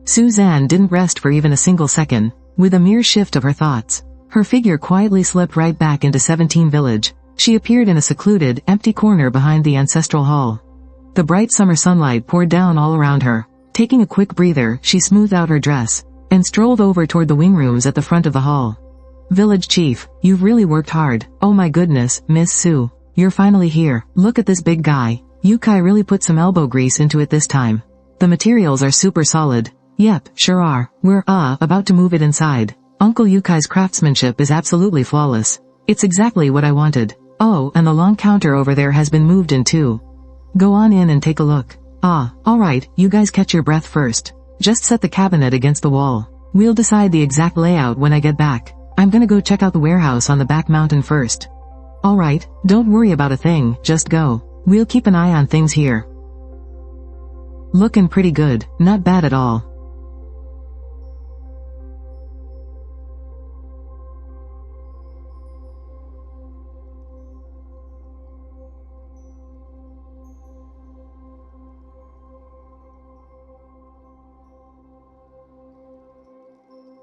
[SPEAKER 1] Suzanne didn't rest for even a single second. With a mere shift of her thoughts, her figure quietly slipped right back into 17 Village. She appeared in a secluded, empty corner behind the ancestral hall. The bright summer sunlight poured down all around her. Taking a quick breather, she smoothed out her dress and strolled over toward the wing rooms at the front of the hall. Village Chief, you've really worked hard. Oh my goodness, Miss Sue. You're finally here. Look at this big guy. Yukai really put some elbow grease into it this time. The materials are super solid. Yep, sure are. We're, about to move it inside. Uncle Yukai's craftsmanship is absolutely flawless. It's exactly what I wanted. Oh, and the long counter over there has been moved in too. Go on in and take a look. Alright, you guys catch your breath first. Just set the cabinet against the wall. We'll decide the exact layout when I get back. I'm gonna go check out the warehouse on the back mountain first. Alright, don't worry about a thing, just go. We'll keep an eye on things here. Looking pretty good, not bad at all.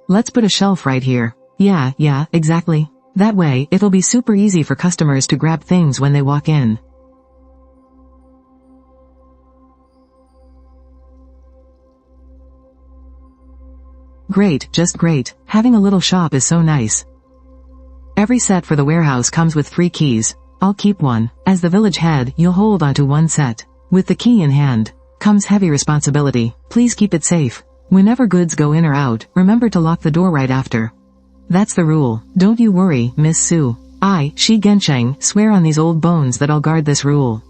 [SPEAKER 1] Let's put a shelf right here. Yeah, exactly. That way, it'll be super easy for customers to grab things when they walk in. Great, just great. Having a little shop is so nice. Every set for the warehouse comes with 3 keys. I'll keep one. As the village head, you'll hold onto one set. With the key in hand comes heavy responsibility. Please keep it safe. Whenever goods go in or out, remember to lock the door right after. That's the rule. Don't you worry, Miss Sue. I, Shi Gensheng, swear on these old bones that I'll guard this rule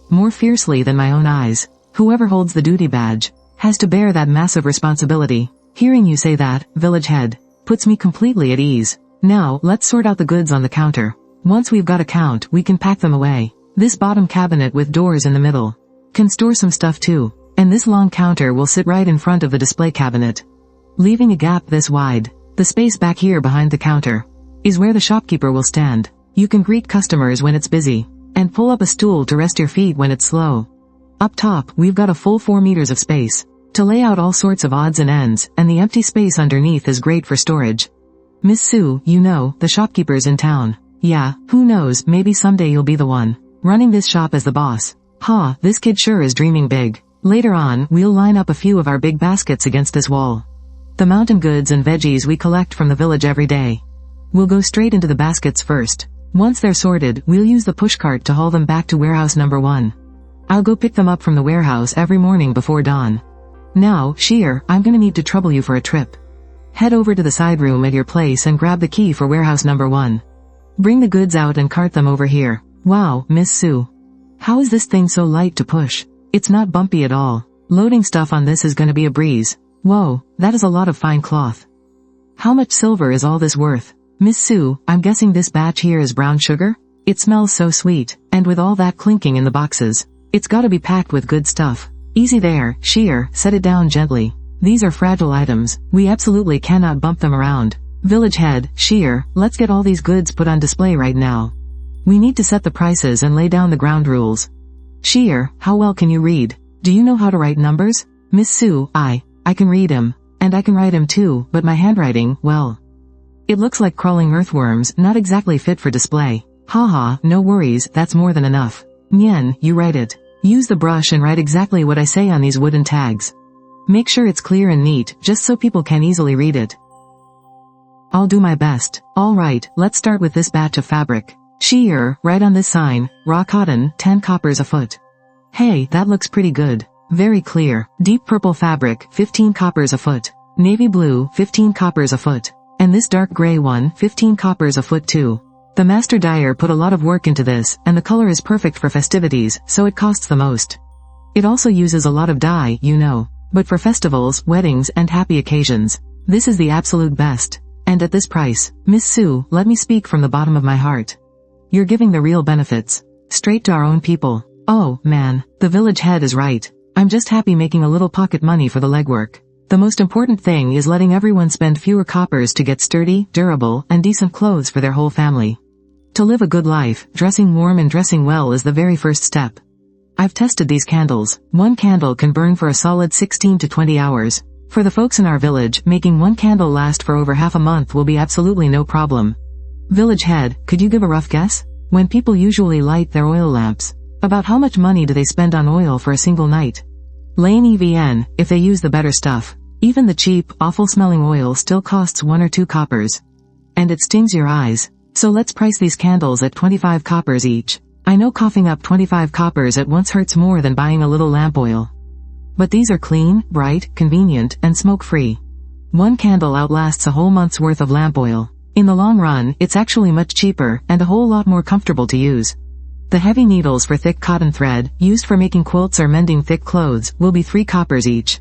[SPEAKER 1] more fiercely than my own eyes. Whoever holds the duty badge has to bear that massive responsibility. Hearing you say that, village head, puts me completely at ease. Now, let's sort out the goods on the counter. Once we've got a count, we can pack them away. This bottom cabinet with doors in the middle can store some stuff too. And this long counter will sit right in front of the display cabinet, leaving a gap this wide. The space back here behind the counter is where the shopkeeper will stand. You can greet customers when it's busy, and pull up a stool to rest your feet when it's slow. Up top, we've got a full 4 meters of space to lay out all sorts of odds and ends, and the empty space underneath is great for storage. Miss Sue, you know, the shopkeeper's in town. Yeah, who knows, maybe someday you'll be the one running this shop as the boss. Ha, this kid sure is dreaming big. Later on, we'll line up a few of our big baskets against this wall. The mountain goods and veggies we collect from the village every day. We'll go straight into the baskets first. Once they're sorted, we'll use the pushcart to haul them back to warehouse number 1. I'll go pick them up from the warehouse every morning before dawn. Now, Sheer, I'm gonna need to trouble you for a trip. Head over to the side room at your place and grab the key for warehouse number 1. Bring the goods out and cart them over here. Wow, Miss Sue. How is this thing so light to push? It's not bumpy at all. Loading stuff on this is gonna be a breeze. Whoa, that is a lot of fine cloth. How much silver is all this worth? Miss Sue, I'm guessing this batch here is brown sugar? It smells so sweet, and with all that clinking in the boxes, it's gotta be packed with good stuff. Easy there, Sheer, set it down gently. These are fragile items. We absolutely cannot bump them around. Village head, Sheer, let's get all these goods put on display right now. We need to set the prices and lay down the ground rules. Sheer, how well can you read? Do you know how to write numbers? Miss Sue, I can read him. And I can write him too, but my handwriting, well, it looks like crawling earthworms, not exactly fit for display. Haha, no worries, that's more than enough. Nyen, you write it. Use the brush and write exactly what I say on these wooden tags. Make sure it's clear and neat, just so people can easily read it. I'll do my best. Alright, let's start with this batch of fabric. Sheer, write on this sign, raw cotton, 10 coppers a foot. Hey, that looks pretty good. Very clear. Deep purple fabric, 15 coppers a foot. Navy blue, 15 coppers a foot. And this dark gray one, 15 coppers a foot too. The master dyer put a lot of work into this, and the color is perfect for festivities, so it costs the most. It also uses a lot of dye, you know. But for festivals, weddings, and happy occasions, this is the absolute best. And at this price, Miss Sue, let me speak from the bottom of my heart. You're giving the real benefits. Straight to our own people. Oh, man, the village head is right. I'm just happy making a little pocket money for the legwork. The most important thing is letting everyone spend fewer coppers to get sturdy, durable, and decent clothes for their whole family. To live a good life, dressing warm and dressing well is the very first step. I've tested these candles. One candle can burn for a solid 16 to 20 hours. For the folks in our village, making one candle last for over half a month will be absolutely no problem. Village head, could you give a rough guess? When people usually light their oil lamps, about how much money do they spend on oil for a single night? Lane EVN, if they use the better stuff. Even the cheap, awful-smelling oil still costs 1 or 2 coppers. And it stings your eyes. So let's price these candles at 25 coppers each. I know coughing up 25 coppers at once hurts more than buying a little lamp oil. But these are clean, bright, convenient, and smoke-free. One candle outlasts a whole month's worth of lamp oil. In the long run, it's actually much cheaper, and a whole lot more comfortable to use. The heavy needles for thick cotton thread, used for making quilts or mending thick clothes, will be 3 coppers each.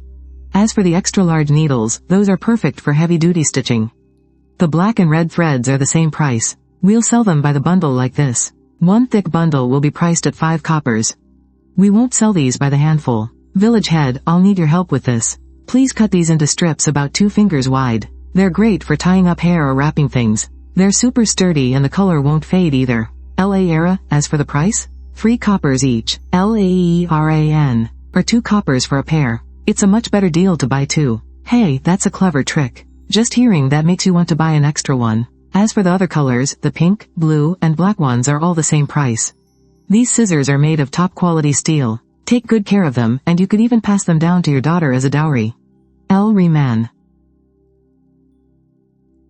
[SPEAKER 1] As for the extra-large needles, those are perfect for heavy-duty stitching. The black and red threads are the same price. We'll sell them by the bundle like this. One thick bundle will be priced at 5 coppers. We won't sell these by the handful. Village head, I'll need your help with this. Please cut these into strips about 2 fingers wide. They're great for tying up hair or wrapping things. They're super sturdy and the color won't fade either. LA era, as for the price? 3 coppers each. LAERAN. Or 2 coppers for a pair. It's a much better deal to buy 2. Hey, that's a clever trick. Just hearing that makes you want to buy an extra one. As for the other colors, the pink, blue, and black ones are all the same price. These scissors are made of top-quality steel. Take good care of them, and you could even pass them down to your daughter as a dowry. L. Reman.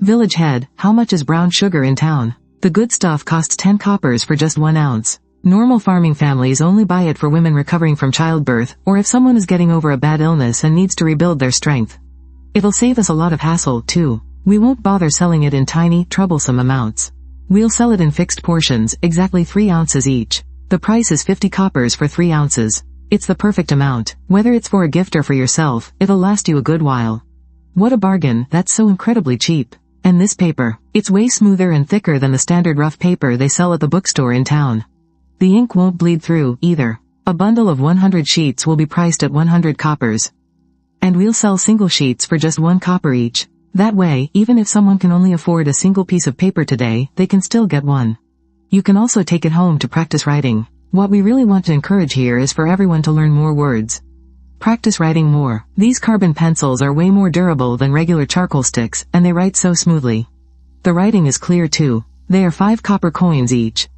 [SPEAKER 1] Village head, how much is brown sugar in town? The good stuff costs 10 coppers for just 1 ounce. Normal farming families only buy it for women recovering from childbirth, or if someone is getting over a bad illness and needs to rebuild their strength. It'll save us a lot of hassle, too. We won't bother selling it in tiny, troublesome amounts. We'll sell it in fixed portions, exactly 3 ounces each. The price is 50 coppers for 3 ounces. It's the perfect amount. Whether it's for a gift or for yourself, it'll last you a good while. What a bargain, that's so incredibly cheap. And this paper, it's way smoother and thicker than the standard rough paper they sell at the bookstore in town. The ink won't bleed through, either. A bundle of 100 sheets will be priced at 100 coppers. And we'll sell single sheets for just 1 copper each. That way, even if someone can only afford a single piece of paper today, they can still get one. You can also take it home to practice writing. What we really want to encourage here is for everyone to learn more words. Practice writing more. These carbon pencils are way more durable than regular charcoal sticks, and they write so smoothly. The writing is clear too. They are 5 copper coins each.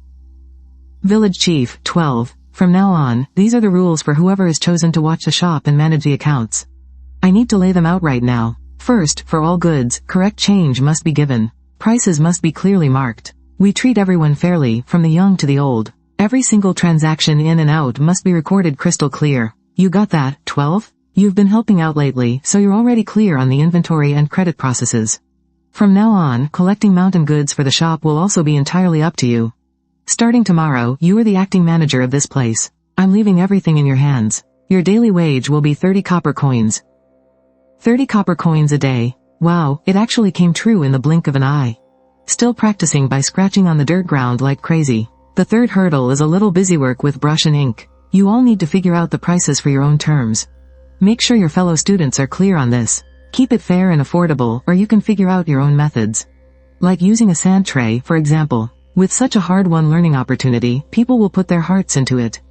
[SPEAKER 1] Village Chief, 12. From now on, these are the rules for whoever is chosen to watch the shop and manage the accounts. I need to lay them out right now. First, for all goods, correct change must be given. Prices must be clearly marked. We treat everyone fairly, from the young to the old. Every single transaction in and out must be recorded crystal clear. You got that, 12? You've been helping out lately, so you're already clear on the inventory and credit processes. From now on, collecting mountain goods for the shop will also be entirely up to you. Starting tomorrow, you are the acting manager of this place. I'm leaving everything in your hands. Your daily wage will be 30 copper coins. 30 copper coins a day. Wow, it actually came true in the blink of an eye. Still practicing by scratching on the dirt ground like crazy. The third hurdle is a little busywork with brush and ink. You all need to figure out the prices for your own terms. Make sure your fellow students are clear on this. Keep it fair and affordable, or you can figure out your own methods. Like using a sand tray, for example. With such a hard-won learning opportunity, people will put their hearts into it.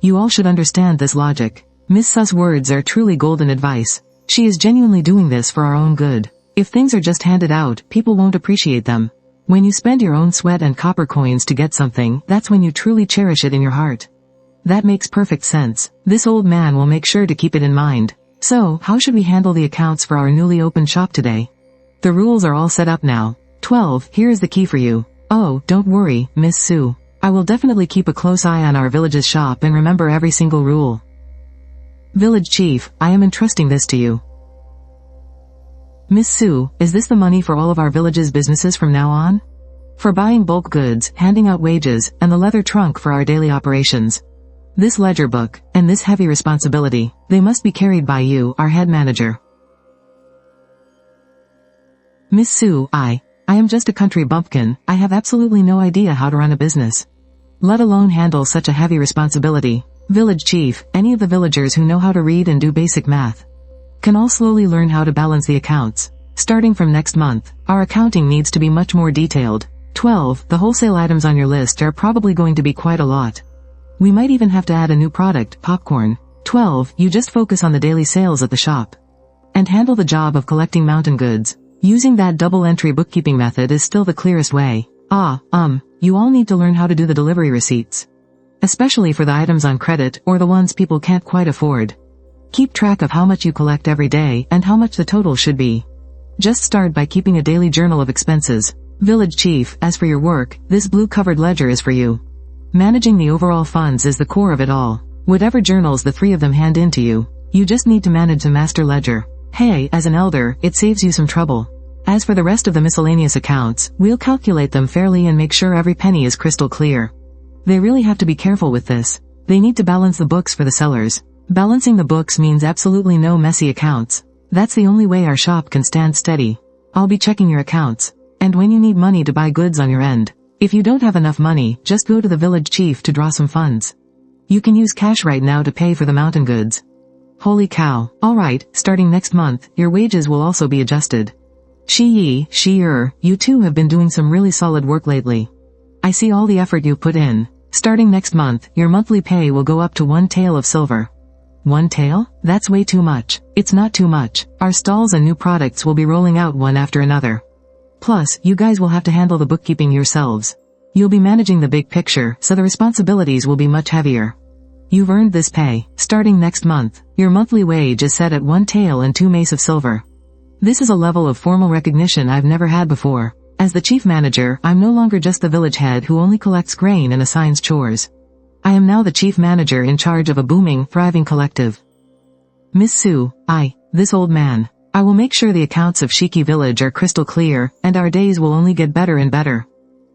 [SPEAKER 1] You all should understand this logic. Miss Su's words are truly golden advice. She is genuinely doing this for our own good. If things are just handed out, people won't appreciate them. When you spend your own sweat and copper coins to get something, that's when you truly cherish it in your heart. That makes perfect sense. This old man will make sure to keep it in mind. So, how should we handle the accounts for our newly opened shop today? The rules are all set up now. 12, here is the key for you. Oh, don't worry, Miss Su. I will definitely keep a close eye on our village's shop and remember every single rule. Village Chief, I am entrusting this to you. Miss Su, is this the money for all of our village's businesses from now on? For buying bulk goods, handing out wages, and the leather trunk for our daily operations. This ledger book, and this heavy responsibility, they must be carried by you, our head manager. Miss Su, I am just a country bumpkin. I have absolutely no idea how to run a business. Let alone handle such a heavy responsibility. Village Chief, any of the villagers who know how to read and do basic math can all slowly learn how to balance the accounts. Starting from next month, our accounting needs to be much more detailed. 12, the wholesale items on your list are probably going to be quite a lot. We might even have to add a new product, popcorn. 12, you just focus on the daily sales at the shop. And handle the job of collecting mountain goods. Using that double-entry bookkeeping method is still the clearest way. You all need to learn how to do the delivery receipts. Especially for the items on credit, or the ones people can't quite afford. Keep track of how much you collect every day, and how much the total should be. Just start by keeping a daily journal of expenses. Village Chief, as for your work, this blue-covered ledger is for you. Managing the overall funds is the core of it all. Whatever journals the 3 of them hand in to you, you just need to manage the master ledger. Hey, as an elder, it saves you some trouble. As for the rest of the miscellaneous accounts, we'll calculate them fairly and make sure every penny is crystal clear. They really have to be careful with this. They need to balance the books for the sellers. Balancing the books means absolutely no messy accounts. That's the only way our shop can stand steady. I'll be checking your accounts. And when you need money to buy goods on your end, if you don't have enough money, just go to the village chief to draw some funds. You can use cash right now to pay for the mountain goods. Holy cow. Alright, starting next month, your wages will also be adjusted. Shi-yi, you two have been doing some really solid work lately. I see all the effort you put in. Starting next month, your monthly pay will go up to 1 tael of silver. 1 tael? That's way too much. It's not too much. Our stalls and new products will be rolling out one after another. Plus, you guys will have to handle the bookkeeping yourselves. You'll be managing the big picture, so the responsibilities will be much heavier. You've earned this pay. Starting next month, your monthly wage is set at 1 tael and 2 mace of silver. This is a level of formal recognition I've never had before. As the chief manager, I'm no longer just the village head who only collects grain and assigns chores. I am now the chief manager in charge of a booming, thriving collective. Miss Sue, this old man. I will make sure the accounts of Shiki village are crystal clear, and our days will only get better and better.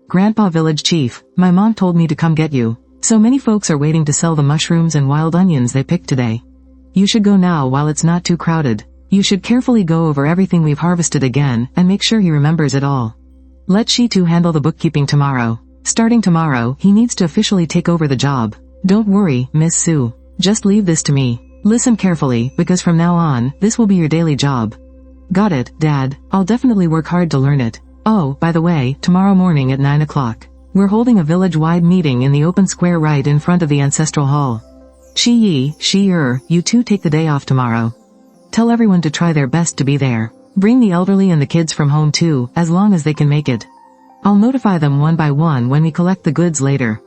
[SPEAKER 1] Grandpa village chief, my mom told me to come get you. So many folks are waiting to sell the mushrooms and wild onions they picked today. You should go now while it's not too crowded. You should carefully go over everything we've harvested again, and make sure he remembers it all. Let Shitu handle the bookkeeping tomorrow. Starting tomorrow, he needs to officially take over the job. Don't worry, Miss Sue. Just leave this to me. Listen carefully, because from now on, this will be your daily job. Got it, Dad. I'll definitely work hard to learn it. Oh, by the way, tomorrow morning at 9 o'clock. We're holding a village-wide meeting in the open square right in front of the ancestral hall. You two take the day off tomorrow. Tell everyone to try their best to be there. Bring the elderly and the kids from home too, as long as they can make it. I'll notify them one by one when we collect the goods later.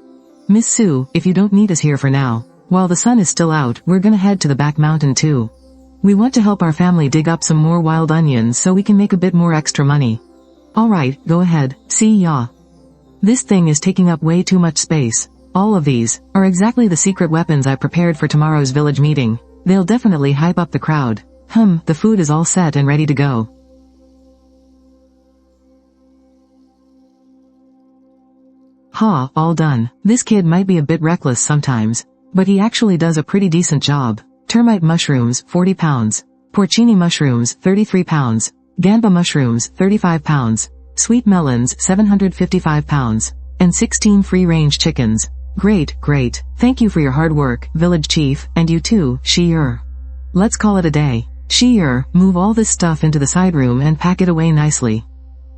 [SPEAKER 1] Miss Sue, if you don't need us here for now, while the sun is still out, we're gonna head to the back mountain too. We want to help our family dig up some more wild onions so we can make a bit more extra money. Alright, go ahead, see ya. This thing is taking up way too much space. All of these are exactly the secret weapons I prepared for tomorrow's village meeting. They'll definitely hype up the crowd. The food is all set and ready to go. All done. This kid might be a bit reckless sometimes, but he actually does a pretty decent job. Termite mushrooms, 40 pounds. Porcini mushrooms, 33 pounds. Ganba mushrooms, 35 pounds. Sweet melons, 755 pounds. And 16 free-range chickens. Great. Thank you for your hard work, village chief, and you too, Shi-er. Let's call it a day. Shi-er, move all this stuff into the side room and pack it away nicely.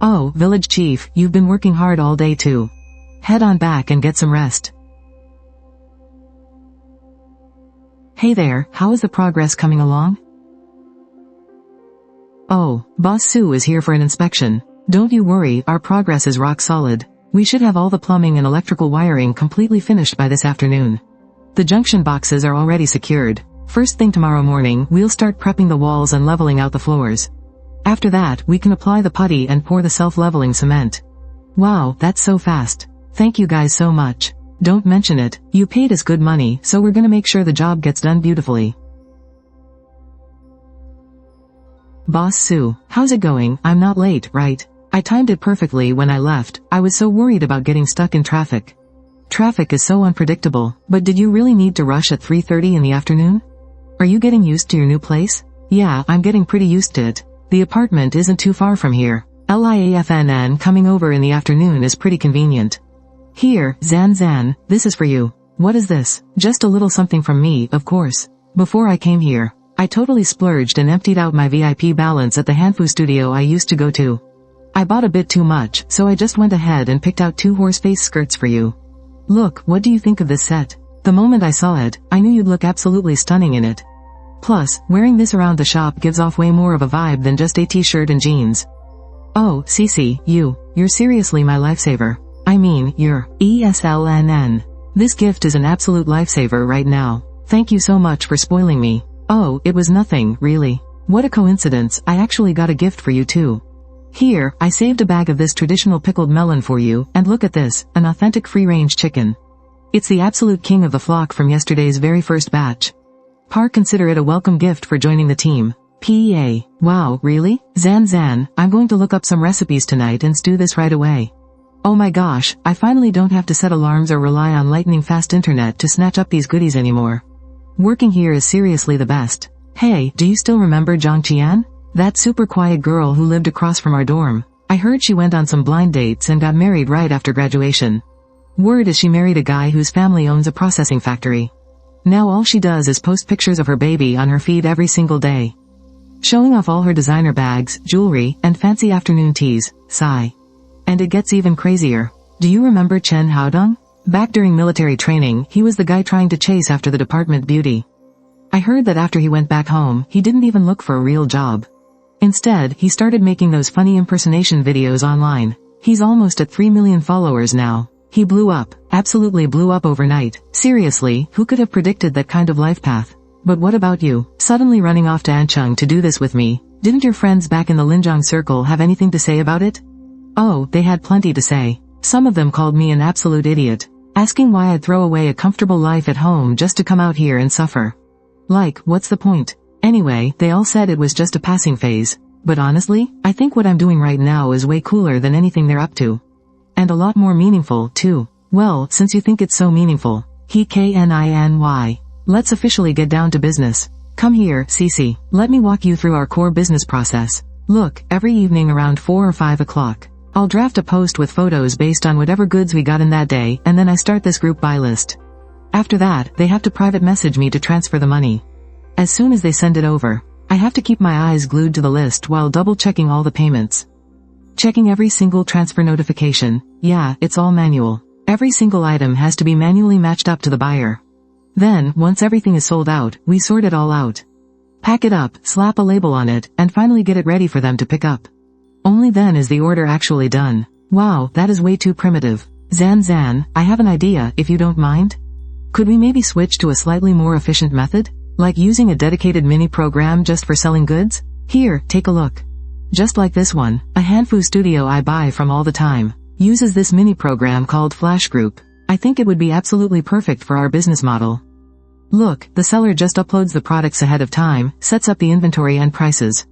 [SPEAKER 1] Oh, village chief, you've been working hard all day too. Head on back and get some rest. Hey there, how is the progress coming along? Oh, Boss Sue is here for an inspection. Don't you worry, our progress is rock solid. We should have all the plumbing and electrical wiring completely finished by this afternoon. The junction boxes are already secured. First thing tomorrow morning, we'll start prepping the walls and leveling out the floors. After that, we can apply the putty and pour the self-leveling cement. Wow, that's so fast. Thank you guys so much. Don't mention it, you paid us good money, so we're gonna make sure the job gets done beautifully. Boss Sue, how's it going? I'm not late, right? I timed it perfectly when I left. I was so worried about getting stuck in traffic. Traffic is so unpredictable, but did you really need to rush at 3:30 in the afternoon? Are you getting used to your new place? Yeah, I'm getting pretty used to it. The apartment isn't too far from here. LIAFNN coming over in the afternoon is pretty convenient. Here, Zan, this is for you. What is this? Just a little something from me, of course. Before I came here, I totally splurged and emptied out my VIP balance at the Hanfu studio I used to go to. I bought a bit too much, so I just went ahead and picked out 2 horse-face skirts for you. Look, what do you think of this set? The moment I saw it, I knew you'd look absolutely stunning in it. Plus, wearing this around the shop gives off way more of a vibe than just a t-shirt and jeans. Oh, Cece, you're seriously my lifesaver. I mean, you're ESLNN. This gift is an absolute lifesaver right now. Thank you so much for spoiling me. Oh, it was nothing, really. What a coincidence, I actually got a gift for you too. Here, I saved a bag of this traditional pickled melon for you, and look at this, an authentic free-range chicken. It's the absolute king of the flock from yesterday's very first batch. Consider it a welcome gift for joining the team. P.A. Wow, really? Zan, I'm going to look up some recipes tonight and stew this right away. Oh my gosh, I finally don't have to set alarms or rely on lightning-fast internet to snatch up these goodies anymore. Working here is seriously the best. Hey, do you still remember Zhang Qian? That super quiet girl who lived across from our dorm. I heard she went on some blind dates and got married right after graduation. Word is she married a guy whose family owns a processing factory. Now all she does is post pictures of her baby on her feed every single day. Showing off all her designer bags, jewelry, and fancy afternoon teas. Sigh. And it gets even crazier. Do you remember Chen Haodong? Back during military training, he was the guy trying to chase after the department beauty. I heard that after he went back home, he didn't even look for a real job. Instead, he started making those funny impersonation videos online. He's almost at 3 million followers now. He blew up. Absolutely blew up overnight. Seriously, who could have predicted that kind of life path? But what about you, suddenly running off to Anchung to do this with me? Didn't your friends back in the Linjiang circle have anything to say about it? Oh, they had plenty to say. Some of them called me an absolute idiot, asking why I'd throw away a comfortable life at home just to come out here and suffer. Like, what's the point? Anyway, they all said it was just a passing phase. But honestly, I think what I'm doing right now is way cooler than anything they're up to. And a lot more meaningful, too. Well, since you think it's so meaningful, KNINY. Let's officially get down to business. Come here, Cece. Let me walk you through our core business process. Look, every evening around 4 or 5 o'clock, I'll draft a post with photos based on whatever goods we got in that day, and then I start this group buy list. After that, they have to private message me to transfer the money. As soon as they send it over, I have to keep my eyes glued to the list while double-checking all the payments. Checking every single transfer notification. Yeah, it's all manual. Every single item has to be manually matched up to the buyer. Then, once everything is sold out, we sort it all out. Pack it up, slap a label on it, and finally get it ready for them to pick up. Only then is the order actually done. Wow, that is way too primitive. Zan, I have an idea, if you don't mind. Could we maybe switch to a slightly more efficient method? Like using a dedicated mini program just for selling goods? Here, take a look. Just like this one, a Hanfu studio I buy from all the time uses this mini program called Flash Group. I think it would be absolutely perfect for our business model. Look, the seller just uploads the products ahead of time, sets up the inventory and prices,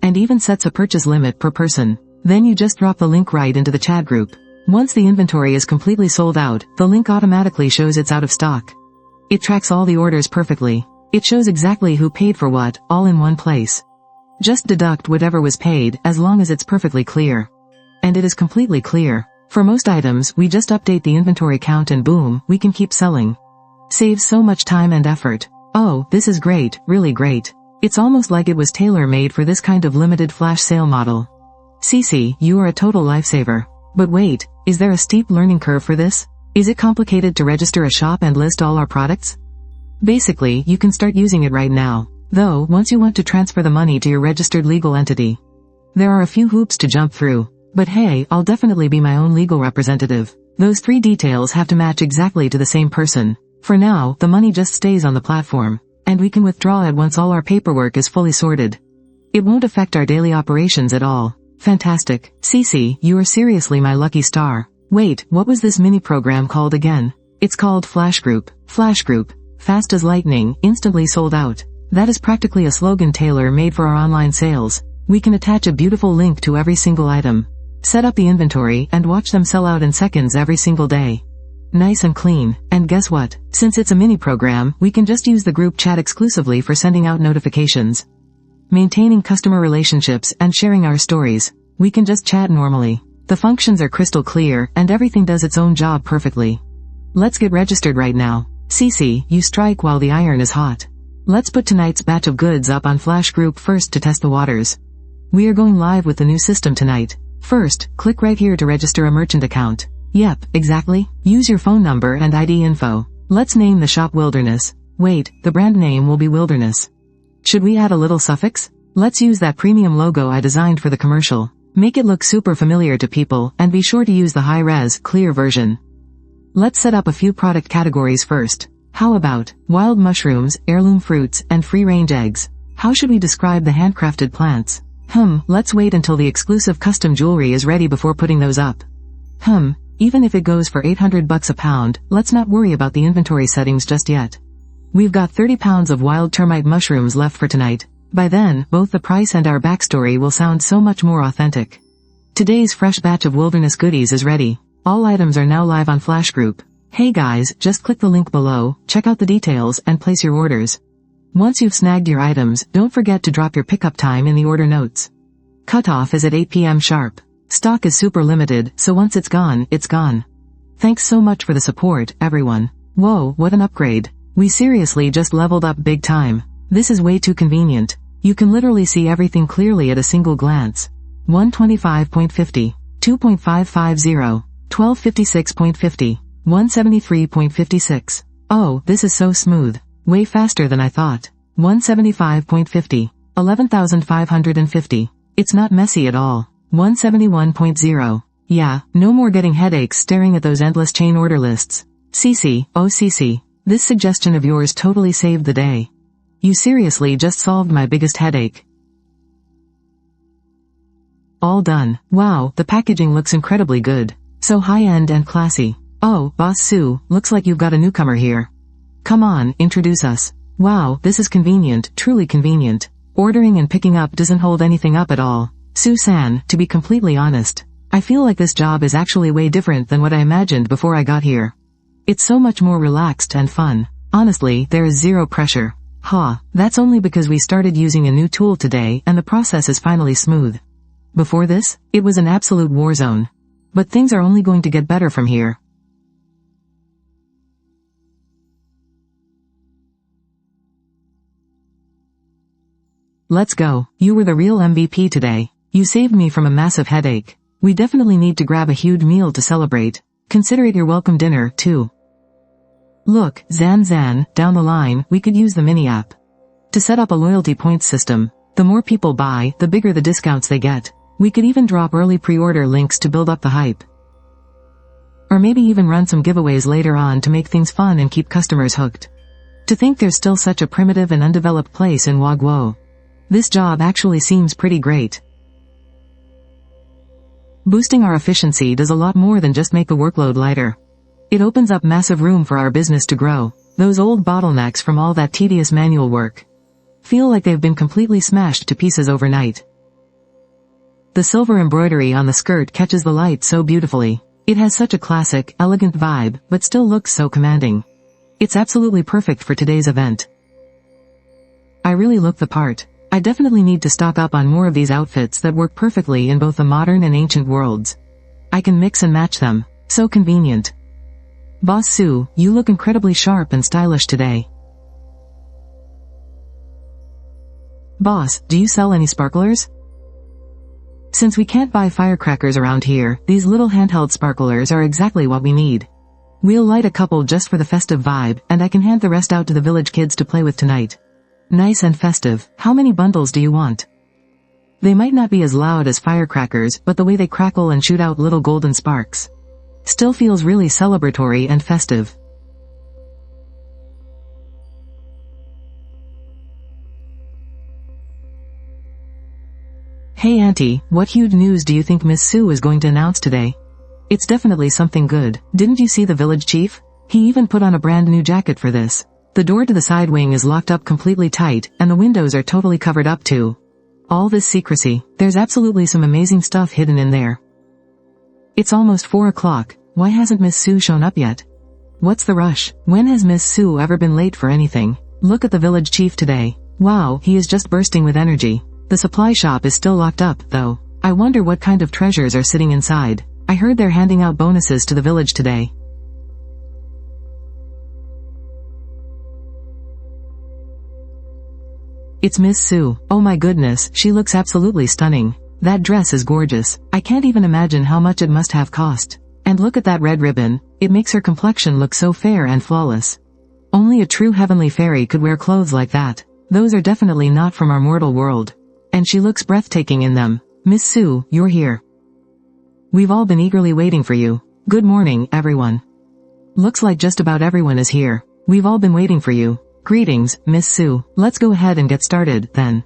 [SPEAKER 1] and even sets a purchase limit per person. Then you just drop the link right into the chat group. Once the inventory is completely sold out, the link automatically shows it's out of stock. It tracks all the orders perfectly. It shows exactly who paid for what, all in one place. Just deduct whatever was paid, as long as it's perfectly clear. And it is completely clear. For most items, we just update the inventory count and boom, we can keep selling. Saves so much time and effort. Oh, this is great, really great. It's almost like it was tailor-made for this kind of limited flash sale model. Cece, you are a total lifesaver. But wait, is there a steep learning curve for this? Is it complicated to register a shop and list all our products? Basically, you can start using it right now. Though, once you want to transfer the money to your registered legal entity, there are a few hoops to jump through. But hey, I'll definitely be my own legal representative. Those 3 details have to match exactly to the same person. For now, the money just stays on the platform, and we can withdraw it once all our paperwork is fully sorted. It won't affect our daily operations at all. Fantastic. Cece, you are seriously my lucky star. Wait, what was this mini program called again? It's called Flash Group. Flash Group. Fast as lightning, instantly sold out. That is practically a slogan tailor-made for our online sales. We can attach a beautiful link to every single item, set up the inventory, and watch them sell out in seconds every single day. Nice and clean. And guess what? Since it's a mini program, we can just use the group chat exclusively for sending out notifications, maintaining customer relationships, and sharing our stories. We can just chat normally. The functions are crystal clear, and everything does its own job perfectly. Let's get registered right now. Cece, you strike while the iron is hot. Let's put tonight's batch of goods up on Flash Group first to test the waters. We are going live with the new system tonight. First, click right here to register a merchant account. Yep, exactly. Use your phone number and ID info. Let's name the shop Wilderness. Wait, the brand name will be Wilderness. Should we add a little suffix? Let's use that premium logo I designed for the commercial. Make it look super familiar to people, and be sure to use the high-res, clear version. Let's set up a few product categories first. How about wild mushrooms, heirloom fruits, and free-range eggs? How should we describe the handcrafted plants? Let's wait until the exclusive custom jewelry is ready before putting those up. Even if it goes for $800 a pound, let's not worry about the inventory settings just yet. We've got 30 pounds of wild termite mushrooms left for tonight. By then, both the price and our backstory will sound so much more authentic. Today's fresh batch of wilderness goodies is ready. All items are now live on Flash Group. Hey guys, just click the link below, check out the details, and place your orders. Once you've snagged your items, don't forget to drop your pickup time in the order notes. Cutoff is at 8 p.m. sharp. Stock is super limited, so once it's gone, it's gone. Thanks so much for the support, everyone. Whoa, what an upgrade. We seriously just leveled up big time. This is way too convenient. You can literally see everything clearly at a single glance. 125.50, 2.550, 1256.50, 173.56. Oh, this is so smooth. Way faster than I thought. 175.50, 11,550. It's not messy at all. 171.0. Yeah, no more getting headaches staring at those endless chain order lists. Cece, oh Cece, this suggestion of yours totally saved the day. You seriously just solved my biggest headache. All done. Wow, the packaging looks incredibly good. So high-end and classy. Oh, Boss Sue, looks like you've got a newcomer here. Come on, introduce us. Wow, this is convenient, truly convenient. Ordering and picking up doesn't hold anything up at all. Sue-san, to be completely honest, I feel like this job is actually way different than what I imagined before I got here. It's so much more relaxed and fun. Honestly, there is zero pressure. That's only because we started using a new tool today and the process is finally smooth. Before this, it was an absolute war zone. But things are only going to get better from here. Let's go. You were the real MVP today. You saved me from a massive headache. We definitely need to grab a huge meal to celebrate. Consider it your welcome dinner, too. Look, Zan, down the line, we could use the mini app to set up a loyalty points system. The more people buy, the bigger the discounts they get. We could even drop early pre-order links to build up the hype. Or maybe even run some giveaways later on to make things fun and keep customers hooked. To think there's still such a primitive and undeveloped place in Wagwo. This job actually seems pretty great. Boosting our efficiency does a lot more than just make the workload lighter. It opens up massive room for our business to grow. Those old bottlenecks from all that tedious manual work feel like they've been completely smashed to pieces overnight. The silver embroidery on the skirt catches the light so beautifully. It has such a classic, elegant vibe, but still looks so commanding. It's absolutely perfect for today's event. I really look the part. I definitely need to stock up on more of these outfits that work perfectly in both the modern and ancient worlds. I can mix and match them. So convenient. Boss Sue, you look incredibly sharp and stylish today. Boss, do you sell any sparklers? Since we can't buy firecrackers around here, these little handheld sparklers are exactly what we need. We'll light a couple just for the festive vibe, and I can hand the rest out to the village kids to play with tonight. Nice and festive. How many bundles do you want? They might not be as loud as firecrackers, but the way they crackle and shoot out little golden sparks still feels really celebratory and festive. Hey Auntie, what huge news do you think Miss Sue is going to announce today? It's definitely something good. Didn't you see the village chief? He even put on a brand new jacket for this. The door to the side wing is locked up completely tight, and the windows are totally covered up too. All this secrecy. There's absolutely some amazing stuff hidden in there. It's almost 4 o'clock. Why hasn't Miss Sue shown up yet? What's the rush? When has Miss Sue ever been late for anything? Look at the village chief today. Wow, he is just bursting with energy. The supply shop is still locked up, though. I wonder what kind of treasures are sitting inside. I heard they're handing out bonuses to the village today. It's Miss Sue. Oh my goodness, she looks absolutely stunning. That dress is gorgeous. I can't even imagine how much it must have cost. And look at that red ribbon. It makes her complexion look so fair and flawless. Only a true heavenly fairy could wear clothes like that. Those are definitely not from our mortal world. And she looks breathtaking in them. Miss Sue, you're here. We've all been eagerly waiting for you. Good morning, everyone. Looks like just about everyone is here. We've all been waiting for you. Greetings, Miss Sue. Let's go ahead and get started, then.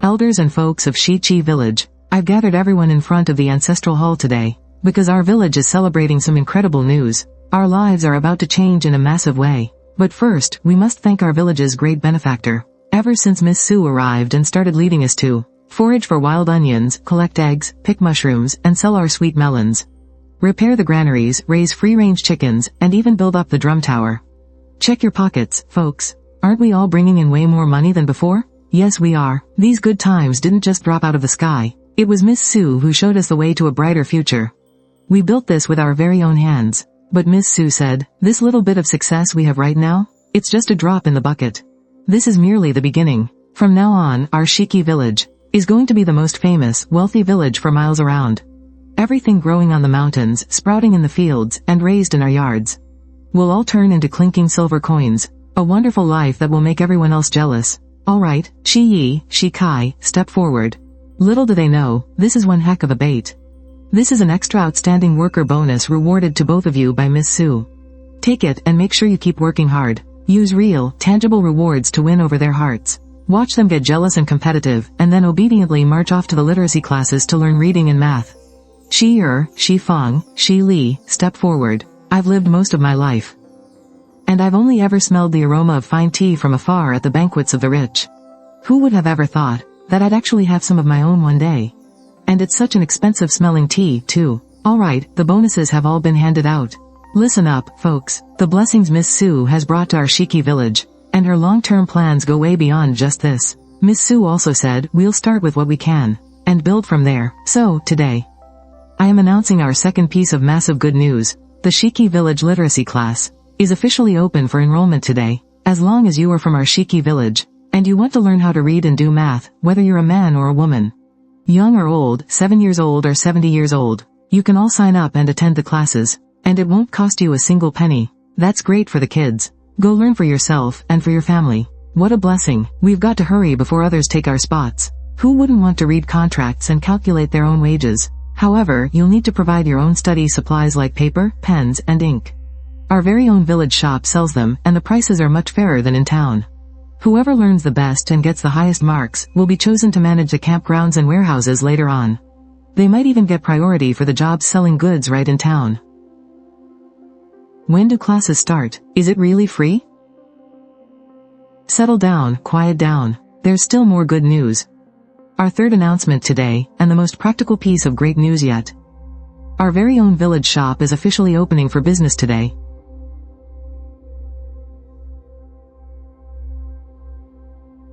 [SPEAKER 1] Elders and folks of Shichi Village, I've gathered everyone in front of the ancestral hall today, because our village is celebrating some incredible news. Our lives are about to change in a massive way. But first, we must thank our village's great benefactor. Ever since Miss Sue arrived and started leading us to forage for wild onions, collect eggs, pick mushrooms, and sell our sweet melons, repair the granaries, raise free-range chickens, and even build up the drum tower. Check your pockets, folks. Aren't we all bringing in way more money than before? Yes, we are. These good times didn't just drop out of the sky. It was Miss Sue who showed us the way to a brighter future. We built this with our very own hands. But Miss Sue said, this little bit of success we have right now, it's just a drop in the bucket. This is merely the beginning. From now on, our Shiki village is going to be the most famous, wealthy village for miles around. Everything growing on the mountains, sprouting in the fields, and raised in our yards will all turn into clinking silver coins. A wonderful life that will make everyone else jealous. Alright, Shi-Yi, Shi-Kai, step forward. Little do they know, this is one heck of a bait. This is an extra outstanding worker bonus rewarded to both of you by Miss Sue. Take it and make sure you keep working hard. Use real, tangible rewards to win over their hearts. Watch them get jealous and competitive, and then obediently march off to the literacy classes to learn reading and math. Shi Er, Shi Feng, Shi Li, step forward. I've lived most of my life. And I've only ever smelled the aroma of fine tea from afar at the banquets of the rich. Who would have ever thought that I'd actually have some of my own one day? And it's such an expensive smelling tea, too. Alright, the bonuses have all been handed out. Listen up, folks. The blessings Miss Sue has brought to our Shiki village, and her long-term plans go way beyond just this. Miss Sue also said, we'll start with what we can, and build from there. So, today, I am announcing our second piece of massive good news. The Shiki village literacy class is officially open for enrollment today. As long as you are from our Shiki village, and you want to learn how to read and do math, whether you're a man or a woman, young or old, 7 years old or 70 years old, you can all sign up and attend the classes, and it won't cost you a single penny. That's great for the kids. Go learn for yourself and for your family. What a blessing. We've got to hurry before others take our spots. Who wouldn't want to read contracts and calculate their own wages? However, you'll need to provide your own study supplies like paper, pens, and ink. Our very own village shop sells them, and the prices are much fairer than in town. Whoever learns the best and gets the highest marks will be chosen to manage the campgrounds and warehouses later on. They might even get priority for the jobs selling goods right in town. When do classes start? Is it really free? Settle down, quiet down. There's still more good news. Our third announcement today, and the most practical piece of great news yet. Our very own village shop is officially opening for business today.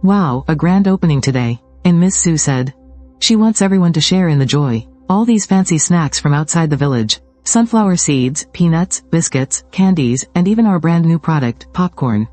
[SPEAKER 1] Wow, a grand opening today. And Miss Sue said she wants everyone to share in the joy. All these fancy snacks from outside the village. Sunflower seeds, peanuts, biscuits, candies, and even our brand new product, popcorn.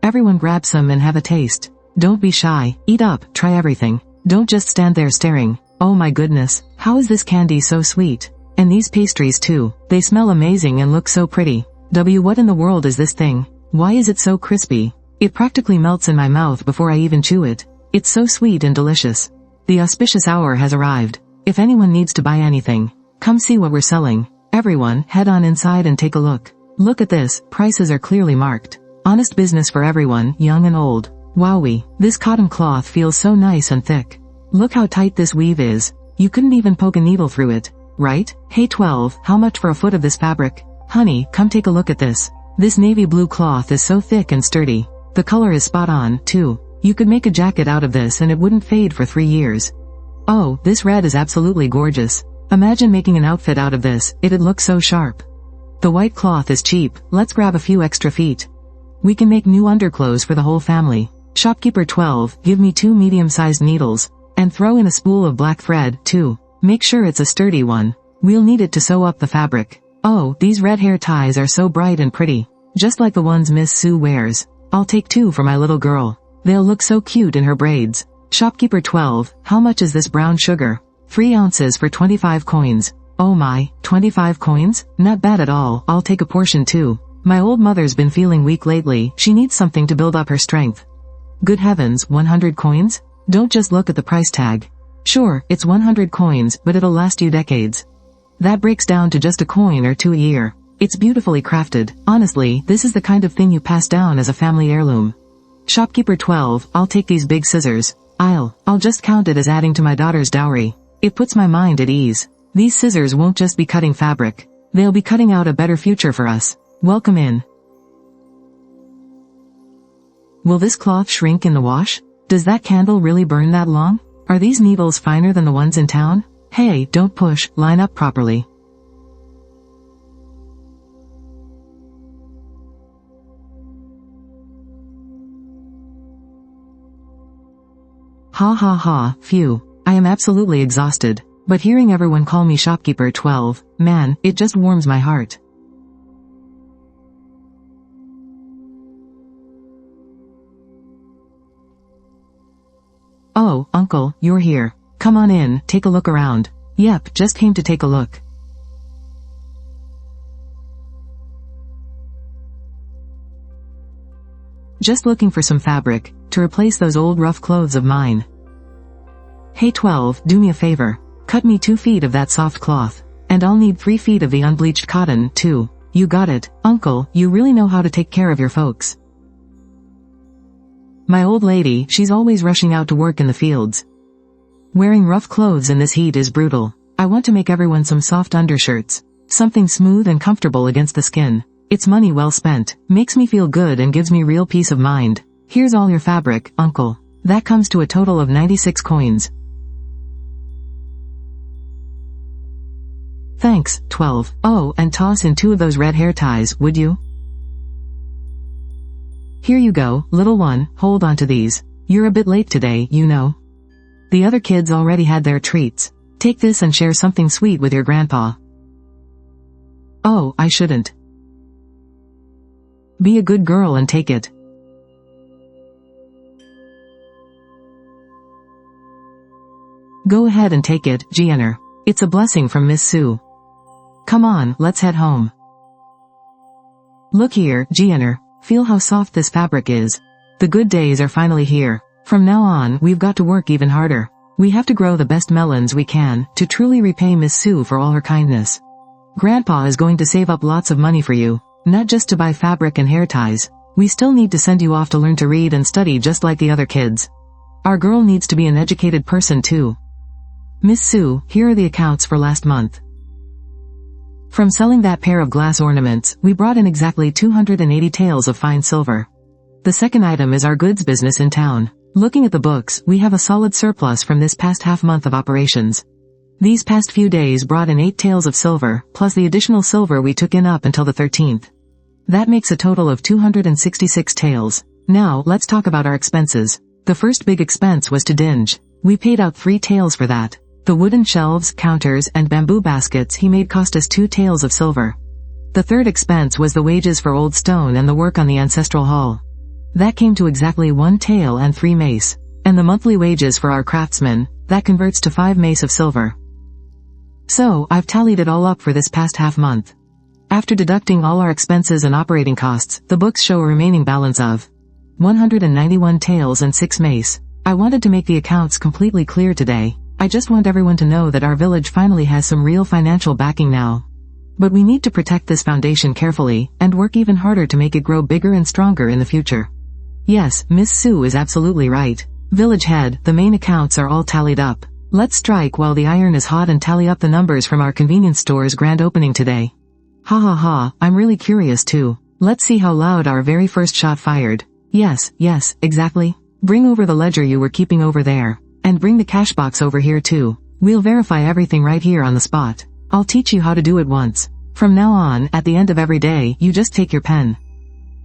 [SPEAKER 1] Everyone grab some and have a taste. Don't be shy, eat up, try everything. Don't just stand there staring. Oh my goodness, how is this candy so sweet? And these pastries too, they smell amazing and look so pretty. What in the world is this thing? Why is it so crispy? It practically melts in my mouth before I even chew it. It's so sweet and delicious. The auspicious hour has arrived. If anyone needs to buy anything, come see what we're selling. Everyone, head on inside and take a look. Look at this, prices are clearly marked. Honest business for everyone, young and old. Wowie, this cotton cloth feels so nice and thick. Look how tight this weave is. You couldn't even poke a needle through it, right? Hey 12, how much for a foot of this fabric? Honey, come take a look at this. This navy blue cloth is so thick and sturdy. The color is spot on, too. You could make a jacket out of this and it wouldn't fade for 3 years. Oh, this red is absolutely gorgeous. Imagine making an outfit out of this, it'd look so sharp. The white cloth is cheap, let's grab a few extra feet. We can make new underclothes for the whole family. Shopkeeper 12, give me 2 medium-sized needles. And throw in a spool of black thread, too. Make sure it's a sturdy one. We'll need it to sew up the fabric. Oh, these red hair ties are so bright and pretty. Just like the ones Miss Sue wears. I'll take 2 for my little girl. They'll look so cute in her braids. Shopkeeper 12, how much is this brown sugar? 3 ounces for 25 coins. Oh my, 25 coins? Not bad at all, I'll take a portion too. My old mother's been feeling weak lately, she needs something to build up her strength. Good heavens, 100 coins? Don't just look at the price tag. Sure, it's 100 coins, but it'll last you decades. That breaks down to just a coin or 2 a year. It's beautifully crafted. Honestly, this is the kind of thing you pass down as a family heirloom. Shopkeeper 12, I'll take these big scissors. I'll just count it as adding to my daughter's dowry. It puts my mind at ease. These scissors won't just be cutting fabric. They'll be cutting out a better future for us. Welcome in. Will this cloth shrink in the wash? Does that candle really burn that long? Are these needles finer than the ones in town? Hey, don't push, line up properly. Ha ha ha, phew. I am absolutely exhausted. But hearing everyone call me Shopkeeper 12, man, it just warms my heart. Oh, Uncle, you're here. Come on in, take a look around. Yep, just came to take a look. Just looking for some fabric, to replace those old rough clothes of mine. Hey 12, do me a favor. Cut me 2 feet of that soft cloth. And I'll need 3 feet of the unbleached cotton, too. You got it, uncle, you really know how to take care of your folks. My old lady, she's always rushing out to work in the fields. Wearing rough clothes in this heat is brutal. I want to make everyone some soft undershirts. Something smooth and comfortable against the skin. It's money well spent, makes me feel good and gives me real peace of mind. Here's all your fabric, uncle. That comes to a total of 96 coins. Thanks, 12. Oh, and toss in 2 of those red hair ties, would you? Here you go, little one, hold on to these. You're a bit late today, you know. The other kids already had their treats. Take this and share something sweet with your grandpa. Oh, I shouldn't. Be a good girl and take it. Go ahead and take it, Jianner. It's a blessing from Miss Sue. Come on, let's head home. Look here, Jianner. Feel how soft this fabric is. The good days are finally here. From now on, we've got to work even harder. We have to grow the best melons we can, to truly repay Miss Sue for all her kindness. Grandpa is going to save up lots of money for you, not just to buy fabric and hair ties. We still need to send you off to learn to read and study just like the other kids. Our girl needs to be an educated person too. Miss Sue, here are the accounts for last month. From selling that pair of glass ornaments, we brought in exactly 280 taels of fine silver. The second item is our goods business in town. Looking at the books, we have a solid surplus from this past half month of operations. These past few days brought in 8 taels of silver, plus the additional silver we took in up until the 13th. That makes a total of 266 taels. Now, let's talk about our expenses. The first big expense was to Dinge. We paid out 3 taels for that. The wooden shelves, counters, and bamboo baskets he made cost us 2 taels of silver. The third expense was the wages for Old Stone and the work on the ancestral hall. That came to exactly 1 tael and 3 mace. And the monthly wages for our craftsmen, that converts to 5 mace of silver. So, I've tallied it all up for this past half month. After deducting all our expenses and operating costs, the books show a remaining balance of 191 taels and 6 mace. I wanted to make the accounts completely clear today. I just want everyone to know that our village finally has some real financial backing now. But we need to protect this foundation carefully, and work even harder to make it grow bigger and stronger in the future. Yes, Miss Sue is absolutely right. Village head, the main accounts are all tallied up. Let's strike while the iron is hot and tally up the numbers from our convenience store's grand opening today. Ha ha ha, I'm really curious too. Let's see how loud our very first shot fired. Yes, exactly. Bring over the ledger you were keeping over there. And bring the cash box over here too. We'll verify everything right here on the spot. I'll teach you how to do it once. From now on, at the end of every day, you just take your pen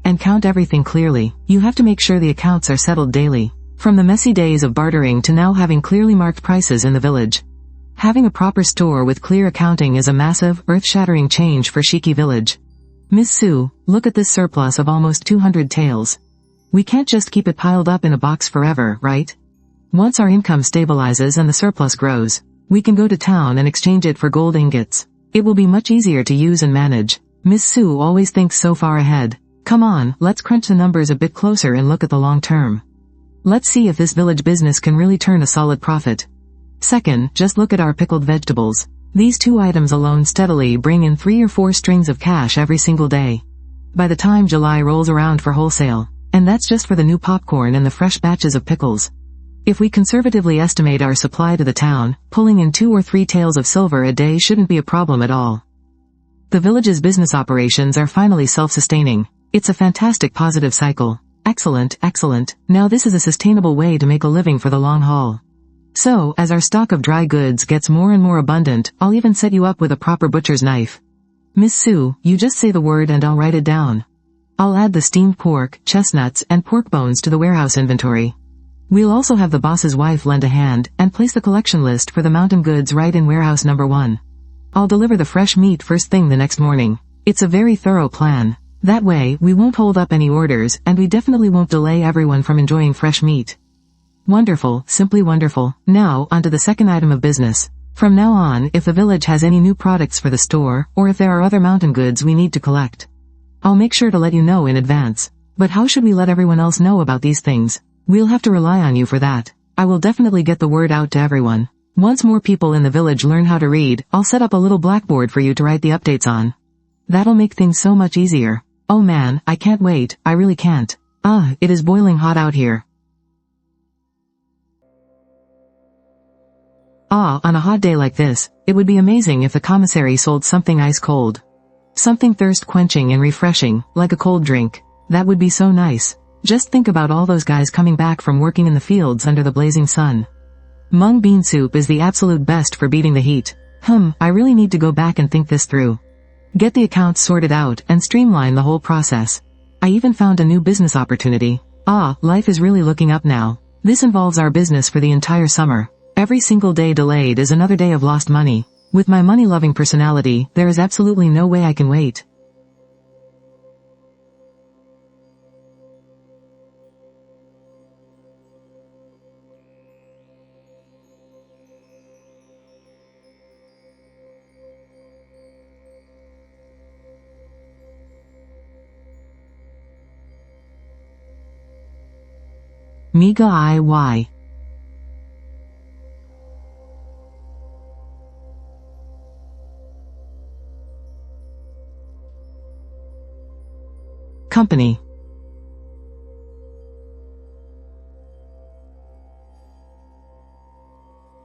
[SPEAKER 1] and count everything clearly. You have to make sure the accounts are settled daily. From the messy days of bartering to now having clearly marked prices in the village. Having a proper store with clear accounting is a massive, earth-shattering change for Shiki Village. Miss Sue, look at this surplus of almost 200 taels. We can't just keep it piled up in a box forever, right? Once our income stabilizes and the surplus grows, we can go to town and exchange it for gold ingots. It will be much easier to use and manage. Miss Sue always thinks so far ahead. Come on, let's crunch the numbers a bit closer and look at the long term. Let's see if this village business can really turn a solid profit. Second, just look at our pickled vegetables. These 2 items alone steadily bring in 3 or 4 strings of cash every single day. By the time July rolls around for wholesale, and that's just for the new popcorn and the fresh batches of pickles. If we conservatively estimate our supply to the town, pulling in 2 or 3 taels of silver a day shouldn't be a problem at all. The village's business operations are finally self-sustaining. It's a fantastic positive cycle. Excellent. Now this is a sustainable way to make a living for the long haul. So, as our stock of dry goods gets more and more abundant, I'll even set you up with a proper butcher's knife. Miss Sue, you just say the word and I'll write it down. I'll add the steamed pork, chestnuts, and pork bones to the warehouse inventory. We'll also have the boss's wife lend a hand, and place the collection list for the mountain goods right in warehouse number 1. I'll deliver the fresh meat first thing the next morning. It's a very thorough plan. That way, we won't hold up any orders, and we definitely won't delay everyone from enjoying fresh meat. Wonderful, simply wonderful. Now, onto the second item of business. From now on, if the village has any new products for the store, or if there are other mountain goods we need to collect, I'll make sure to let you know in advance. But how should we let everyone else know about these things? We'll have to rely on you for that. I will definitely get the word out to everyone. Once more people in the village learn how to read, I'll set up a little blackboard for you to write the updates on. That'll make things so much easier. Oh man, I can't wait, I really can't. It is boiling hot out here. On a hot day like this, it would be amazing if the commissary sold something ice cold. Something thirst-quenching and refreshing, like a cold drink. That would be so nice. Just think about all those guys coming back from working in the fields under the blazing sun. Mung bean soup is the absolute best for beating the heat. I really need to go back and think this through. Get the accounts sorted out and streamline the whole process. I even found a new business opportunity. Life is really looking up now. This involves our business for the entire summer. Every single day delayed is another day of lost money. With my money-loving personality, there is absolutely no way I can wait. Mega IY. Company.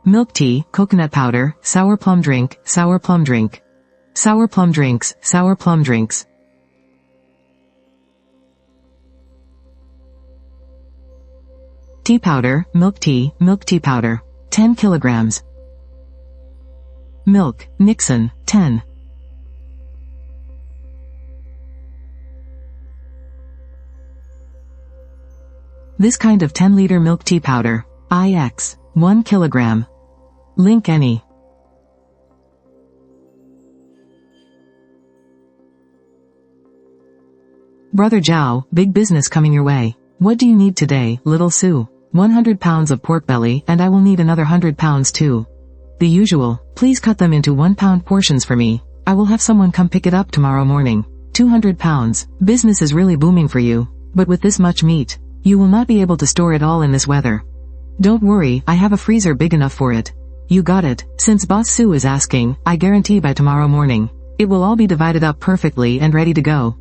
[SPEAKER 1] Milk tea, coconut powder, sour plum drink, sour plum drink. Sour plum drinks, sour plum drinks. Tea powder, milk tea powder. 10 kilograms. Milk, Nixon, 10. This kind of 10-liter milk tea powder. IX. 1 kilogram. Link any. Brother Zhao, big business coming your way. What do you need today, little Sue? 100 pounds of pork belly, and I will need another 100 pounds too. The usual. Please cut them into 1-pound portions for me. I will have someone come pick it up tomorrow morning. 200 pounds. Business is really booming for you. But with this much meat, you will not be able to store it all in this weather. Don't worry, I have a freezer big enough for it. You got it. Since Boss Sue is asking, I guarantee by tomorrow morning, it will all be divided up perfectly and ready to go.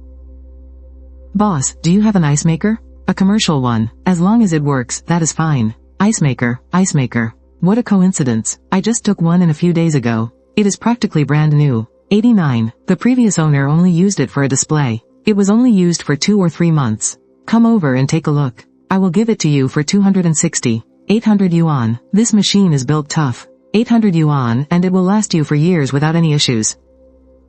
[SPEAKER 1] Boss, do you have an ice maker? A commercial one. As long as it works, that is fine. Ice maker, ice maker. What a coincidence. I just took one in a few days ago. It is practically brand new. 89. The previous owner only used it for a display. It was only used for 2 or 3 months. Come over and take a look. I will give it to you for 260. 800 yuan. This machine is built tough. 800 yuan, and it will last you for years without any issues.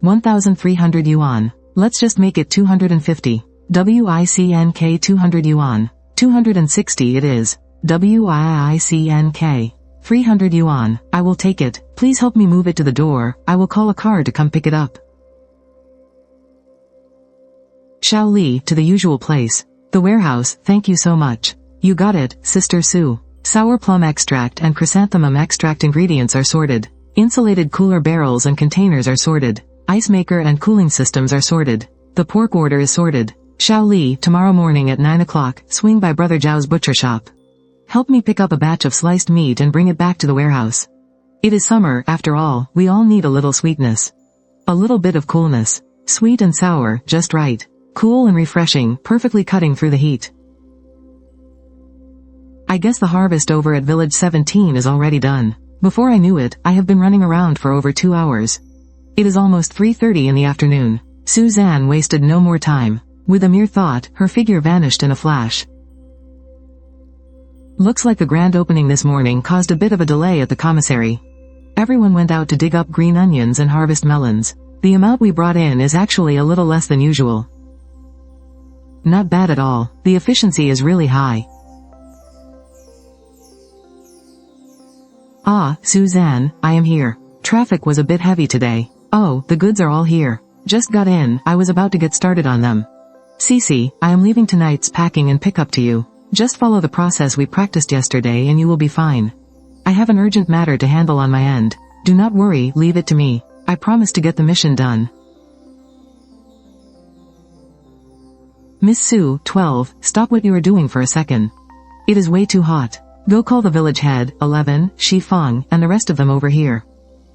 [SPEAKER 1] 1,300 yuan. Let's just make it 250. WICNK 200 yuan. 260 it is. WICNK. 300 yuan. I will take it. Please help me move it to the door. I will call a car to come pick it up. Xiao Li, to the usual place. The warehouse, thank you so much. You got it, Sister Sue. Sour plum extract and chrysanthemum extract ingredients are sorted. Insulated cooler barrels and containers are sorted. Ice maker and cooling systems are sorted. The pork order is sorted. Xiao Li, tomorrow morning at 9 o'clock, swing by Brother Zhao's butcher shop. Help me pick up a batch of sliced meat and bring it back to the warehouse. It is summer, after all, we all need a little sweetness. A little bit of coolness. Sweet and sour, just right. Cool and refreshing, perfectly cutting through the heat. I guess the harvest over at Village 17 is already done. Before I knew it, I have been running around for over 2 hours. It is almost 3:30 in the afternoon. Suzanne wasted no more time. With a mere thought, her figure vanished in a flash. Looks like the grand opening this morning caused a bit of a delay at the commissary. Everyone went out to dig up green onions and harvest melons. The amount we brought in is actually a little less than usual. Not bad at all. The efficiency is really high. Suzanne, I am here. Traffic was a bit heavy today. Oh, the goods are all here. Just got in, I was about to get started on them. Cece, I am leaving tonight's packing and pickup to you. Just follow the process we practiced yesterday and you will be fine. I have an urgent matter to handle on my end. Do not worry, leave it to me. I promise to get the mission done. Miss Sue, 12, stop what you are doing for a second. It is way too hot. Go call the village head, 11, Shi Feng, and the rest of them over here.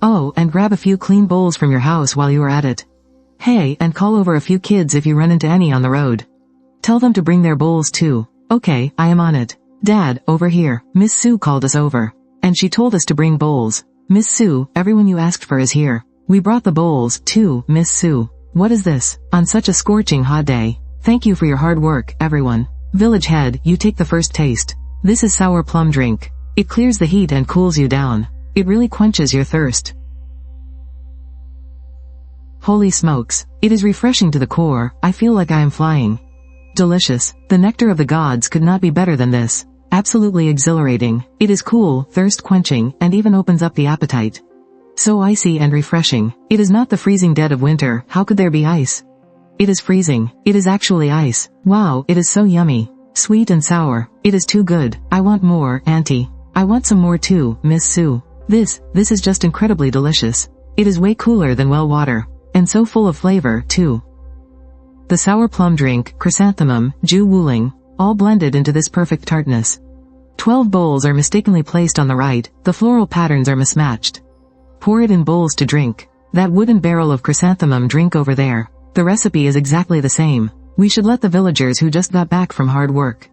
[SPEAKER 1] Oh, and grab a few clean bowls from your house while you are at it. Hey, and call over a few kids if you run into any on the road. Tell them to bring their bowls too. Okay, I am on it. Dad, over here. Miss Sue called us over. And she told us to bring bowls. Miss Sue, everyone you asked for is here. We brought the bowls, too, Miss Sue. What is this? On such a scorching hot day. Thank you for your hard work, everyone. Village head, you take the first taste. This is sour plum drink. It clears the heat and cools you down. It really quenches your thirst. Holy smokes. It is refreshing to the core. I feel like I am flying. Delicious. The nectar of the gods could not be better than this. Absolutely exhilarating. It is cool, thirst-quenching, and even opens up the appetite. So icy and refreshing. It is not the freezing dead of winter. How could there be ice? It is freezing. It is actually ice. Wow, it is so yummy. Sweet and sour. It is too good. I want more, Auntie. I want some more too, Miss Sue. This is just incredibly delicious. It is way cooler than well water. And so full of flavor, too. The sour plum drink, chrysanthemum, Ju Wuling, all blended into this perfect tartness. 12 bowls are mistakenly placed on the right, the floral patterns are mismatched. Pour it in bowls to drink. That wooden barrel of chrysanthemum drink over there. The recipe is exactly the same. We should let the villagers who just got back from hard work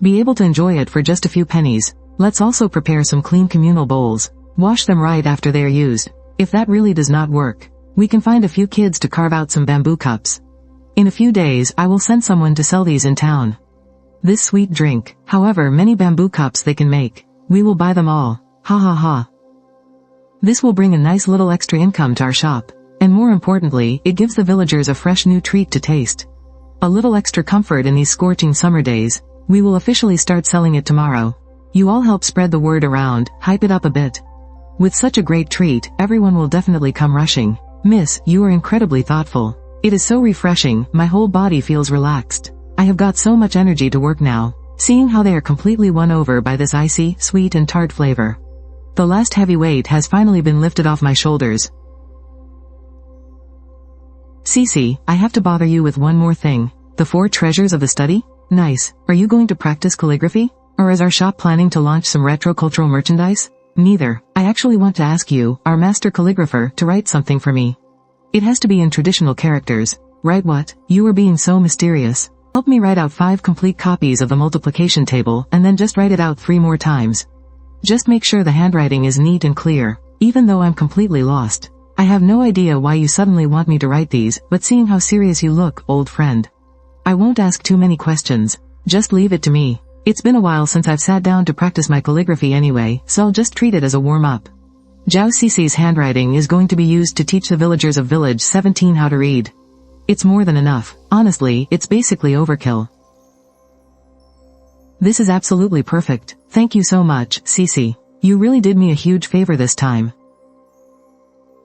[SPEAKER 1] be able to enjoy it for just a few pennies. Let's also prepare some clean communal bowls. Wash them right after they are used. If that really does not work, we can find a few kids to carve out some bamboo cups. In a few days I will send someone to sell these in town. This sweet drink, however many bamboo cups they can make, we will buy them all. Ha ha ha. This will bring a nice little extra income to our shop. And more importantly, it gives the villagers a fresh new treat to taste. A little extra comfort in these scorching summer days. We will officially start selling it tomorrow. You all help spread the word around, hype it up a bit. With such a great treat, everyone will definitely come rushing. Miss, you are incredibly thoughtful. It is so refreshing, my whole body feels relaxed. I have got so much energy to work now, seeing how they are completely won over by this icy, sweet and tart flavor. The last heavy weight has finally been lifted off my shoulders. Cece, I have to bother you with one more thing. The 4 treasures of the study? Nice. Are you going to practice calligraphy? Or is our shop planning to launch some retro cultural merchandise? Neither. I actually want to ask you, our master calligrapher, to write something for me. It has to be in traditional characters. Right? What? You are being so mysterious. Help me write out 5 complete copies of the multiplication table and then just write it out 3 more times. Just make sure the handwriting is neat and clear, even though I'm completely lost. I have no idea why you suddenly want me to write these, but seeing how serious you look, old friend, I won't ask too many questions. Just leave it to me. It's been a while since I've sat down to practice my calligraphy anyway, so I'll just treat it as a warm-up. Zhao Cece's handwriting is going to be used to teach the villagers of Village 17 how to read. It's more than enough. Honestly, it's basically overkill. This is absolutely perfect. Thank you so much, Cece. You really did me a huge favor this time.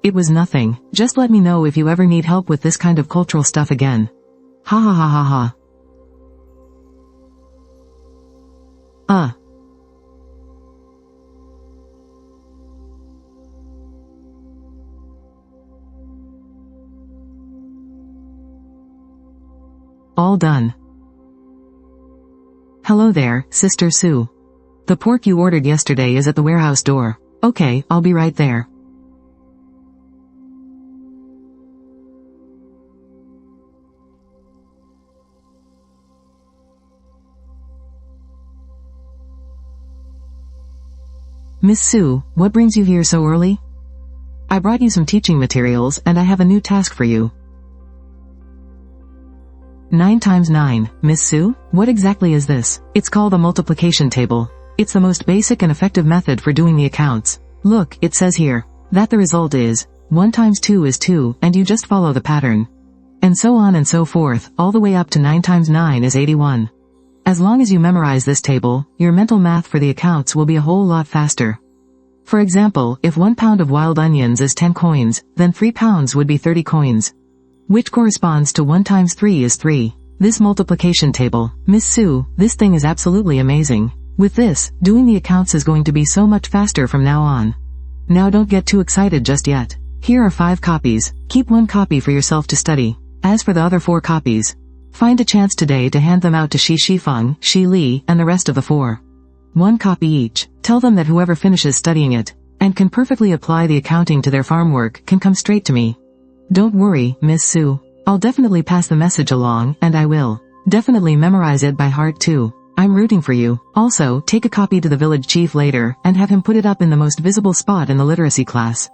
[SPEAKER 1] It was nothing. Just let me know if you ever need help with this kind of cultural stuff again. Ha ha ha ha ha. All done. Hello there, Sister Sue. The pork you ordered yesterday is at the warehouse door. Okay, I'll be right there. Miss Sue, what brings you here so early? I brought you some teaching materials and I have a new task for you. 9 times 9, Miss Sue? What exactly is this? It's called a multiplication table. It's the most basic and effective method for doing the accounts. Look, it says here that the result is 1 times 2 is 2, and you just follow the pattern. And so on and so forth, all the way up to 9 times 9 is 81. As long as you memorize this table, your mental math for the accounts will be a whole lot faster. For example, if 1 pound of wild onions is 10 coins, then 3 pounds would be 30 coins. Which corresponds to 1 times 3 is 3. This multiplication table, Miss Sue, this thing is absolutely amazing. With this, doing the accounts is going to be so much faster from now on. Now don't get too excited just yet. Here are 5 copies. Keep 1 copy for yourself to study. As for the other 4 copies, find a chance today to hand them out to Shi Shifeng, Shi Li, and the rest of the 4. 1 copy each. Tell them that whoever finishes studying it, and can perfectly apply the accounting to their farm work, can come straight to me. Don't worry, Miss Sue. I'll definitely pass the message along, and I will definitely memorize it by heart too. I'm rooting for you. Also, take a copy to the village chief later, and have him put it up in the most visible spot in the literacy class.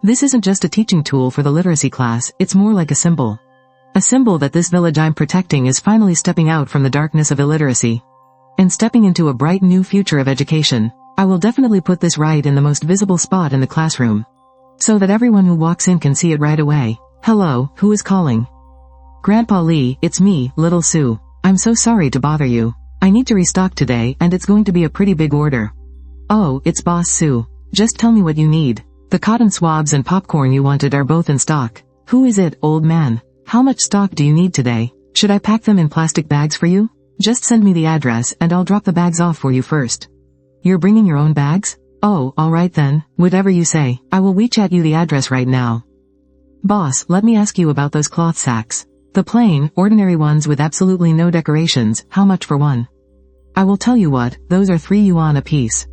[SPEAKER 1] This isn't just a teaching tool for the literacy class, it's more like a symbol. A symbol that this village I'm protecting is finally stepping out from the darkness of illiteracy and stepping into a bright new future of education. I will definitely put this right in the most visible spot in the classroom, so that everyone who walks in can see it right away. Hello, who is calling? Grandpa Lee, it's me, Little Sue. I'm so sorry to bother you. I need to restock today, and it's going to be a pretty big order. Oh, it's Boss Sue. Just tell me what you need. The cotton swabs and popcorn you wanted are both in stock. Who is it, old man? How much stock do you need today? Should I pack them in plastic bags for you? Just send me the address and I'll drop the bags off for you first. You're bringing your own bags? Oh, alright then, whatever you say. I will WeChat you the address right now. Boss, let me ask you about those cloth sacks. The plain, ordinary ones with absolutely no decorations, how much for one? I will tell you what, those are 3 yuan a piece.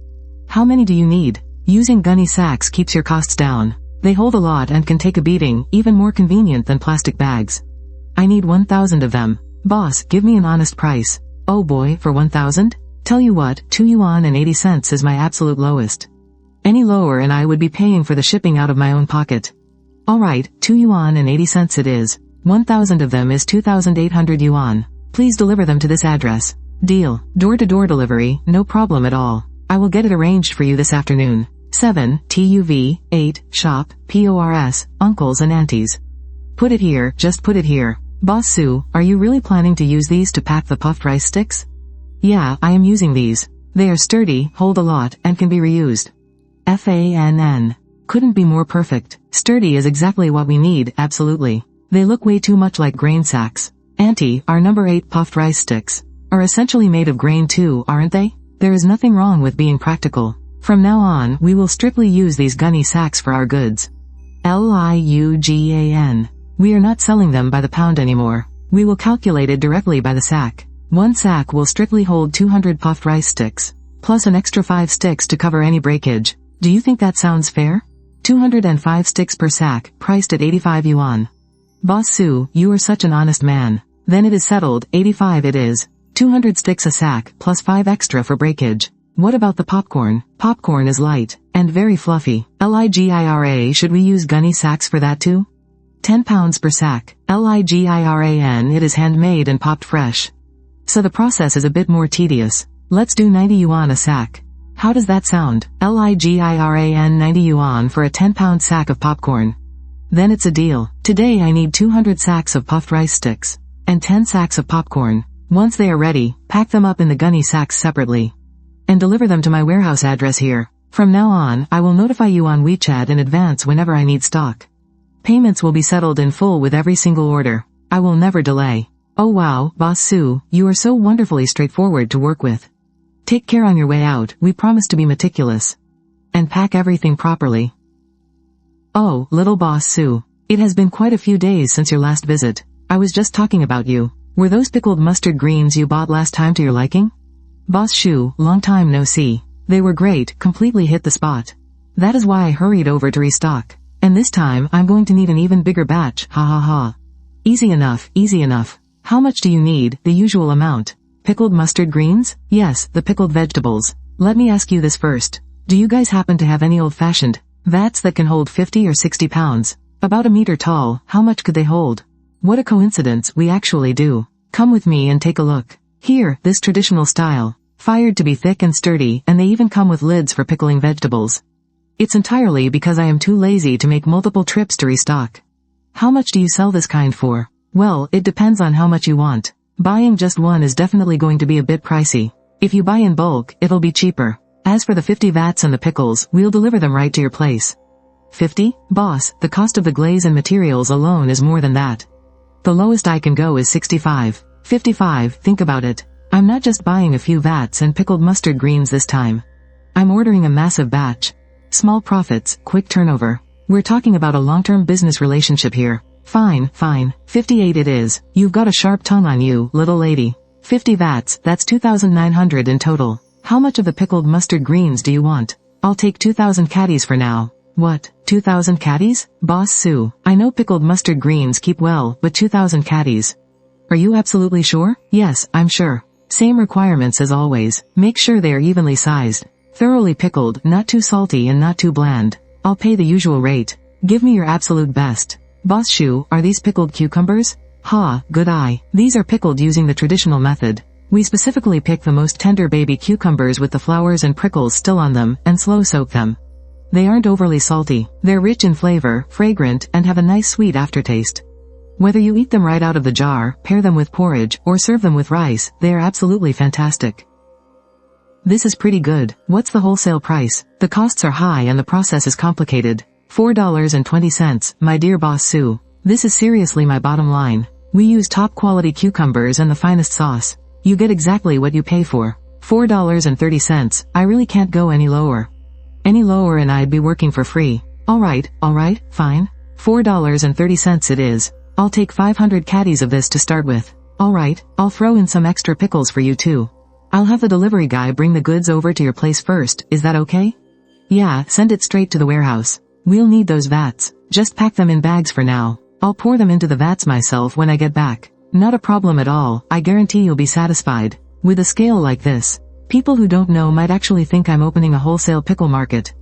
[SPEAKER 1] How many do you need? Using gunny sacks keeps your costs down. They hold a lot and can take a beating, even more convenient than plastic bags. I need 1,000 of them. Boss, give me an honest price. Oh boy, for 1,000? Tell you what, 2 yuan and 80 cents is my absolute lowest. Any lower and I would be paying for the shipping out of my own pocket. Alright, 2 yuan and 80 cents it is. 1,000 of them is 2,800 yuan. Please deliver them to this address. Deal. Door-to-door delivery, no problem at all. I will get it arranged for you this afternoon. 7, TUV, 8, shop, PORS, uncles and aunties. Put it here, just put it here. Boss Sue, are you really planning to use these to pack the puffed rice sticks? Yeah, I am using these. They are sturdy, hold a lot, and can be reused. FANN. Couldn't be more perfect. Sturdy is exactly what we need, absolutely. They look way too much like grain sacks. Auntie, our number 8 puffed rice sticks are essentially made of grain too, aren't they? There is nothing wrong with being practical. From now on, we will strictly use these gunny sacks for our goods. LIUGAN. We are not selling them by the pound anymore. We will calculate it directly by the sack. One sack will strictly hold 200 puffed rice sticks, plus an extra 5 sticks to cover any breakage. Do you think that sounds fair? 205 sticks per sack, priced at 85 yuan. Boss Sue, you are such an honest man. Then it is settled, 85 it is. 200 sticks a sack, plus 5 extra for breakage. What about the popcorn? Popcorn is light, and very fluffy. LIGIRA, should we use gunny sacks for that too? 10 pounds per sack. LIGIRAN, it is handmade and popped fresh. So the process is a bit more tedious. Let's do 90 yuan a sack. How does that sound? LIGIRAN 90 yuan for a 10-pound sack of popcorn. Then it's a deal. Today I need 200 sacks of puffed rice sticks, and 10 sacks of popcorn. Once they are ready, pack them up in the gunny sacks separately, and deliver them to my warehouse address here. From now on, I will notify you on WeChat in advance whenever I need stock. Payments will be settled in full with every single order. I will never delay. Oh wow, Boss Sue, you are so wonderfully straightforward to work with. Take care on your way out, we promise to be meticulous. And pack everything properly. Oh, little Boss Sue. It has been quite a few days since your last visit. I was just talking about you. Were those pickled mustard greens you bought last time to your liking? Boss Shu, long time no see. They were great, completely hit the spot. That is why I hurried over to restock. And this time, I'm going to need an even bigger batch, ha ha ha. Easy enough, easy enough. How much do you need? The usual amount. Pickled mustard greens? Yes, the pickled vegetables. Let me ask you this first. Do you guys happen to have any old-fashioned vats that can hold 50 or 60 pounds? About a meter tall, how much could they hold? What a coincidence, we actually do. Come with me and take a look. Here, this traditional style. Fired to be thick and sturdy, and they even come with lids for pickling vegetables. It's entirely because I am too lazy to make multiple trips to restock. How much do you sell this kind for? Well, it depends on how much you want. Buying just one is definitely going to be a bit pricey. If you buy in bulk, it'll be cheaper. As for the 50 vats and the pickles, we'll deliver them right to your place. 50? Boss, the cost of the glaze and materials alone is more than that. The lowest I can go is 65. 55, think about it. I'm not just buying a few vats and pickled mustard greens this time. I'm ordering a massive batch. Small profits, quick turnover. We're talking about a long-term business relationship here. Fine, fine. 58 it is. You've got a sharp tongue on you, little lady. 50 vats, that's 2,900 in total. How much of the pickled mustard greens do you want? I'll take 2,000 caddies for now. What? 2,000 caddies? Boss Sue, I know pickled mustard greens keep well, but 2,000 caddies. Are you absolutely sure? Yes, I'm sure. Same requirements as always. Make sure they are evenly sized. Thoroughly pickled, not too salty and not too bland. I'll pay the usual rate. Give me your absolute best. Boss Shu, are these pickled cucumbers? Ha, good eye. These are pickled using the traditional method. We specifically pick the most tender baby cucumbers with the flowers and prickles still on them, and slow soak them. They aren't overly salty. They're rich in flavor, fragrant, and have a nice sweet aftertaste. Whether you eat them right out of the jar, pair them with porridge, or serve them with rice, they are absolutely fantastic. This is pretty good. What's the wholesale price? The costs are high and the process is complicated. $4.20, my dear Boss Sue. This is seriously my bottom line. We use top quality cucumbers and the finest sauce. You get exactly what you pay for. $4.30, I really can't go any lower. Any lower and I'd be working for free. Alright, fine. $4.30 it is. I'll take 500 caddies of this to start with. Alright, I'll throw in some extra pickles for you too. I'll have the delivery guy bring the goods over to your place first, is that okay? Yeah, send it straight to the warehouse. We'll need those vats. Just pack them in bags for now. I'll pour them into the vats myself when I get back. Not a problem at all, I guarantee you'll be satisfied. With a scale like this, people who don't know might actually think I'm opening a wholesale pickle market.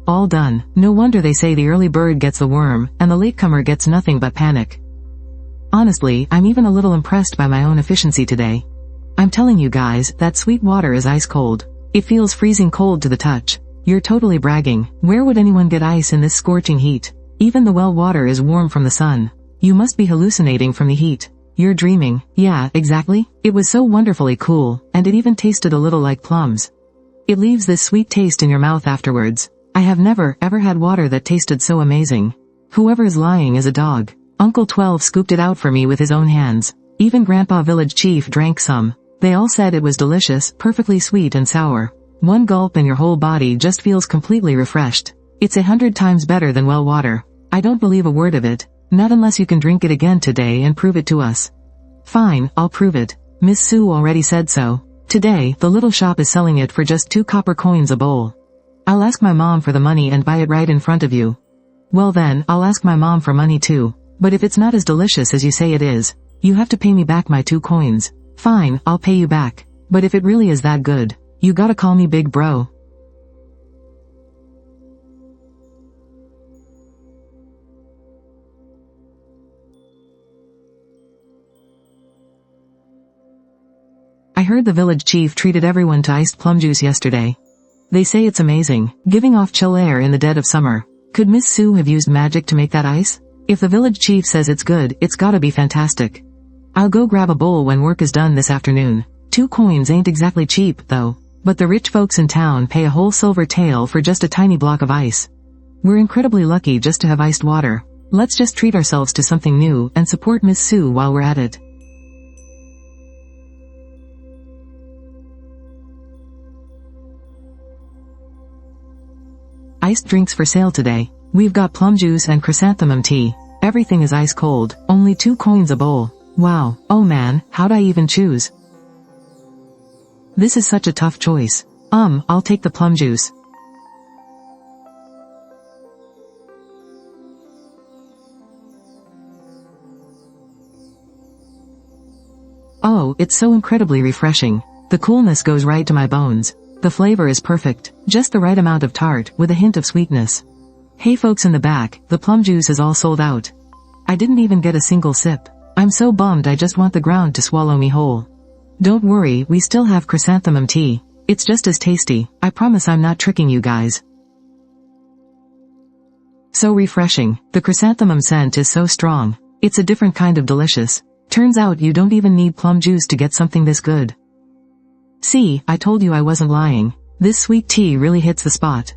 [SPEAKER 1] All done. No wonder they say the early bird gets the worm, and the latecomer gets nothing but panic. Honestly, I'm even a little impressed by my own efficiency today. I'm telling you guys, that sweet water is ice cold. It feels freezing cold to the touch. You're totally bragging. Where would anyone get ice in this scorching heat? Even the well water is warm from the sun. You must be hallucinating from the heat. You're dreaming. Yeah, exactly. It was so wonderfully cool, and it even tasted a little like plums. It leaves this sweet taste in your mouth afterwards. I have never, ever had water that tasted so amazing. Whoever is lying is a dog. Uncle 12 scooped it out for me with his own hands. Even Grandpa Village Chief drank some. They all said it was delicious, perfectly sweet and sour. One gulp and your whole body just feels completely refreshed. It's 100 times better than well water. I don't believe a word of it. Not unless you can drink it again today and prove it to us. Fine, I'll prove it. Miss Sue already said so. Today, the little shop is selling it for just 2 copper coins a bowl. I'll ask my mom for the money and buy it right in front of you. Well then, I'll ask my mom for money too. But if it's not as delicious as you say it is, you have to pay me back my 2 coins. Fine, I'll pay you back. But if it really is that good, you gotta call me big bro. I heard the village chief treated everyone to iced plum juice yesterday. They say it's amazing, giving off chill air in the dead of summer. Could Miss Sue have used magic to make that ice? If the village chief says it's good, it's gotta be fantastic. I'll go grab a bowl when work is done this afternoon. 2 coins ain't exactly cheap, though. But the rich folks in town pay a whole silver tael for just a tiny block of ice. We're incredibly lucky just to have iced water. Let's just treat ourselves to something new and support Miss Sue while we're at it. Iced drinks for sale today. We've got plum juice and chrysanthemum tea. Everything is ice cold, only 2 coins a bowl. Wow, oh man, how'd I even choose? This is such a tough choice. I'll take the plum juice. Oh, it's so incredibly refreshing. The coolness goes right to my bones. The flavor is perfect, just the right amount of tart, with a hint of sweetness. Hey folks in the back, the plum juice is all sold out. I didn't even get a single sip. I'm so bummed I just want the ground to swallow me whole. Don't worry, we still have chrysanthemum tea. It's just as tasty, I promise I'm not tricking you guys. So refreshing, the chrysanthemum scent is so strong. It's a different kind of delicious. Turns out you don't even need plum juice to get something this good. See, I told you I wasn't lying. This sweet tea really hits the spot.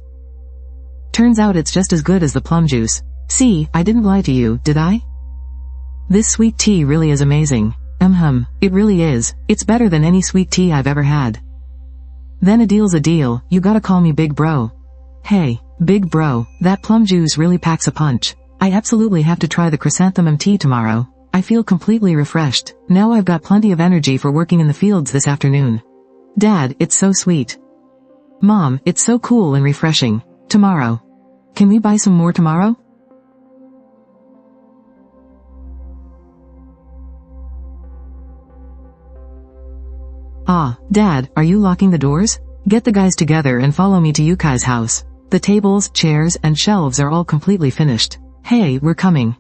[SPEAKER 1] Turns out it's just as good as the plum juice. See, I didn't lie to you, did I? This sweet tea really is amazing. It really is. It's better than any sweet tea I've ever had. Then a deal's a deal, you gotta call me big bro. Hey, big bro, that plum juice really packs a punch. I absolutely have to try the chrysanthemum tea tomorrow. I feel completely refreshed. Now I've got plenty of energy for working in the fields this afternoon. Dad, it's so sweet. Mom, it's so cool and refreshing. Tomorrow. Can we buy some more tomorrow? Ah, Dad, are you locking the doors? Get the guys together and follow me to Yukai's house. The tables, chairs, and shelves are all completely finished. Hey, we're coming.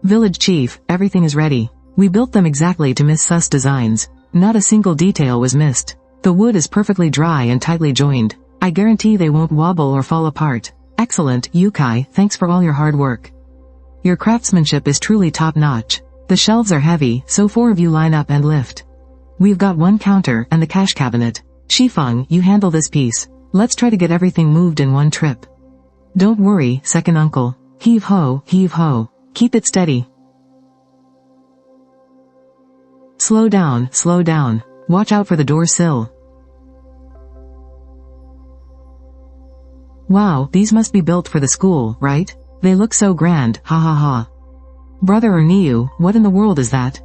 [SPEAKER 1] Village Chief, everything is ready. We built them exactly to Miss Su's designs. Not a single detail was missed. The wood is perfectly dry and tightly joined. I guarantee they won't wobble or fall apart. Excellent, Yukai, thanks for all your hard work. Your craftsmanship is truly top-notch. The shelves are heavy, so 4 of you line up and lift. We've got 1 counter and the cash cabinet. Shifeng, you handle this piece. Let's try to get everything moved in one trip. Don't worry, second uncle. Heave ho, heave ho. Keep it steady. Slow down, slow down. Watch out for the door sill. Wow, these must be built for the school, right? They look so grand, ha ha ha. Brother or Niu, what in the world is that?